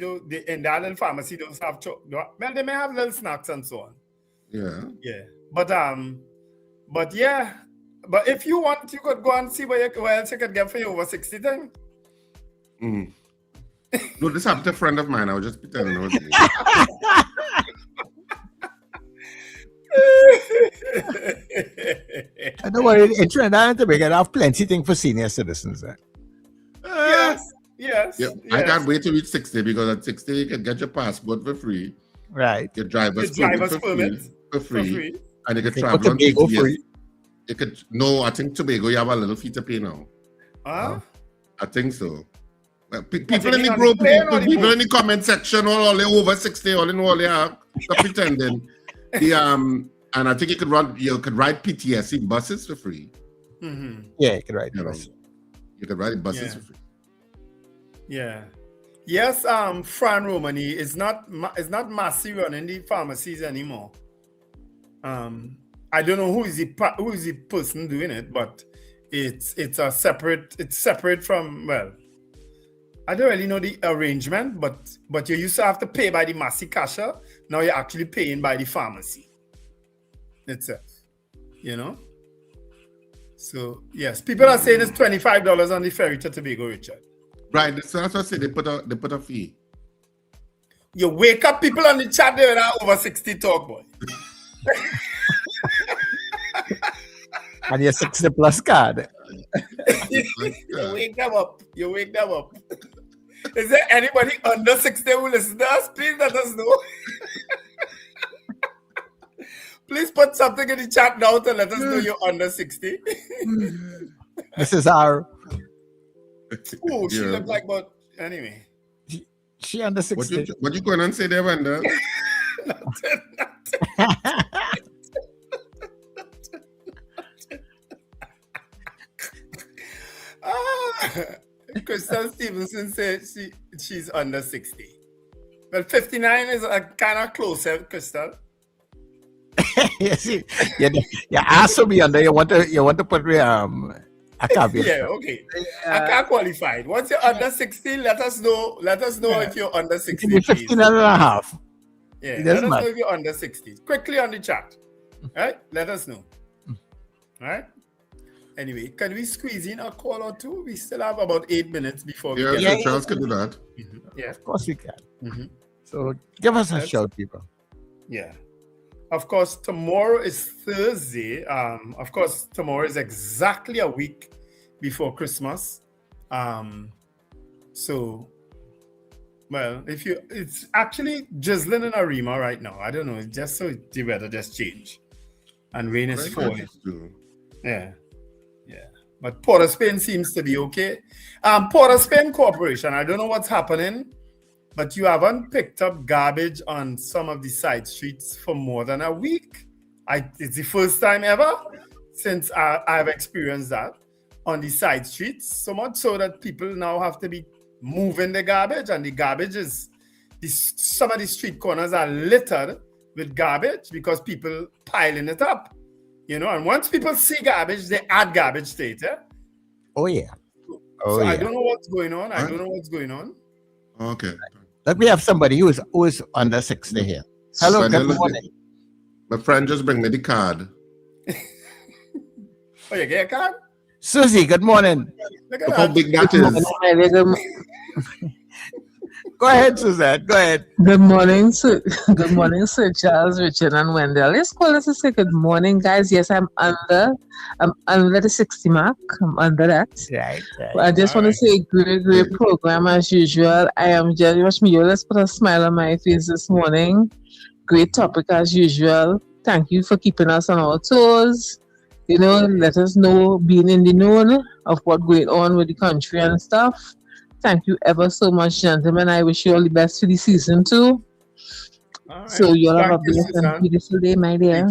in that little pharmacy, don't have chocolate. Well, they may have little snacks and so on. Yeah. But yeah. But if you want, you could go and see what else you could get for your over 60 thing. No, this happened to a friend of mine. I was just pretending it was me. I know what in Trinidad and Tobago, they have plenty things for senior citizens. Yes. I can't wait to reach 60 because at 60 you can get your passport for free. Right. Your driver's permit for free. And you can travel on Tobago TTS. free. You could I think Tobago you have a little fee to pay now. Huh? I think so. Well, people in the group, people in the comment section, all they over 60, all in all they are pretending. And I think you could ride PTSC buses for free. Mm-hmm. Yeah, you could ride buses. You could ride buses for free. Yeah. Yes, Fran Romani is not Massey running the pharmacies anymore. I don't know who is the person doing it, but it's separate from, well, I don't really know the arrangement, but you used to have to pay by the Masi Kasha. Now you're actually paying by the pharmacy itself, you know? So, yes, people are saying it's $25 on the ferry to Tobago, Richard. Right, that's what I say. They put a fee. You wake up people on the chat there that are over 60 talk, boy. And your 60 plus card. You wake them up. You wake them up. Is there anybody under 60 who listen to us? Please let us know. Please put something in the chat now to let us know you're under 60. Mrs. R. Oh, she looked like, but anyway. She under 60. What you going on say there, Wanda? Nothing. Crystal Stevenson said she's under 60. Well, 59 is kind of closer, Crystal. Yes, you asked to be under. You want to put a caveat. Yeah, okay. I can't qualify it. Once you're under 60, let us know. Let us know if you're under 60. It can be 59 and a half. Yeah, let us know if you're under 60. Quickly on the chat. Right? Let us know. All right? Anyway, can we squeeze in a call or two? We still have about 8 minutes before we get so Charles can do that. Yeah. Of course we can. So give us a shout, people. Yeah. Of course, tomorrow is Thursday. Of course, tomorrow is exactly a week before Christmas. So, well, it's actually drizzling in Arima right now. I don't know. It's just so the weather just changed. And rain is falling. Yeah. But Port of Spain seems to be okay. Port of Spain Corporation, I don't know what's happening, but you haven't picked up garbage on some of the side streets for more than a week. It's the first time ever since I've experienced that on the side streets, so much so that people now have to be moving the garbage, and the garbage is, some of the street corners are littered with garbage because people piling it up. You know, and once people see garbage, they add garbage to it. Oh, yeah. So I don't know what's going on. Okay. Let me have somebody who is under 60 here. Hello, good morning. My friend just bring me the card. Oh, you get a card? Susie, good morning. Look how big that is. Go ahead, Suzette. Go ahead. Good morning, Sir. Good morning, Sir Charles, Richard, and Wendell. Let's call us and say good morning, guys. Yes, I'm under the 60 mark. I'm under that. Right. I just want to say great program as usual. I am just watch me. Let's put a smile on my face this morning. Great topic as usual. Thank you for keeping us on our toes. You know, let us know, being in the know of what's going on with the country and stuff. Thank you ever so much, gentlemen. I wish you all the best for the season too. Right. So you'll have a blessed and beautiful day, my dear.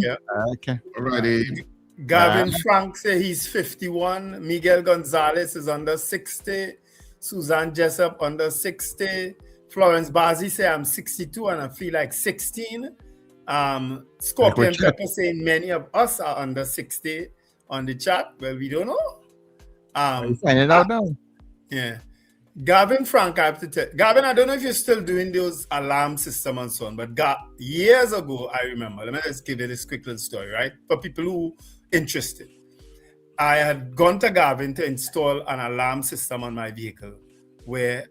Okay. Alrighty. Gavin Frank say he's 51. Miguel Gonzalez is under 60. Suzanne Jessup under 60. Florence Bazi say I'm 62 and I feel like 16. Scorpion Pepper saying many of us are under 60 on the chat. Well, we don't know. Find it out now. Yeah. Gavin Frank, I have to tell Gavin, I don't know if you're still doing those alarm system and so on, but years ago, I remember, let me just give you this quick little story, right? For people who interested. I had gone to Gavin to install an alarm system on my vehicle where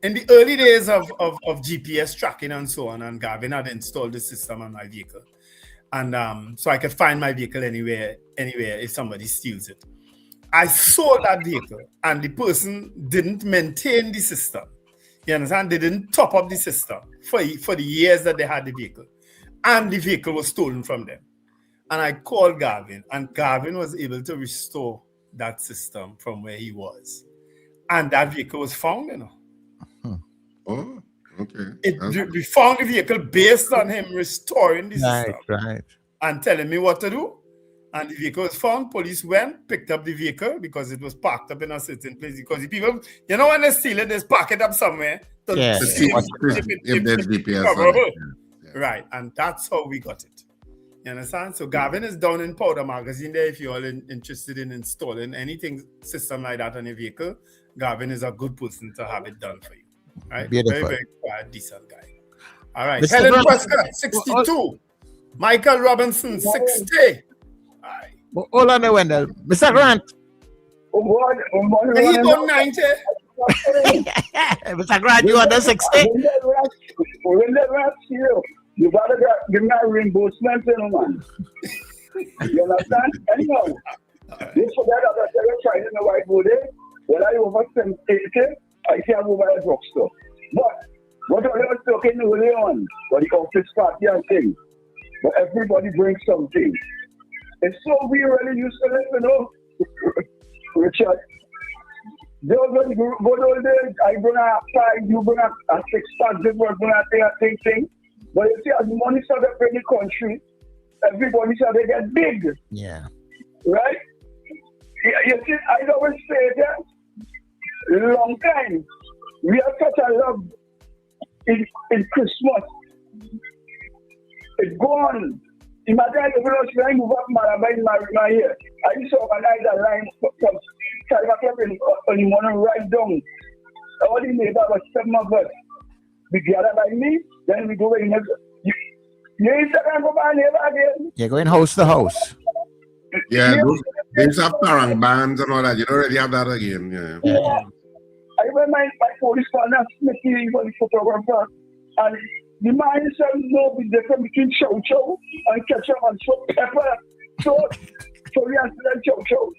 in the early days of GPS tracking and so on, and Gavin had installed the system on my vehicle. And so I could find my vehicle anywhere if somebody steals it. I sold that vehicle and the person didn't maintain the system. You understand? They didn't top up the system for the years that they had the vehicle. And the vehicle was stolen from them. And I called Gavin, and Gavin was able to restore that system from where he was. And that vehicle was found, you know. Oh, okay. We found the vehicle based on him restoring the system. Right. And telling me what to do. And the vehicle was found. Police went, picked up the vehicle because it was parked up in a certain place. Because the people, you know, when they steal it, they park it up somewhere. To see if there's GPS. Right. And that's how we got it. You understand? So Gavin is down in Powder Magazine there if you're all interested in installing anything system like that on your vehicle. Gavin is a good person to have it done for you. Right? Beautiful. Very, very quiet, decent guy. All right. Mr. Helen Brown- Prescott, 62. Michael Robinson, 60. Hold on there, Wendell. Mr. Grant. He on 90. Mr. Grant, you under 60? You gotta give me a reimbursement, man. You understand? Anyhow, this forget that you're trying in the white body. When I over 80, I can't go by a drugstore. But what I was talking early on, what the office party and things. But everybody brings something. It's so we really used to live, you know, Richard. Those were the good old days. I bring a 5, you bring a 6-pack, this was going to take a thing. But you see, as money started in the country, everybody started to get big. Yeah. Right? You see, I always say that long time. We have such a love in Christmas. It's gone. Imagine if I was move up my here. I used to organize a line from 5 o'clock in the morning right down. All the neighbors were 7 of us. We gather by me, then we go in. You ain't go by neighbor again. You're going house to house. Yeah, those have parang bands and all that. You don't really have that again. Yeah. I went my police partner, Smithy, was the photographer, and the man himself know the difference between chow and ketchup and salt, pepper. So we have to chow.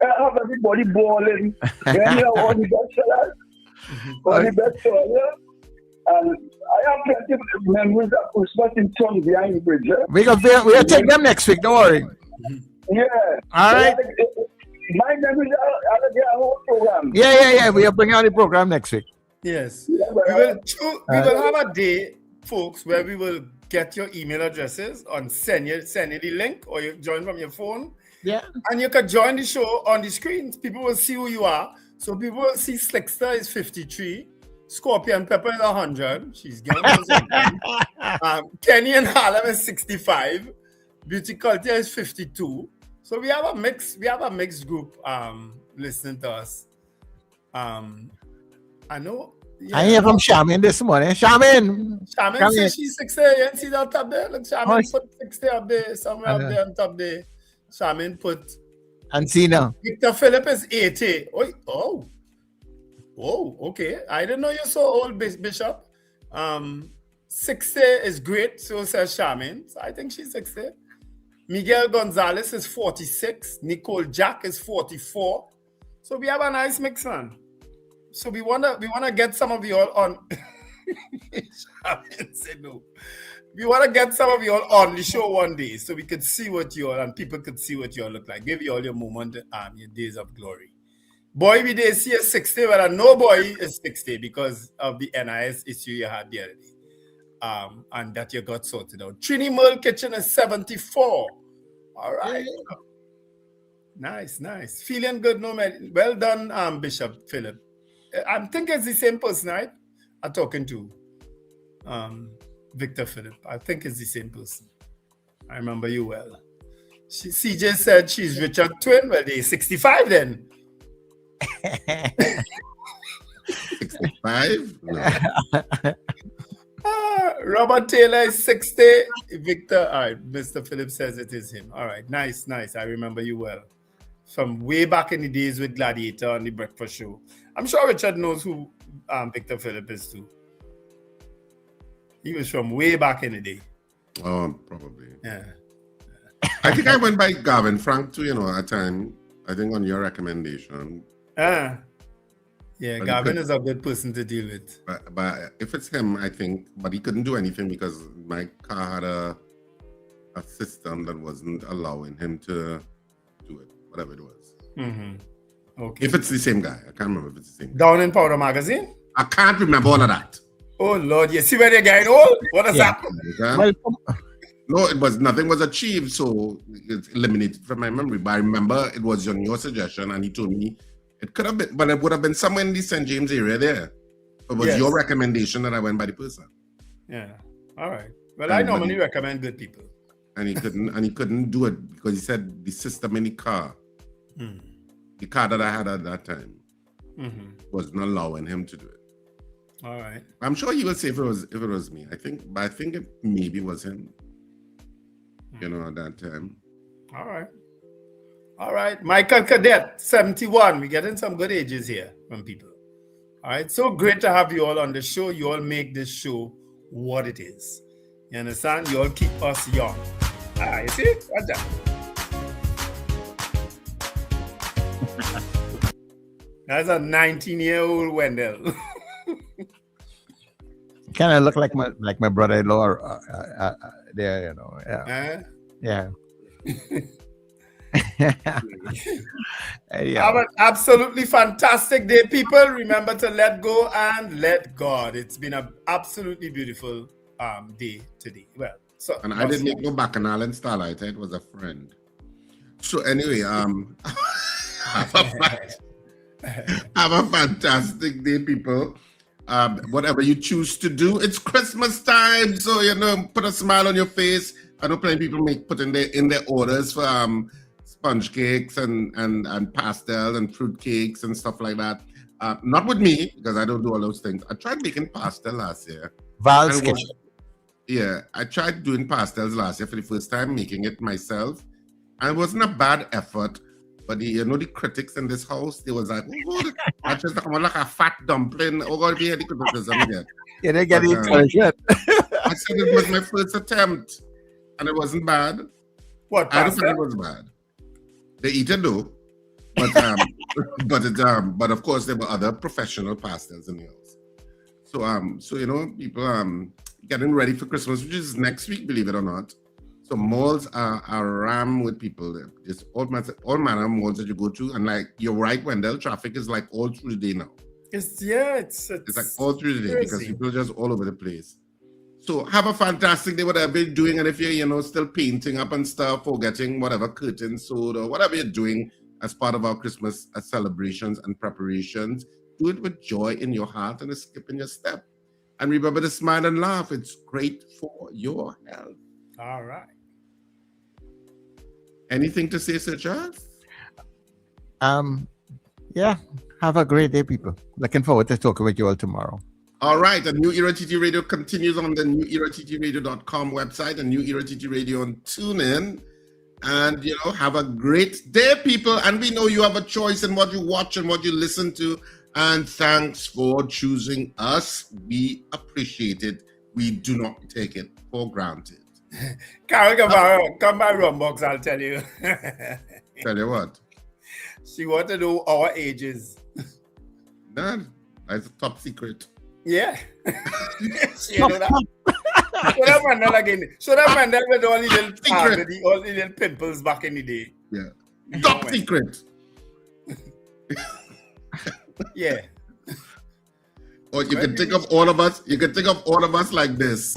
I have everybody bawling. Then you know, all the best sellers, all the best sellers. And I have plenty of memories of Christmas in town behind the bridge. We'll take them next week, don't worry. Yeah. All right. My memories are the whole program. Yeah. We'll bring out the program next week. Yes. We will have a day, folks, where we will get your email addresses and send you the link, or you join from your phone. Yeah. And you can join the show on the screen. People will see who you are. So people will see Slickster is 53. Scorpion Pepper is 100. She's getting Kenny and Harlem is 65. Beauty Culture is 52. So we have a mixed group listening to us. I know. Yeah. I hear from Shamin this morning. Shamin says she's 60. You didn't see that up there? Look, Shamin put 60 up there, somewhere up there on top there. Shamin put. Ancina. Victor Philip is 80. Oh, okay. I didn't know you're so old, Bishop. 60 is great, so says Shamin. So I think she's 60. Miguel Gonzalez is 46. Nicole Jack is 44. So we have a nice mix, man. So we wanna get some of you all on. Shamin said no. We want to get some of you all on the show one day so we could see what you all and people could see what you all look like. Give you all your moment, your days of glory. Boy, we did see a 60, but no boy is 60 because of the NIS issue you had the other day. And that you got sorted out. Trini Merle Kitchen is 74. All right. Nice. Feeling good, no man. Well done, Bishop Philip. I think it's the same person, right? I'm talking to Victor Philip. I think it's the same person. I remember you well. CJ said she's Richard Twin. Well, they're 65 then. 65? No. Robert Taylor is 60. Victor, all right, Mr. Philip says it is him. All right, nice. I remember you well. From way back in the days with Gladiator on the Breakfast Show. I'm sure Richard knows who Victor Philip is too. He was from way back in the day. Oh, probably. Yeah. I think I went by Gavin Frank too, at a time. I think on your recommendation. Yeah, Gavin is a good person to deal with. But if it's him, I think, but he couldn't do anything because my car had a system that wasn't allowing him to do it, whatever it was. Mm-hmm. Okay. If it's the same guy, I can't remember if it's the same guy. Down in Powder Magazine? I can't remember all of that. Oh Lord, you see where they're getting old? What has happened? No, nothing was achieved, so it's eliminated from my memory. But I remember it was on your suggestion, and he told me it could have been, but it would have been somewhere in the St. James area there. It was your recommendation that I went by the person. Yeah. All right. Well, I normally recommend good people. and he couldn't do it because he said the system in the car, the car that I had at that time, was not allowing him to do it. All right. I'm sure he would say if it was me. I think it maybe was him. You know, at that time. All right. All right. Michael Cadet, 71. We're getting some good ages here from people. All right. So great to have you all on the show. You all make this show what it is. You understand? You all keep us young. You see? Watch that. That's a 19-year-old Wendell. Kind of look like my brother-in-law there, you know. Yeah. Have an absolutely fantastic day, people. Remember to let go and let God. It's been an absolutely beautiful day today. Well, so and I didn't make no bacchanal and starlight. It was a friend. So anyway, have a fantastic day, people. Whatever you choose to do, it's Christmas time, so put a smile on your face. I know plenty of people put in their orders for sponge cakes and pastel and fruit cakes and stuff like that. Not with me, because I don't do all those things. I tried making pastel last year. Val's Kitchen. Yeah, I tried doing pastels last year for the first time, making it myself. And it wasn't a bad effort. But the critics in this house, they was like, oh, I just like a fat dumpling. Oh God, we had the criticism again. Yeah, they get encouragement. I said it was my first attempt, and it wasn't bad. What? I don't think it was bad. They eat it though, but of course there were other professional pastels in the house. So people getting ready for Christmas, which is next week, believe it or not. So malls are rammed with people. There's all manner of malls that you go to, and like you're right, Wendell, traffic is like all through the day now. It's like all through the day crazy. because people are just all over the place. So have a fantastic day, whatever you're doing, and if you're still painting up and stuff or getting whatever curtains sewed or whatever you're doing as part of our Christmas celebrations and preparations, do it with joy in your heart and a skip in your step. And remember to smile and laugh. It's great for your health. All right. Anything to say, Sir Charles? Yeah. Have a great day, people. Looking forward to talking with you all tomorrow. All right. The New Era TT Radio continues on the newerattradio.com website and New Era TT Radio on TuneIn. And, have a great day, people. And we know you have a choice in what you watch and what you listen to. And thanks for choosing us. We appreciate it. We do not take it for granted. Carol, come by Rumbox, I'll tell you. Tell you what? She want to know our ages. That's a top secret. Yeah. She know that. Show that Mandel again. Show that Mandel with all the little pimples back in the day. Yeah. Top secret. Yeah. Or you can think of all of us. You can think of all of us like this.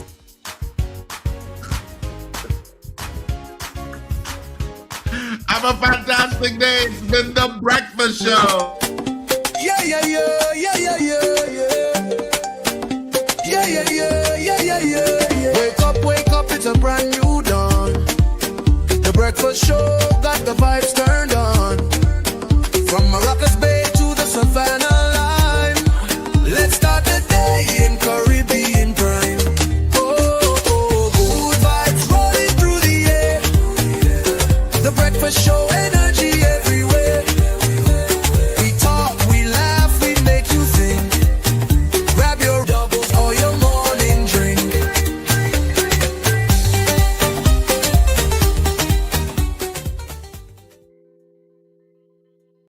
Have a fantastic day. It's been the Breakfast Show. Yeah. Wake up, it's a brand new dawn. The Breakfast Show got the vibes turned